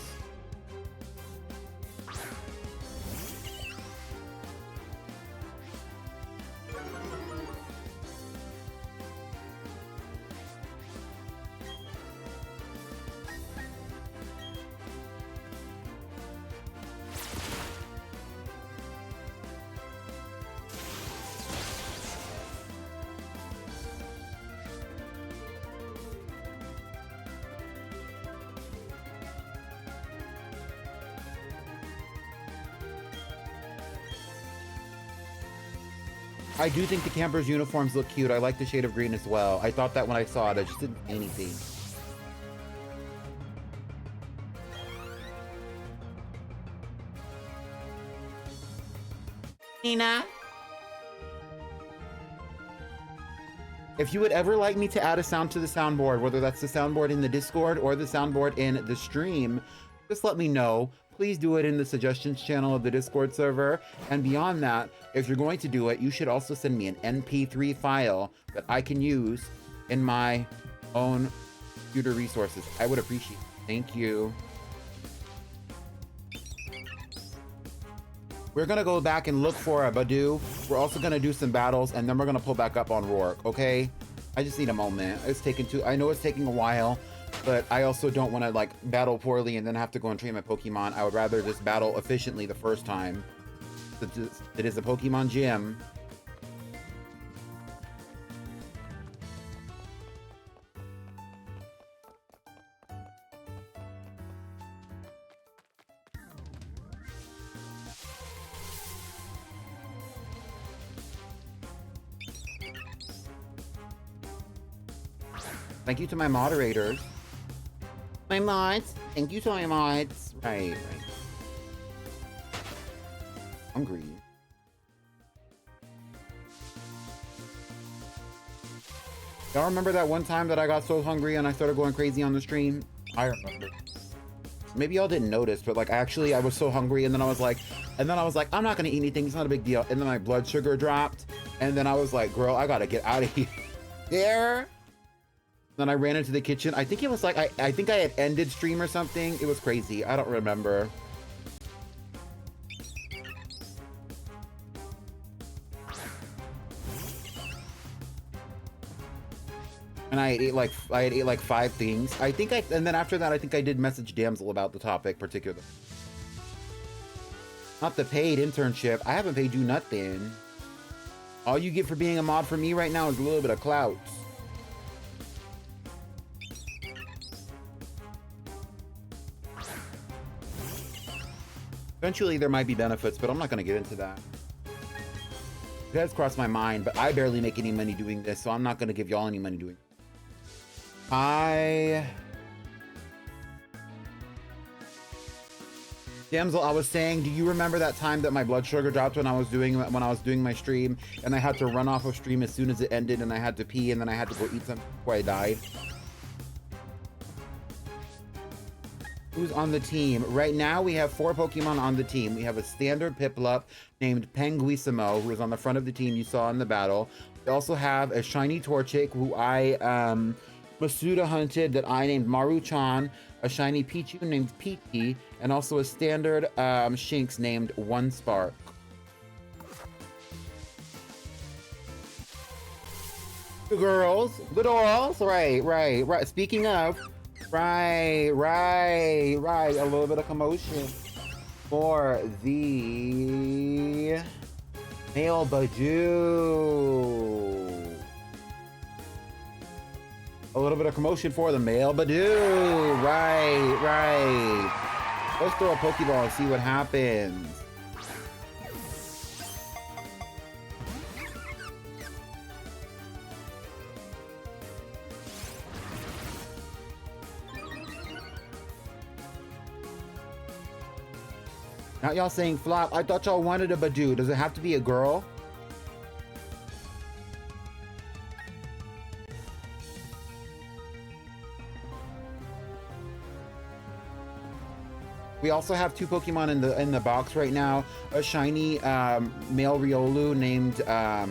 I do think the campers' uniforms look cute. I like the shade of green as well. I thought that when I saw it, I just didn't say anything. Nina? If you would ever like me to add a sound to the soundboard, whether that's the soundboard in the Discord or the soundboard in the stream, just let me know. Please do it in the suggestions channel of the Discord server. And beyond that, if you're going to do it, you should also send me an MP3 file that I can use in my own computer resources. I would appreciate it. Thank you. We're gonna go back and look for a Badoo. We're also gonna do some battles, and then we're gonna pull back up on Rourke, okay? I just need a moment. I know it's taking a while, but I also don't want to like battle poorly and then have to go and train my Pokemon. I would rather just battle efficiently the first time. It is a Pokemon gym. Thank you to my moderators. My mods. Thank you to my mods. Right. Hungry. Y'all remember that one time that I got so hungry and I started going crazy on the stream? I remember. Maybe y'all didn't notice, but like I was so hungry and then I was like, I'm not gonna eat anything. It's not a big deal. And then my blood sugar dropped. And then I was like, girl, I gotta get out of here. There. Then I ran into the kitchen. I think it was like, I think I had ended stream or something. It was crazy. I don't remember. And I had ate like 5 things. And then after that, I think I did message Damsel about the topic particularly. Not the paid internship. I haven't paid you nothing. All you get for being a mod for me right now is a little bit of clout. Eventually there might be benefits, but I'm not gonna get into that. It has crossed my mind, but I barely make any money doing this, so I'm not gonna give y'all any money doing it. Damsel, I was saying, do you remember that time that my blood sugar dropped when I was doing my stream, and I had to run off of stream as soon as it ended, and I had to pee, and then I had to go eat something before I died? Who's on the team? Right now, we have 4 Pokemon on the team. We have a standard Piplup named Penguisimo, who is on the front of the team you saw in the battle. We also have a shiny Torchic, who I Masuda hunted, that I named Maru-chan, a shiny Pichu named Peachy, and also a standard Shinx named One Spark. The girls, the dolls, right. Speaking of, right. A little bit of commotion for the male Badoo. A little bit of commotion for the male Badoo. Right. Let's throw a Pokeball and see what happens. Now y'all saying flop. I thought y'all wanted a Badoo. Does it have to be a girl? We also have 2 Pokemon in the box right now. A shiny male Riolu named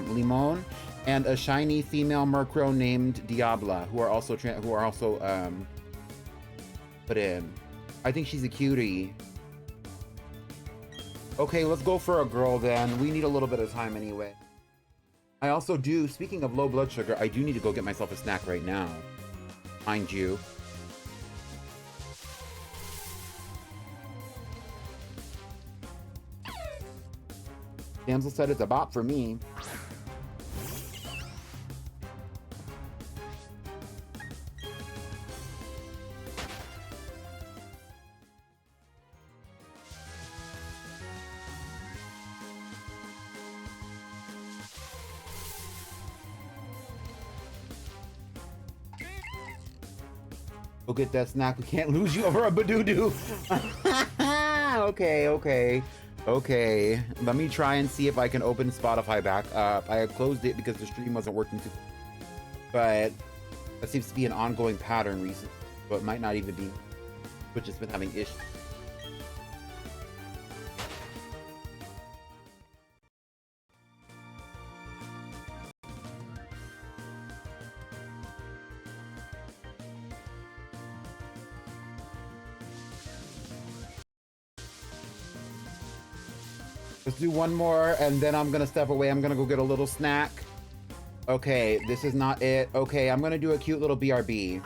Limon, and a shiny female Murkrow named Diabla, who are also put in. I think she's a cutie. Okay, let's go for a girl then. We need a little bit of time anyway. I also do, speaking of low blood sugar, I do need to go get myself a snack right now. Mind you. Damsel said it's a bop for me. Go get that snack. We can't lose you over a Badoo-doo. Okay. Let me try and see if I can open Spotify back up. I had closed it because the stream wasn't working too. But that seems to be an ongoing pattern recently. But it might not even be. Which has been having issues. Let's do one more, and then I'm gonna step away. I'm gonna go get a little snack. Okay, this is not it. Okay, I'm gonna do a cute little BRB.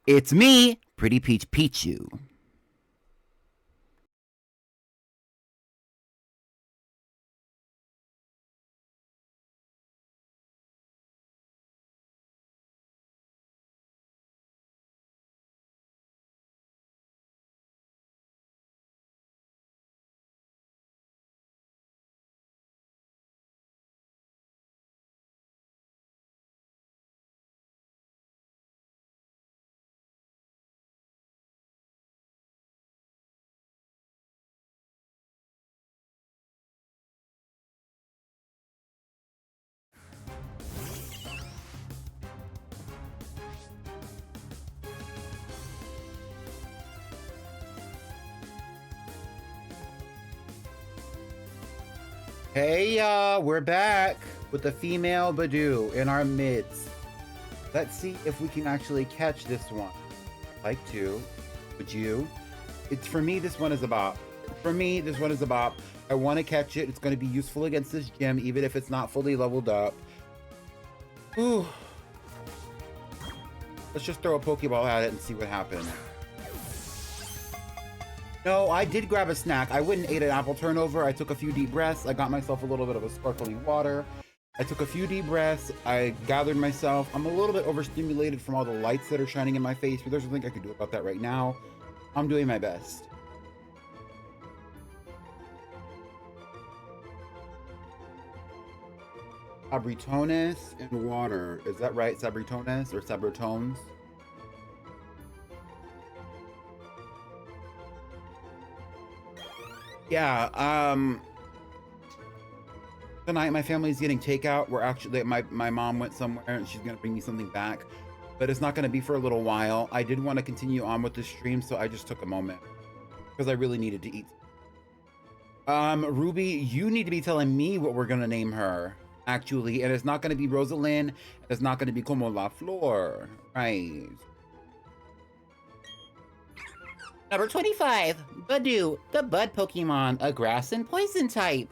It's me, Pretty Peach Pichu. Hey y'all, we're back with the female Badoo in our midst. Let's see if we can actually catch this one. Like to. Would you? It's for me, this one is a bop. For me, this one is a bop. I want to catch it. It's going to be useful against this gym, even if it's not fully leveled up. Ooh. Let's just throw a Pokeball at it and see what happens. No, I did grab a snack. I went and ate an apple turnover. I took a few deep breaths. I got myself a little bit of a sparkling water. I took a few deep breaths. I gathered myself. I'm a little bit overstimulated from all the lights that are shining in my face, but there's nothing I can do about that right now. I'm doing my best. Sabritones and water. Is that right? Sabritones or Sabritones? Yeah, tonight my family's getting takeout. We're actually, my mom went somewhere and she's gonna bring me something back, but it's not gonna be for a little while. I did want to continue on with the stream, so I just took a moment because I really needed to eat. Ruby, you need to be telling me what we're gonna name her, actually, and it's not gonna be Rosalind, it's not gonna be Como la Flor, right? Number 25, Badoo, the Bud Pokemon, a grass and poison type.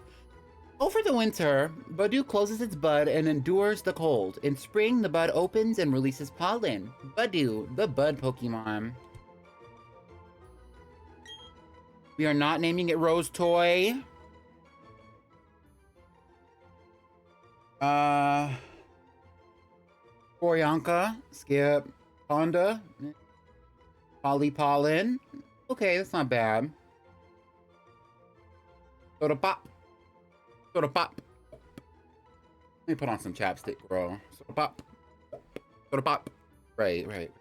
Over the winter, Badoo closes its bud and endures the cold. In spring, the bud opens and releases pollen. Badoo, the Bud Pokemon. We are not naming it Rose Toy. Koryanka, skip. Honda, Polypollen. Okay, that's not bad. Soda Pop. Soda Pop. Let me put on some chapstick, bro. Soda Pop. Soda Pop. Right, right.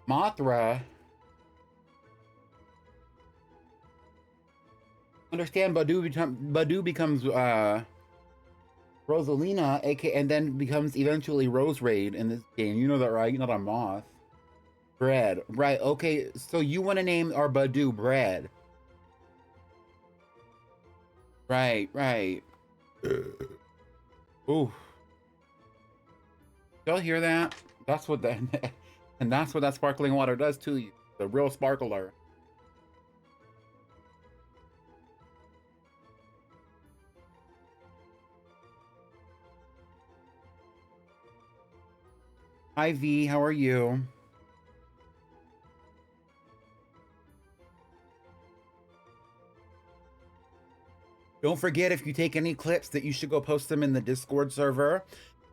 Mothra. Understand Badoo becomes Rosalina, aka, and then becomes eventually Rose Raid in this game. You know that, right? You're not a moth. Bread. Right, okay. So you want to name our Badoo Bread. Right, right. Ooh. Y'all hear that? That's what that, and that's what that sparkling water does to you. The real sparkler. Hi V, how are you? Don't forget, if you take any clips, that you should go post them in the Discord server,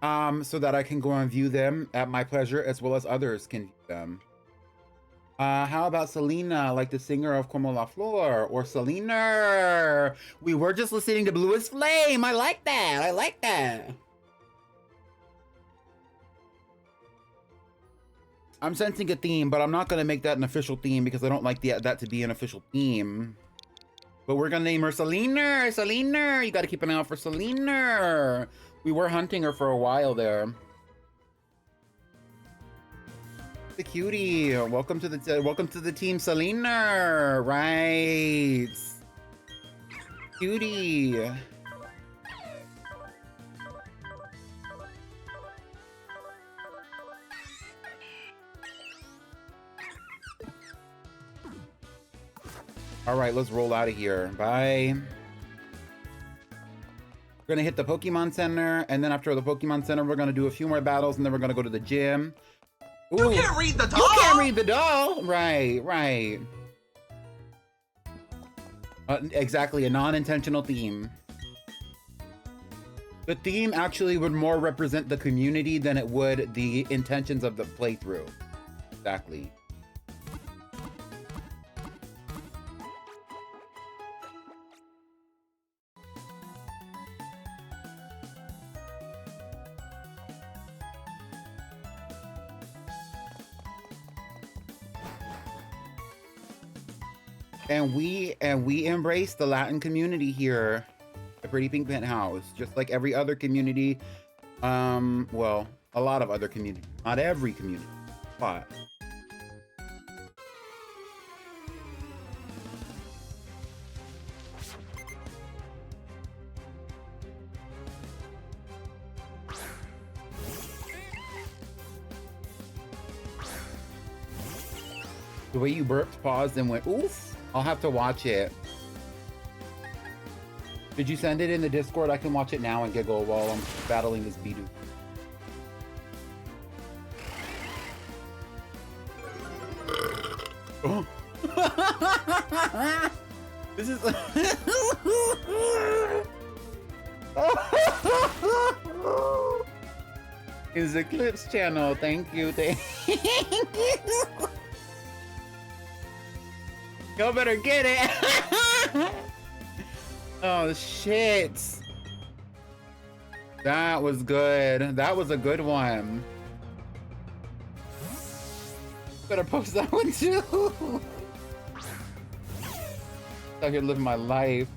so that I can go and view them at my pleasure, as well as others can view them. How about Selena, like the singer of Como la Flor, or Selena? We were just listening to Bluest Flame. I like that. I like that. I'm sensing a theme, but I'm not going to make that an official theme because I don't like that to be an official theme. But we're going to name her Selena. Selena. You got to keep an eye out for Selena. We were hunting her for a while there. The cutie. Welcome to the team, Selena. Right. Cutie. All right, let's roll out of here. Bye. We're gonna hit the Pokemon Center, and then after the Pokemon Center, we're gonna do a few more battles, and then we're gonna go to the gym. Ooh, You can't read the doll. you can't read the doll. Right, right. Exactly, a non-intentional theme. The theme actually would more represent the community than it would the intentions of the playthrough. Exactly. And we embrace the Latin community here, the Pretty Pink Penthouse, just like every other community. Well, a lot of other communities, not every community, but. The way you burped, paused, and went, oof. I'll have to watch it. Did you send it in the Discord? I can watch it now and giggle while I'm battling this Bidoof. Oh. This is... Is Eclipse channel. Thank you. Thank you. Y'all better get it. Oh, shit. That was good. That was a good one. Better post that one too. Out here living my life.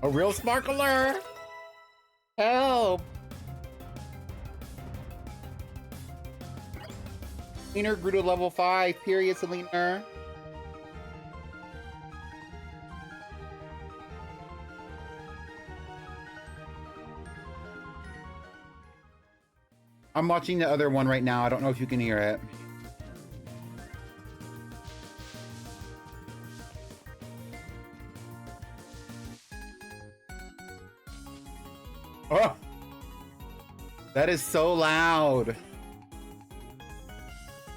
A real sparkler! Help! Selena grew to level 5, period, Selena. I'm watching the other one right now. I don't know if you can hear it. Oh, that is so loud.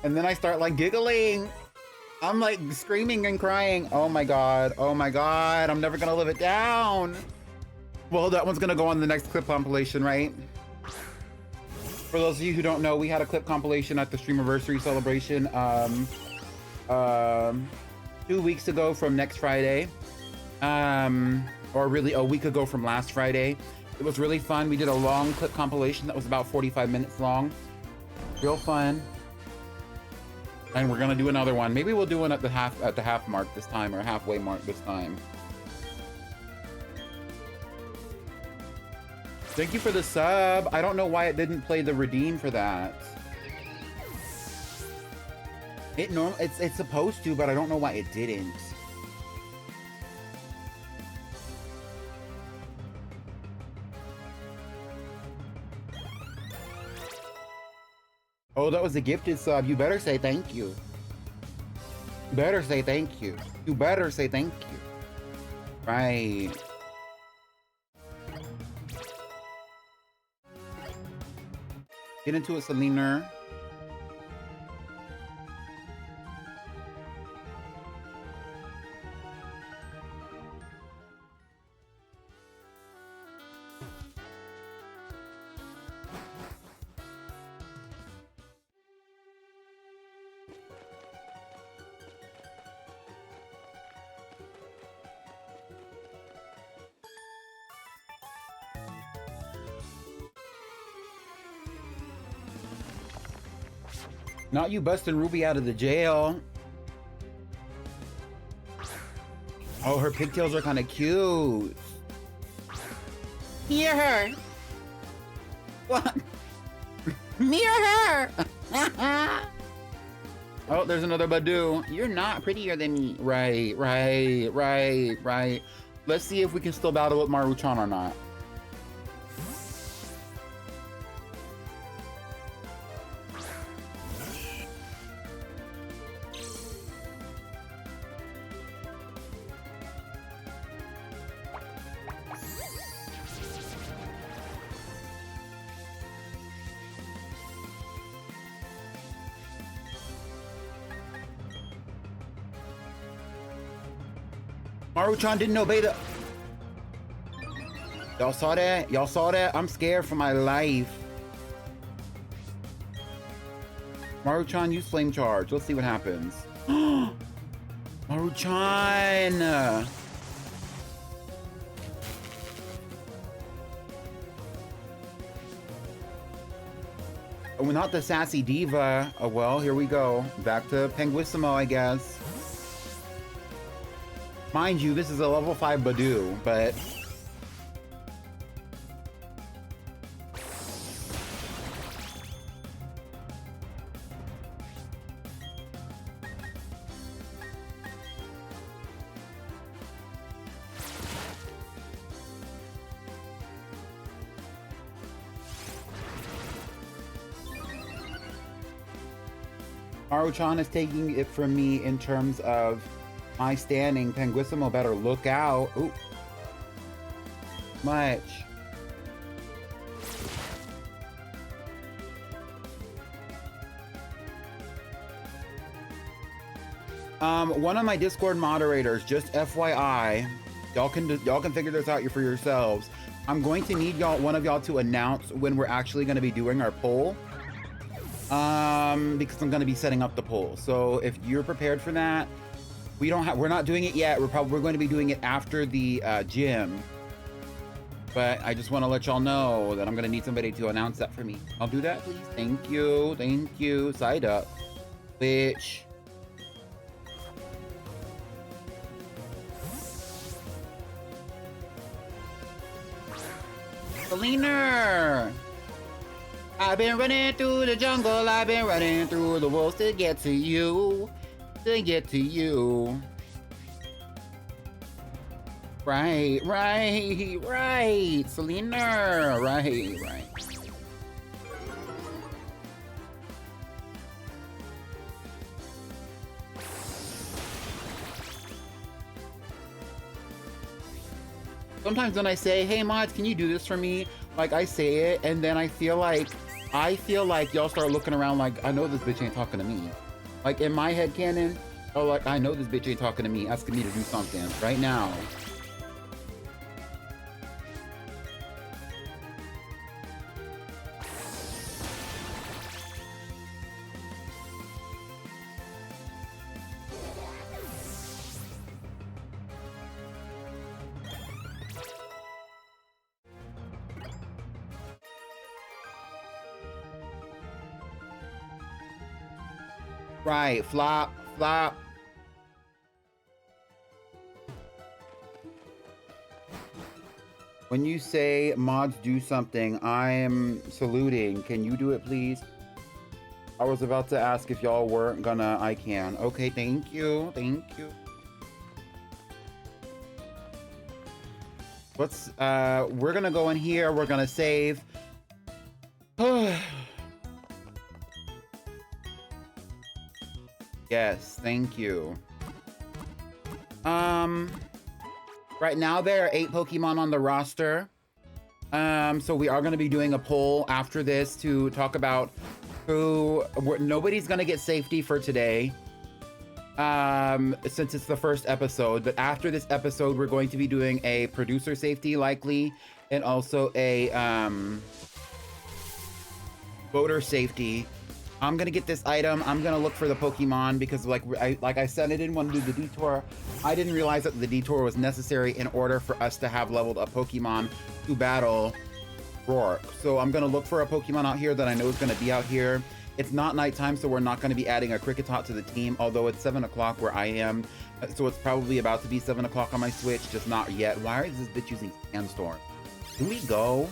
And then I start like giggling. I'm like screaming and crying. Oh my God. Oh my God. I'm never gonna live it down. Well, that one's gonna go on the next clip compilation, right? For those of you who don't know, we had a clip compilation at the Streamiversary celebration 2 weeks ago from next Friday. Or really a week ago from last Friday. It was really fun. We did a long clip compilation that was about 45 minutes long. Real fun. And we're gonna do another one. Maybe we'll do one at the half mark this time, or halfway mark this time. Thank you for the sub. I don't know why it didn't play the redeem for that. It's supposed to, but I don't know why it didn't. Oh, that was a gifted sub. You better say thank you. You better say thank you. You better say thank you. Right. Get into it, Selena. Not you busting Ruby out of the jail. Oh, her pigtails are kind of cute. Hear her. What? Mirror her. Oh, there's another Badoo. You're not prettier than me. Right. Let's see if we can still battle with Maruchan or not. Maruchan didn't obey the... Y'all saw that? Y'all saw that? I'm scared for my life. Maruchan, use Flame Charge. Let's see what happens. Maruchan! Oh, not the Sassy Diva. Oh, well, here we go. Back to Penguissimo, I guess. Mind you, this is a level 5 Badoo, but... Maruchan is taking it from me in terms of my standing. Penguissimo better look out. Ooh. Much. One of my Discord moderators, just FYI, y'all can figure this out for yourselves. I'm going to need one of y'all to announce when we're actually going to be doing our poll. Because I'm going to be setting up the poll. So if you're prepared for that, we're not doing it yet. We're going to be doing it after the gym. But I just want to let y'all know that I'm going to need somebody to announce that for me. I'll do that, please. Thank you. Side up. Bitch. Selena! I've been running through the jungle, I've been running through the wolves to get to you. Right. Selena, right. Sometimes when I say, hey mods, can you do this for me? Like I say it, and then I feel like y'all start looking around like, I know this bitch ain't talking to me. Like in my head canon, oh, like I know this bitch ain't talking to me, asking me to do something right now. Right, flop. When you say mods do something, I'm saluting. Can you do it, please? I was about to ask if y'all weren't gonna. I can. Okay, thank you. We're gonna go in here. We're gonna save. Yes, thank you. Right now there are 8 Pokemon on the roster. So we are going to be doing a poll after this to talk about nobody's going to get safety for today. Since it's the first episode, but after this episode, we're going to be doing a producer safety likely, and also a, voter safety. I'm gonna get this item. I'm gonna look for the Pokemon because like I said, I didn't want to do the detour. I didn't realize that the detour was necessary in order for us to have leveled up Pokemon to battle Rourke. So I'm gonna look for a Pokemon out here that I know is gonna be out here. It's not nighttime, so we're not gonna be adding a Kricketot to the team, although it's 7 o'clock where I am. So it's probably about to be 7 o'clock on my Switch, just not yet. Why is this bitch using Sandstorm? Can we go?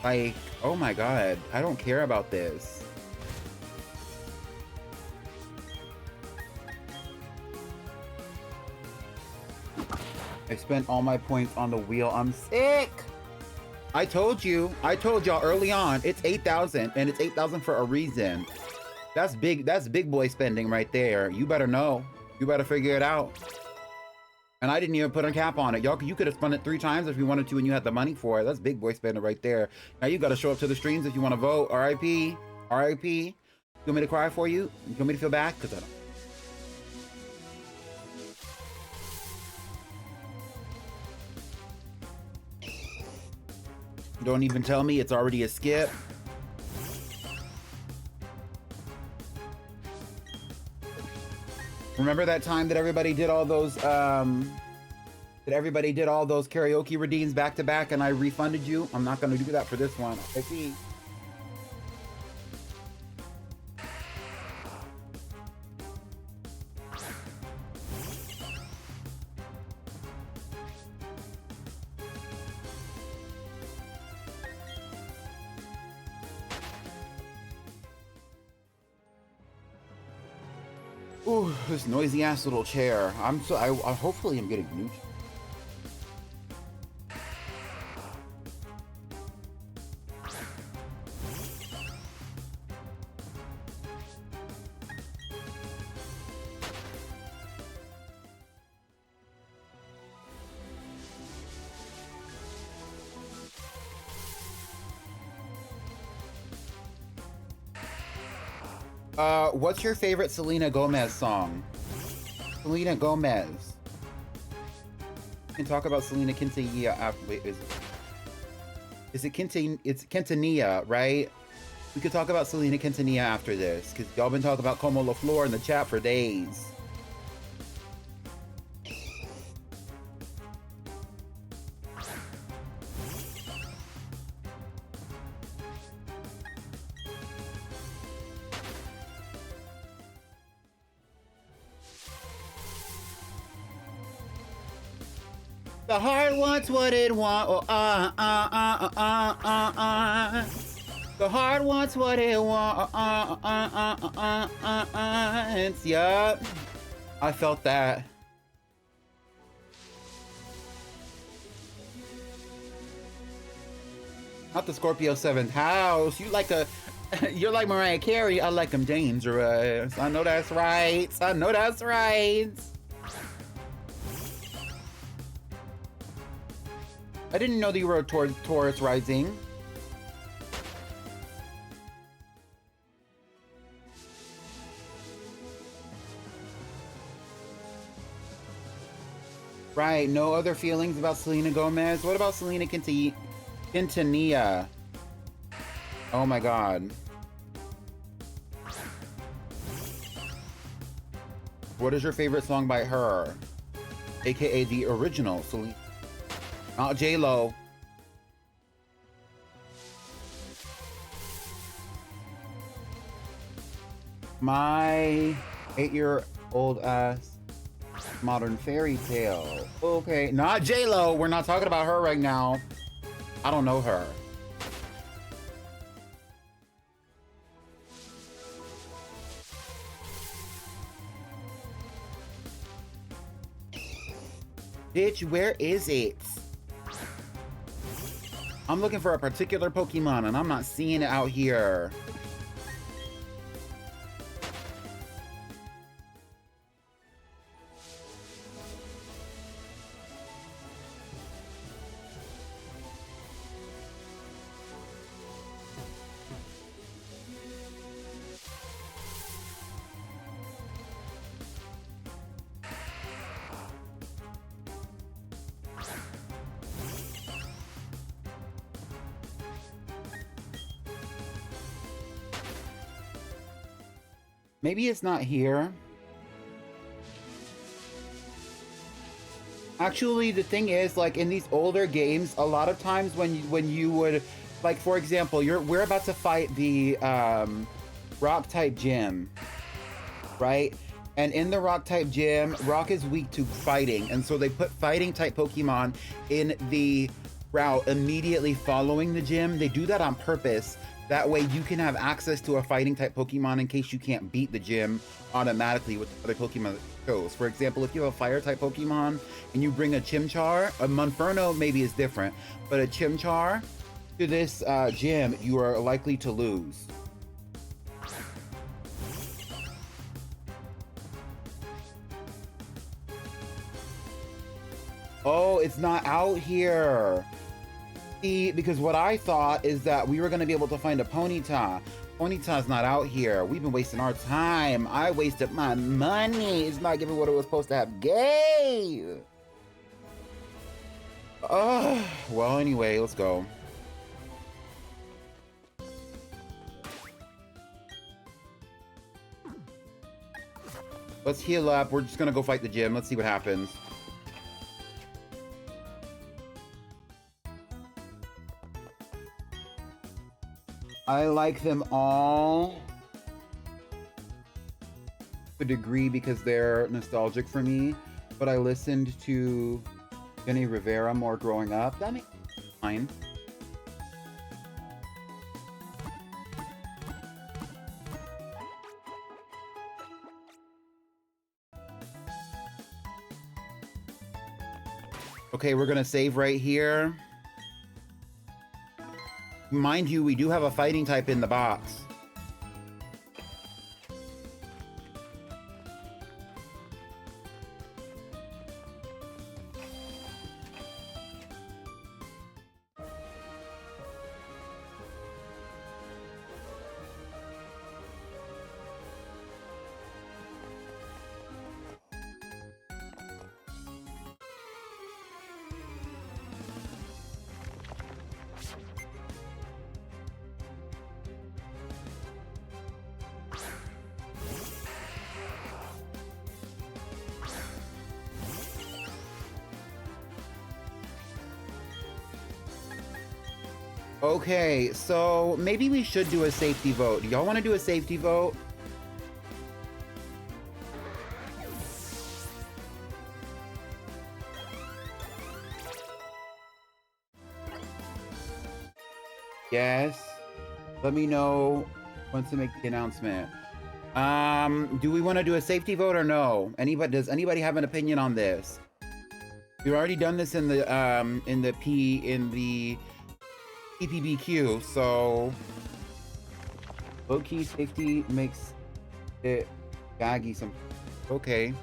Like, oh my god, I don't care about this. I spent all my points on the wheel. I'm sick. I told y'all early on, it's 8,000 and it's 8,000 for a reason. That's big boy spending right there. You better know. You better figure it out. And I didn't even put a cap on it. Y'all, you could have spun it 3 times if you wanted to and you had the money for it. That's big boy spending right there. Now you got to show up to the streams if you want to vote. RIP. RIP. You want me to cry for you? You want me to feel bad? Because I don't. Don't even tell me it's already a skip. Remember that time that everybody did all those karaoke redeems back to back and I refunded you? I'm not gonna do that for this one. I see. Ooh, this noisy ass little chair. I hopefully I'm getting new. What's your favorite Selena Gomez song? Selena Gomez. We can talk about Selena Quintanilla after. Wait, is it It's Quintanilla, right? We could talk about Selena Quintanilla after this, because y'all been talking about Como La Flor in the chat for days. The heart wants what it wants. The heart wants what it wants. Yup. I felt that. Not the Scorpio 7th house. You're like Mariah Carey. I like them dangerous. I know that's right. I know that's right. I didn't know that you were a Taurus rising. Right, no other feelings about Selena Gomez? What about Selena Quintanilla? Oh my god. What is your favorite song by her? AKA the original Selena. Not J-Lo. My 8-year-old ass modern fairy tale. Okay, not J-Lo. We're not talking about her right now. I don't know her. Bitch, where is it? I'm looking for a particular Pokemon and I'm not seeing it out here. Maybe it's not here. Actually, the thing is, like in these older games, a lot of times when you would, like for example, we're about to fight the rock type gym, right? And in the rock type gym, rock is weak to fighting, and so they put fighting type Pokemon in the route immediately following the gym. They do that on purpose That way you can have access to a fighting type Pokemon in case you can't beat the gym automatically with the other Pokemon that you chose. For example, if you have a fire type Pokemon and you bring a Chimchar, a Monferno maybe is different, but a Chimchar to this gym, you are likely to lose. Oh, it's not out here. See, because what I thought is that we were going to be able to find a Ponyta. Ponyta's not out here. We've been wasting our time. I wasted my money. It's not giving what it was supposed to have gave. Well, anyway, let's go. Let's heal up. We're just going to go fight the gym. Let's see what happens. I like them all to a degree because they're nostalgic for me, but I listened to Jenny Rivera more growing up. That makes sense. Fine. Okay, we're gonna save right here. Mind you, we do have a fighting type in the box. Okay, so maybe we should do a safety vote. Do y'all want to do a safety vote? Yes. Let me know once to make the announcement. Do we want to do a safety vote or no? Does anybody have an opinion on this? We've already done this in the PPBQ, so low-key safety makes it gaggy some. Okay.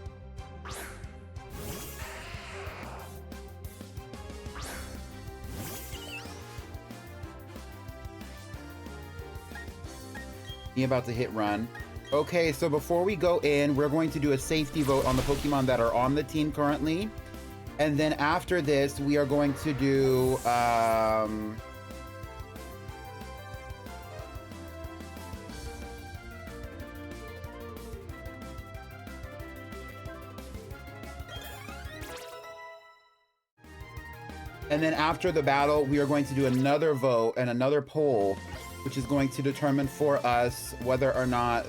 He about to hit run. Okay, so before we go in, we're going to do a safety vote on the Pokemon that are on the team currently. And then after this, we are going to do and then after the battle, we are going to do another vote and another poll, which is going to determine for us whether or not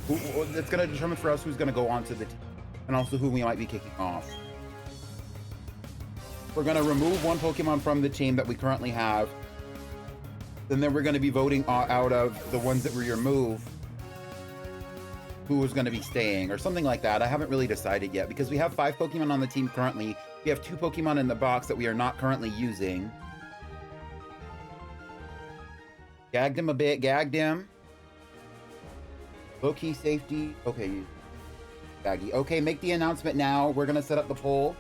it's going to determine for us who's going to go on to the team and also who we might be kicking off. We're going to remove one Pokemon from the team that we currently have, and then we're going to be voting out of the ones that we remove who is going to be staying or something like that. I haven't really decided yet because we have 5 Pokemon on the team currently. We have 2 Pokemon in the box that we are not currently using. Gagged him a bit, gagged him. Low-key safety. Okay, Gaggy. Okay, make the announcement now. We're gonna set up the poll.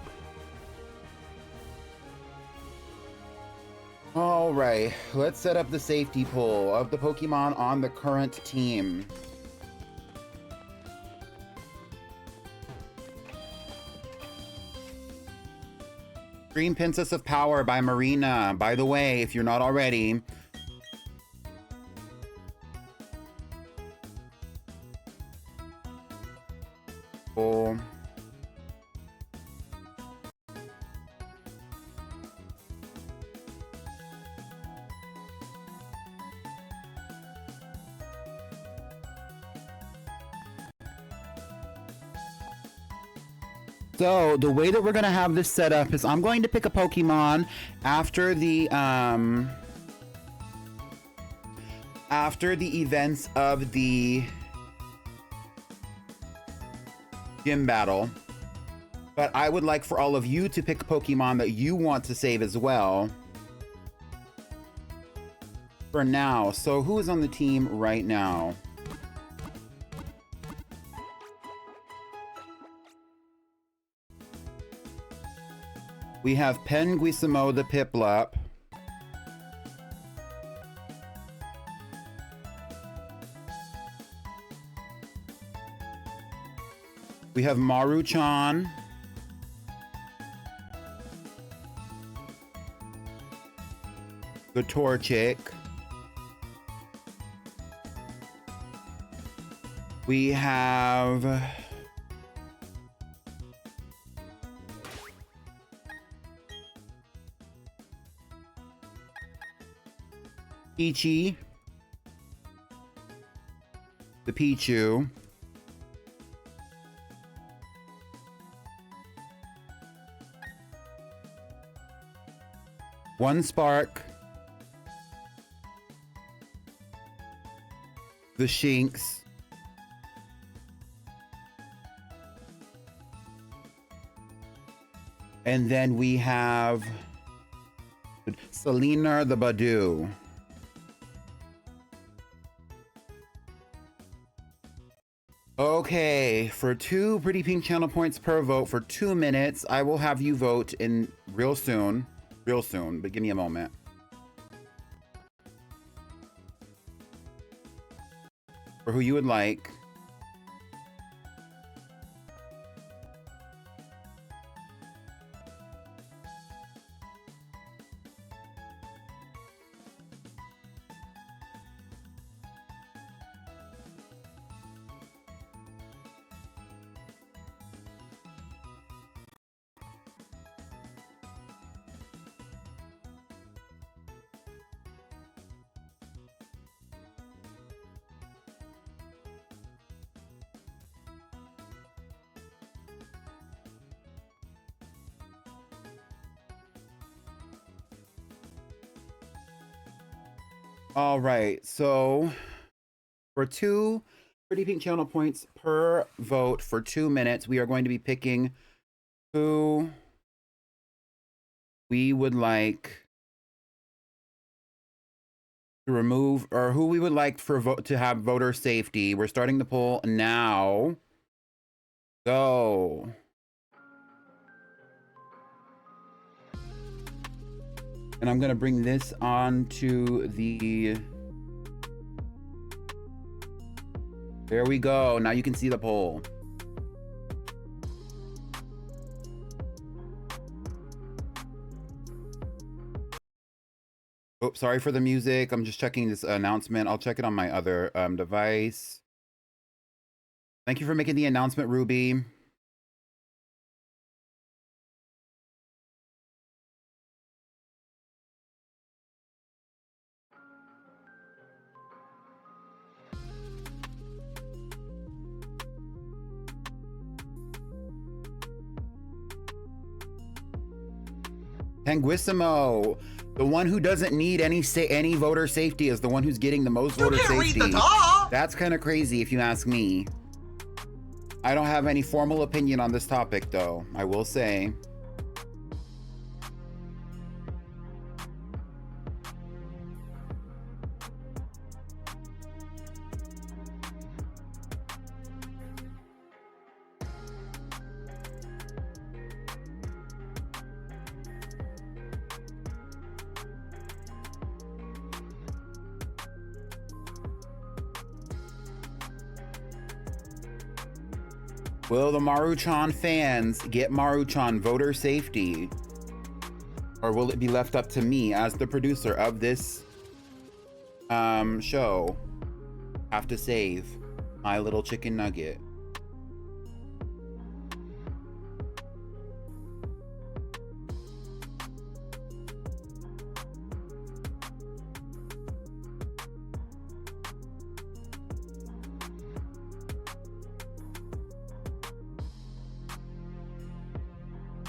All right, let's set up the safety poll of the Pokemon on the current team. Dream Princess of Power by Marina. By the way, if you're not already, oh. So the way that we're gonna have this set up is I'm going to pick a Pokemon after the events of the gym battle. But I would like for all of you to pick a Pokemon that you want to save as well. For now. So who is on the team right now? We have Penguisimo the Piplup. We have Maruchan. The Torchic. We have Peachy, the Pichu, one Spark, the Shinx, and then we have Selena the Badoo. Okay, for 2 Pretty Pink channel points per vote for 2 minutes. I will have you vote in real soon, but give me a moment. For who you would like. All right, so for 2 Pretty Pink channel points per vote for 2 minutes, we are going to be picking who we would like to remove, or who we would like for to have voter safety. We're starting the poll now. Go. And I'm gonna bring this on to the, there we go. Now you can see the poll. Oops, sorry for the music. I'm just checking this announcement. I'll check it on my other device. Thank you for making the announcement, Ruby. Penguisimo, the one who doesn't need any voter safety, is the one who's getting the most voter safety. That's kind of crazy if you ask me. I don't have any formal opinion on this topic though, I will say. Will the Maruchan fans get Maruchan voter safety? Or will it be left up to me as the producer of this show? Have to save my little chicken nugget.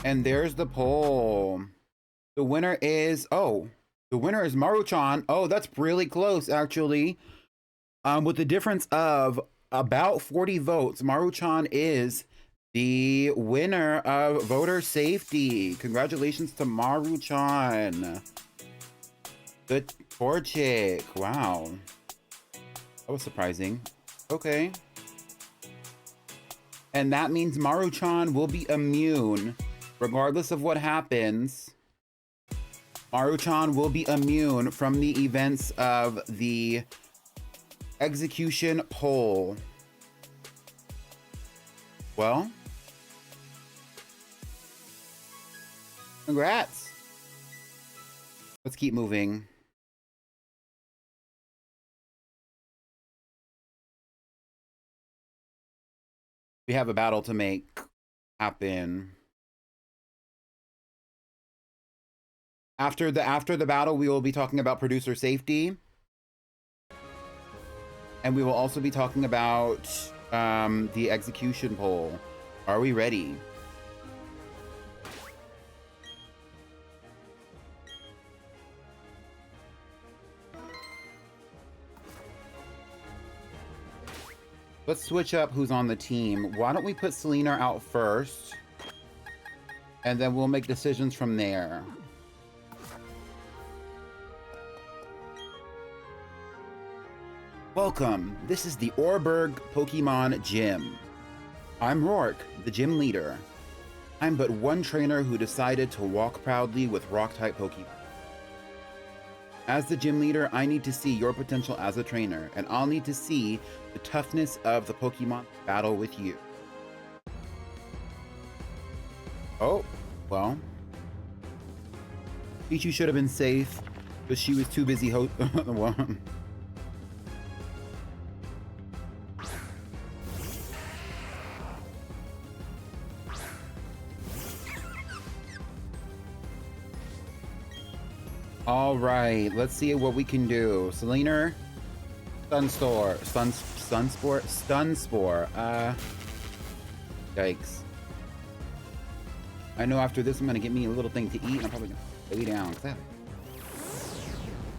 And there's the poll. The winner is, the winner is Maruchan. Oh, that's really close, actually. With the difference of about 40 votes, Maruchan is the winner of voter safety. Congratulations to Maruchan. Good poor chick. Wow. That was surprising. Okay. And that means Maruchan will be immune. Regardless of what happens, Maruchan will be immune from the events of the execution poll. Well, congrats. Let's keep moving. We have a battle to make happen. After the battle, we will be talking about producer safety. And we will also be talking about the execution poll. Are we ready? Let's switch up who's on the team. Why don't we put Selena out first? And then we'll make decisions from there. Welcome, this is the Orberg Pokemon Gym. I'm Rourke, the gym leader. I'm but one trainer who decided to walk proudly with Rock-type Pokemon. As the gym leader, I need to see your potential as a trainer, and I'll need to see the toughness of the Pokemon battle with you. Oh, well. Pichu should have been safe, but she was too busy All right, let's see what we can do. Selena, Stun Spore. Yikes. I know after this I'm gonna get me a little thing to eat and I'm probably gonna lay down.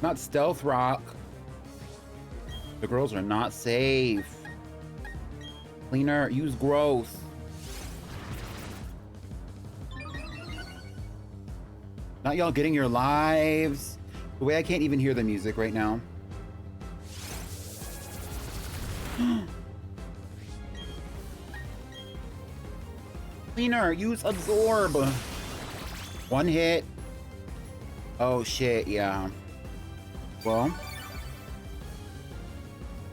Not Stealth Rock. The girls are not safe. Cleaner, use growth. Not y'all getting your lives. The way I can't even hear the music right now. Cleaner, use absorb. One hit. Oh shit, yeah. Well.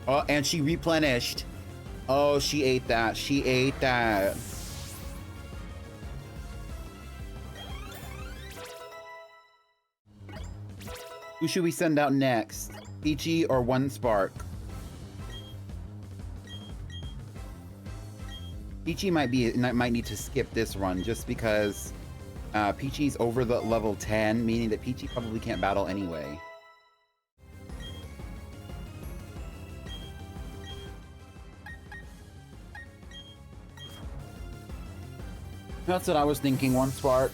Oh, and she replenished. Oh, she ate that. She ate that. Who should we send out next? Peachy or One Spark? Peachy might need to skip this run just because Peachy's over the level 10, meaning that Peachy probably can't battle anyway. That's what I was thinking, One Spark.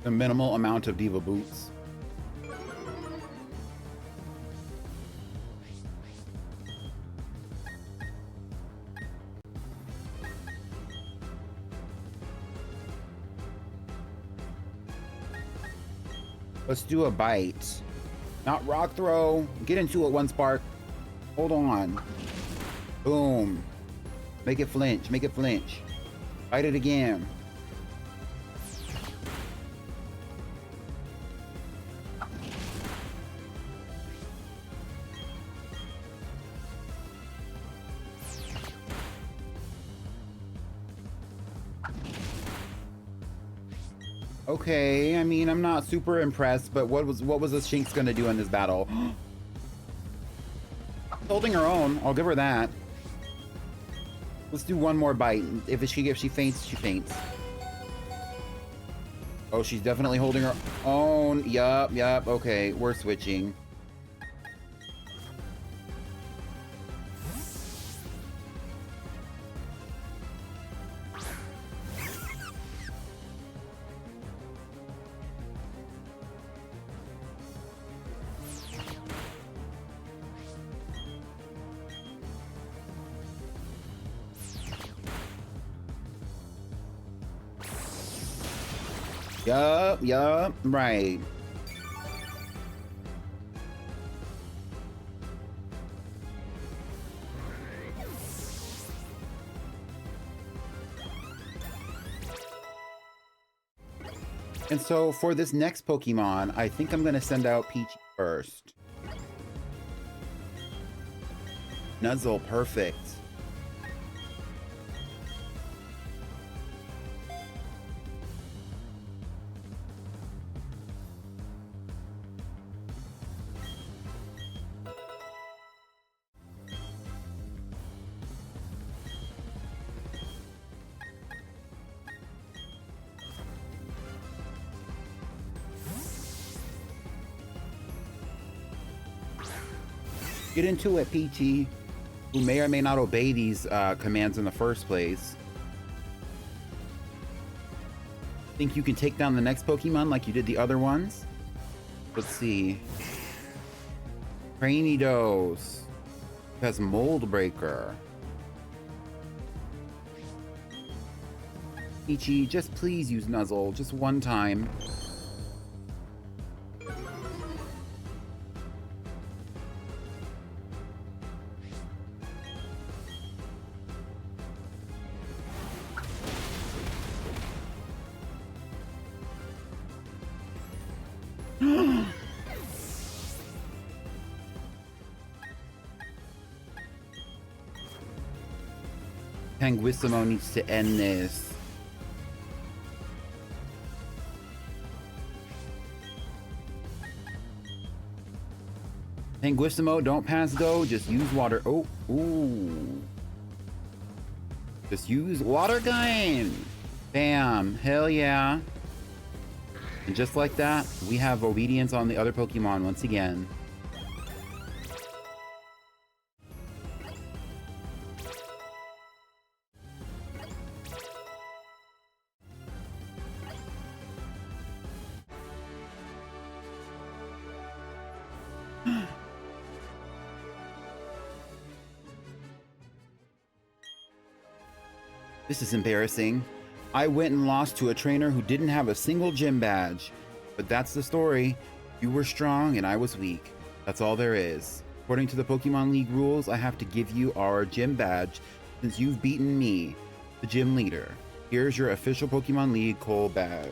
The minimal amount of Diva Boots. Let's do a bite. Not rock throw. Get into it, One Spark. Hold on. Boom. Make it flinch. Make it flinch. Bite it again. Okay, I mean, I'm not super impressed, but what was this Shinx gonna do in this battle? Holding her own, I'll give her that. Let's do one more bite. If she faints, she faints. Oh, she's definitely holding her own. Yup, yup. Okay, we're switching. Yup, right. And so for this next Pokemon, I think I'm gonna send out Peachy first. Nuzzle, perfect. Get into it, Peachy, who may or may not obey these commands in the first place. Think you can take down the next Pokemon like you did the other ones? Let's see. Trainidos has Mold Breaker. Peachy, just please use Nuzzle, just one time. Panguissimo needs to end this. Panguissimo, don't pass go, just use water. Oh, ooh. Just use water gun. Bam, hell yeah. And just like that, we have obedience on the other Pokemon once again. This is embarrassing. I went and lost to a trainer who didn't have a single gym badge. But that's the story. You were strong and I was weak. That's all there is. According to the Pokemon League rules, I have to give you our gym badge since you've beaten me, the gym leader. Here's your official Pokemon League Coal bag.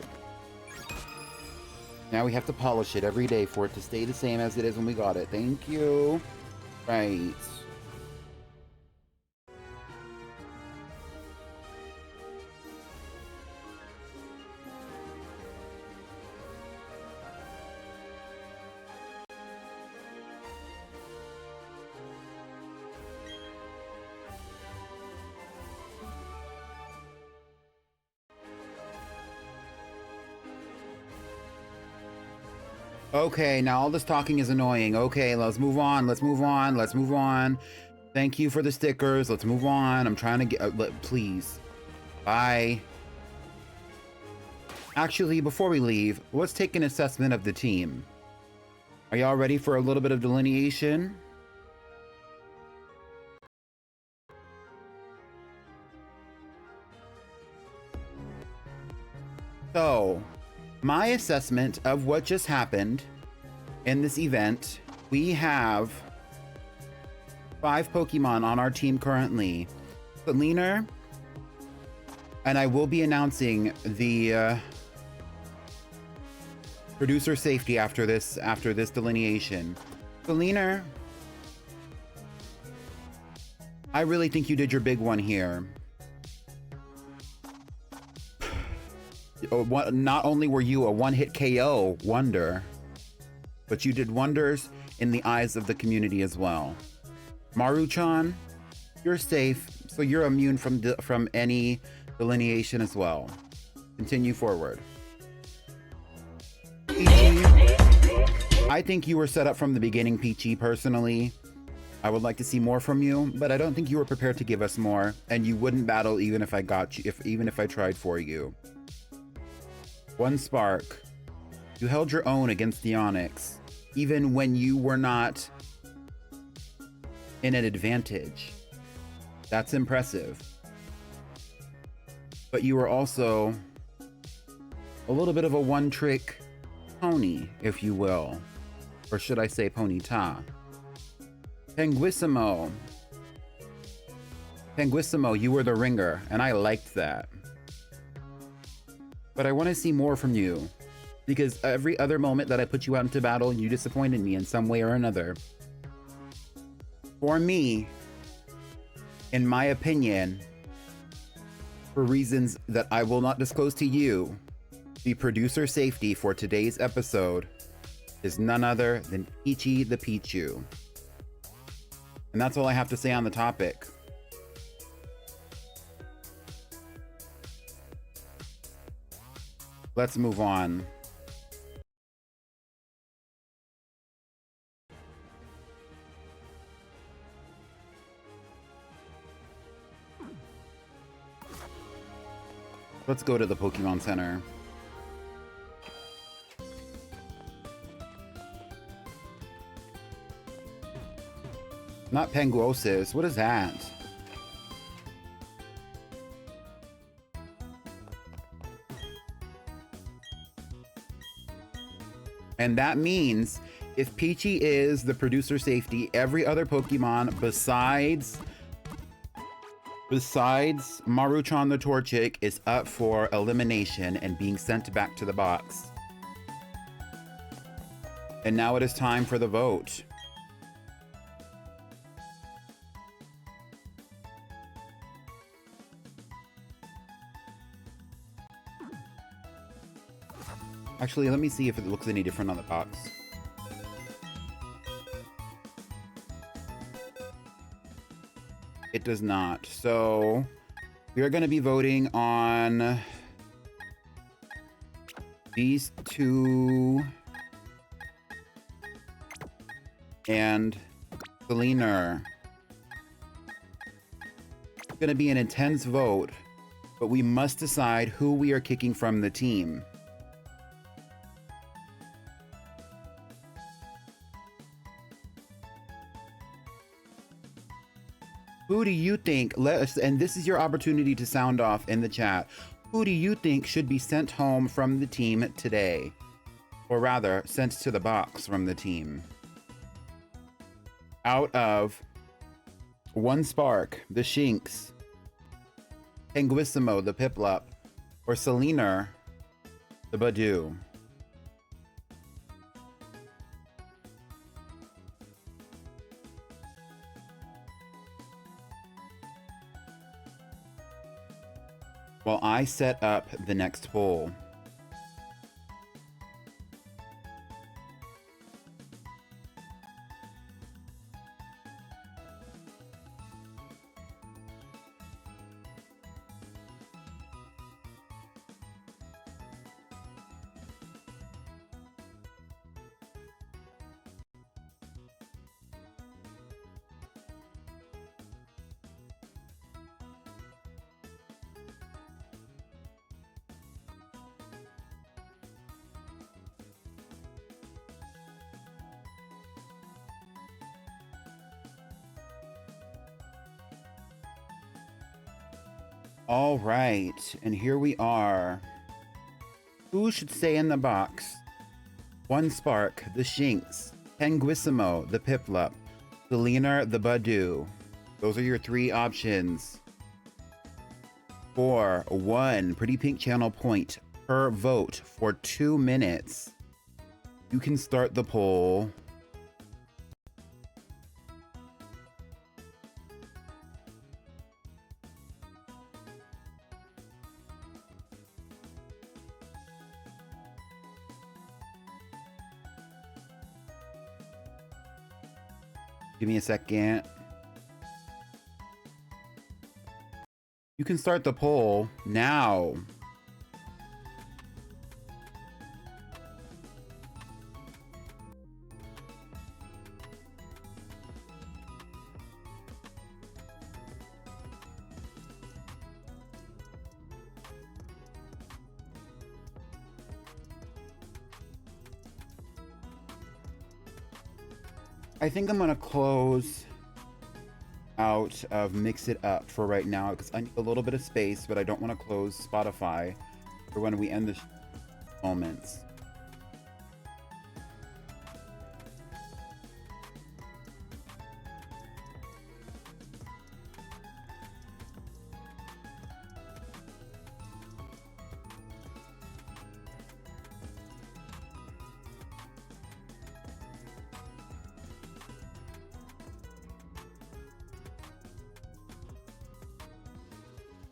Now we have to polish it every day for it to stay the same as it is when we got it. Thank you. Right. Okay, now all this talking is annoying. Okay, let's move on. Let's move on. Let's move on. Thank you for the stickers. Let's move on. I'm trying to get... please. Bye. Actually, before we leave, let's take an assessment of the team. Are y'all ready for a little bit of delineation? So, my assessment of what just happened in this event, we have 5 Pokemon on our team currently. Selena, and I will be announcing the producer safety after this delineation. Selena, I really think you did your big one here. Not only were you a one-hit KO wonder, but you did wonders in the eyes of the community as well. Maruchan, you're safe, so you're immune from any delineation as well. Continue forward. Peachy, I think you were set up from the beginning, Peachy, personally. I would like to see more from you, but I don't think you were prepared to give us more, and you wouldn't battle even if I got you, even if I tried for you. One spark. You held your own against the Onyx, even when you were not in an advantage. That's impressive. But you were also a little bit of a one-trick pony, if you will. Or should I say ponyta? Penguissimo. Penguissimo, you were the ringer, and I liked that. But I want to see more from you, because every other moment that I put you out into battle, you disappointed me in some way or another. For me, in my opinion, for reasons that I will not disclose to you, the producer safety for today's episode is none other than Peachy the Pichu. And that's all I have to say on the topic. Let's move on. Let's go to the Pokemon Center. Not Penguosis. What is that? And that means if Peachy is the producer safety, every other Pokemon besides Maruchan the Torchic is up for elimination and being sent back to the box. And now it is time for the vote. Actually, let me see if it looks any different on the box. It does not. So we are going to be voting on these two and Selena. It's going to be an intense vote, but we must decide who we are kicking from the team. Who do you think, and this is your opportunity to sound off in the chat, who do you think should be sent home from the team today? Or rather, sent to the box from the team? Out of One Spark, the Shinx, Penguissimo, the Piplup, or Selena, the Badoo? While I set up the next poll. All right, and here we are. Who should stay in the box? One Spark, the Shinx, Penguissimo, the Piplup, Selena, the Badoo. Those are your three options. For 1 Pretty Pink Channel point per vote for 2 minutes. You can start the poll. Give me a second. You can start the poll now. I think I'm gonna close out of Mix It Up for right now because I need a little bit of space, but I don't want to close Spotify for when we end the moments.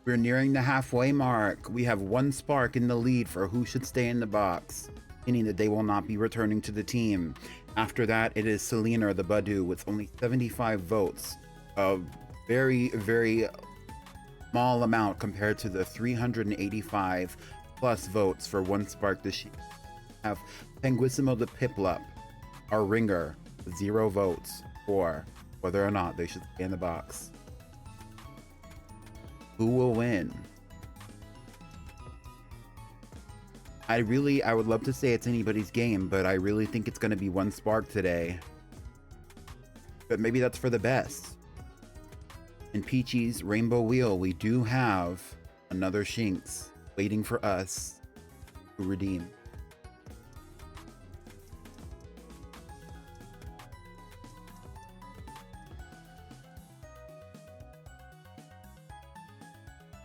We're nearing the halfway mark. We have one spark in the lead for who should stay in the box, meaning that they will not be returning to the team. After that, it is Selena or the Badu with only 75 votes. A very, very small amount compared to the 385 plus votes for one spark this year. We have Penguissimo the Piplup, our ringer, 0 votes for whether or not they should stay in the box. Who will win? I would love to say it's anybody's game, but I really think it's going to be one spark today. But maybe that's for the best. In Peachy's Rainbow Wheel, we do have another Shinx waiting for us to redeem.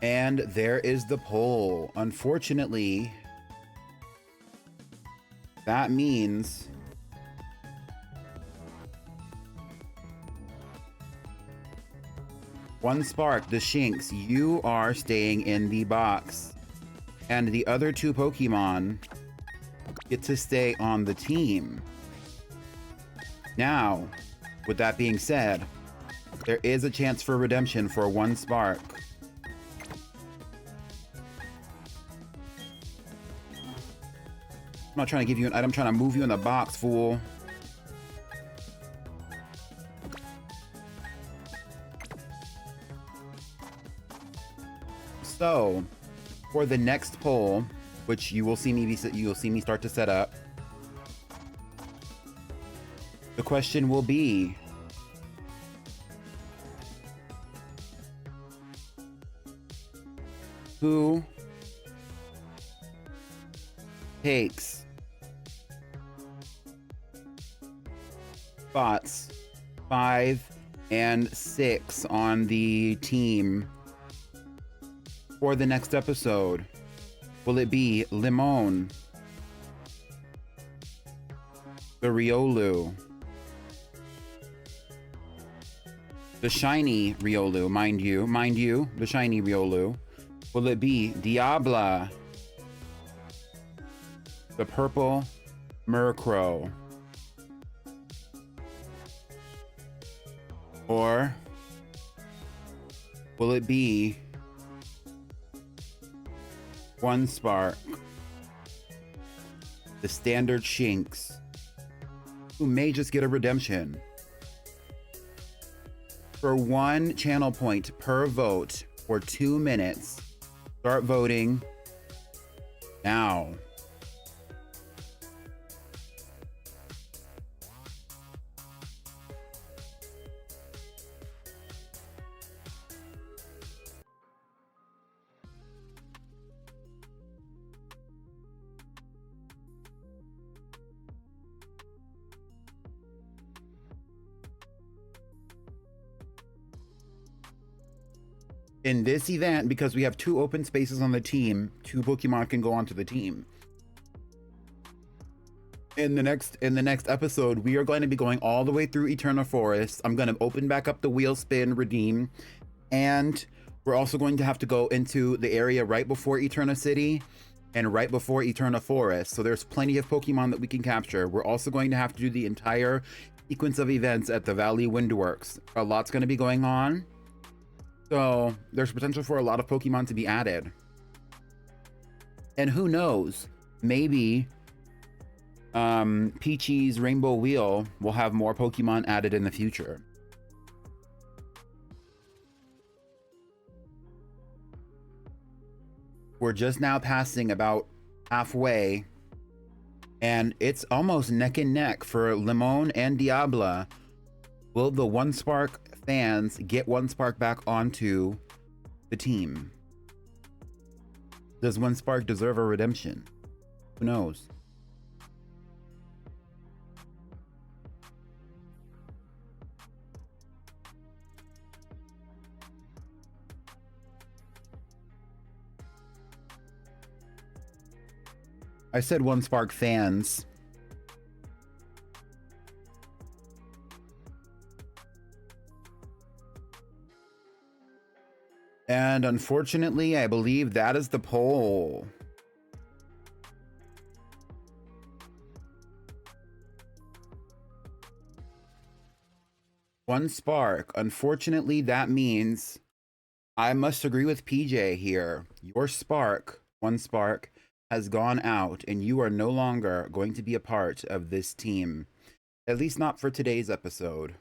And there is the poll. Unfortunately, that means one spark, the Shinx, you are staying in the box. And the other 2 Pokemon get to stay on the team. Now, with that being said, there is a chance for redemption for one spark. I'm not trying to give you an item, I'm trying to move you in the box, fool. So, for the next poll, which you will see me start to set up, the question will be, who takes spots 5 and 6 on the team for the next episode? Will it be Limon, the Riolu, the shiny Riolu, mind you, the shiny Riolu? Will it be Diabla, the purple Murkrow? Or will it be one spark, the standard Shinx, who may just get a redemption? For 1 channel point per vote for 2 minutes. Start voting now. In this event, because we have 2 open spaces on the team, 2 Pokemon can go onto the team. In the next episode, we are going to be going all the way through Eterna Forest. I'm going to open back up the wheel spin, redeem, and we're also going to have to go into the area right before Eterna City and right before Eterna Forest. So there's plenty of Pokemon that we can capture. We're also going to have to do the entire sequence of events at the Valley Windworks. A lot's going to be going on. So there's potential for a lot of Pokemon to be added. And who knows, maybe Peachy's Rainbow Wheel will have more Pokemon added in the future. We're just now passing about halfway, and it's almost neck and neck for Limon and Diabla Will the One Spark fans get One Spark back onto the team? Does One Spark deserve a redemption? Who knows? I said One Spark fans. And unfortunately, I believe that is the poll. One Spark. Unfortunately, that means I must agree with PJ here. Your spark, One Spark, has gone out and you are no longer going to be a part of this team. At least not for today's episode.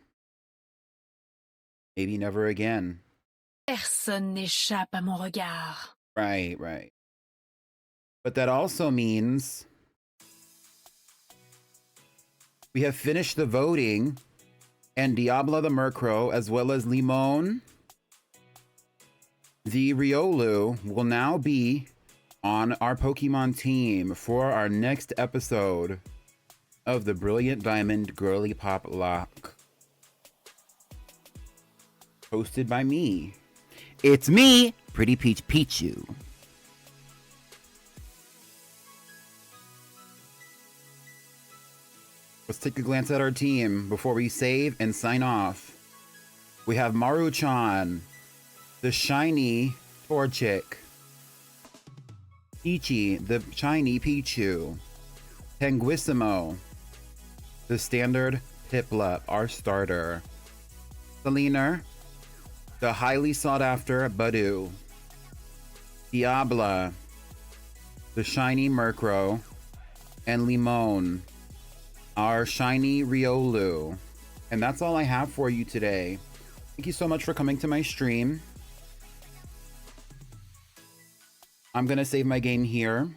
Maybe never again. Personne n'échappe à mon regard. Right, right. But that also means we have finished the voting, and Diablo the Murkrow, as well as Limon the Riolu, will now be on our Pokemon team for our next episode of the Brilliant Diamond Girlypoplocke. Hosted by me. It's me, Pretty Peach Pichu. Let's take a glance at our team before we save and sign off. We have Maruchan, the shiny Torchic, Peachy, the shiny Pichu, Tanguissimo, the standard Piplup, our starter, Selena, the highly sought after Budu, Diabla, the shiny Murkrow, and Limon, our shiny Riolu. And that's all I have for you today. Thank you so much for coming to my stream. I'm gonna save my game here.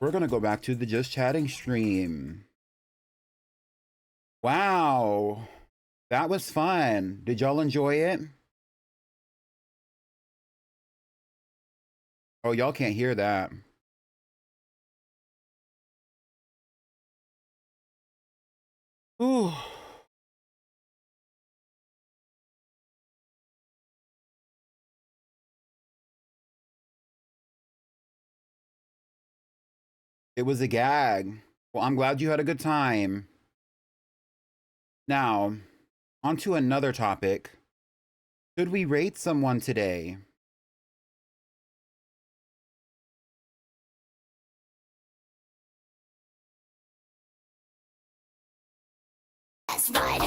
We're gonna go back to the Just Chatting stream. Wow, that was fun. Did y'all enjoy it? Oh, y'all can't hear that. Ooh. It was a gag. Well, I'm glad you had a good time. Now, on to another topic. Should we rate someone today? Let's ride.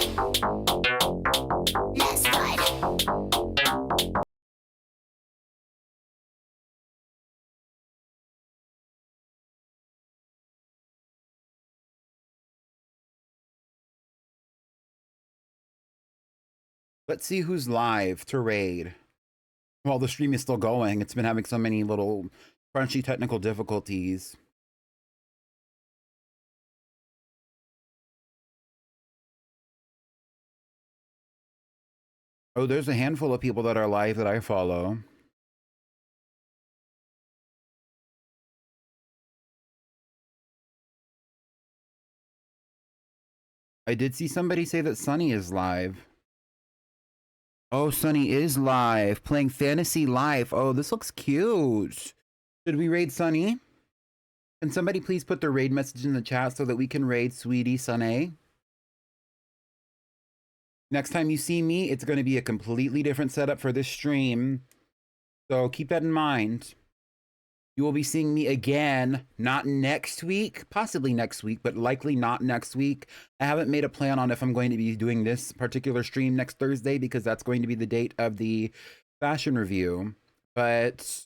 Let's ride. Let's see who's live to raid. While the stream is still going, it's been having so many little crunchy technical difficulties. Oh, there's a handful of people that are live that I follow. I did see somebody say that Sunny is live. Oh, Sunny is live, playing Fantasy Life. Oh, this looks cute. Should we raid Sunny? Can somebody please put the raid message in the chat so that we can raid Sweetie Sunny? Next time you see me, it's going to be a completely different setup for this stream. So keep that in mind. You will be seeing me again, not next week, possibly next week, but likely not next week. I haven't made a plan on if I'm going to be doing this particular stream next Thursday because that's going to be the date of the fashion review. But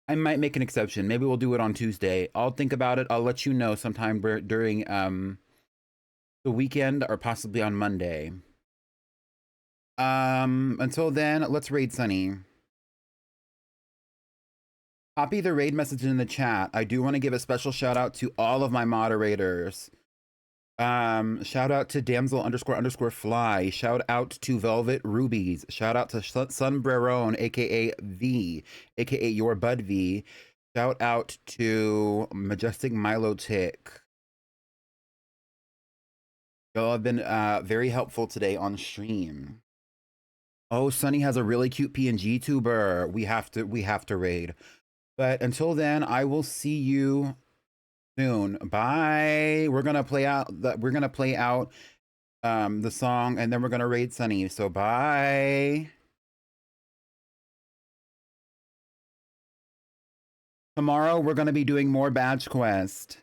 I might make an exception. Maybe we'll do it on Tuesday. I'll think about it. I'll let you know sometime during the weekend or possibly on Monday. Until then, let's raid Sunny. Copy the raid message in the chat. I do want to give a special shout out to all of my moderators. Shout out to damsel__fly. Shout out to Velvet Rubies. Shout out to Sunbreron, aka V, aka your Bud V. Shout out to Majestic Milo Tick. Y'all have been very helpful today on stream. Oh, Sunny has a really cute PNG tuber. We have to raid. But until then, I will see you soon. Bye. We're gonna play out the song, and then we're gonna raid Sunny. So bye. Tomorrow we're gonna be doing more badge quest.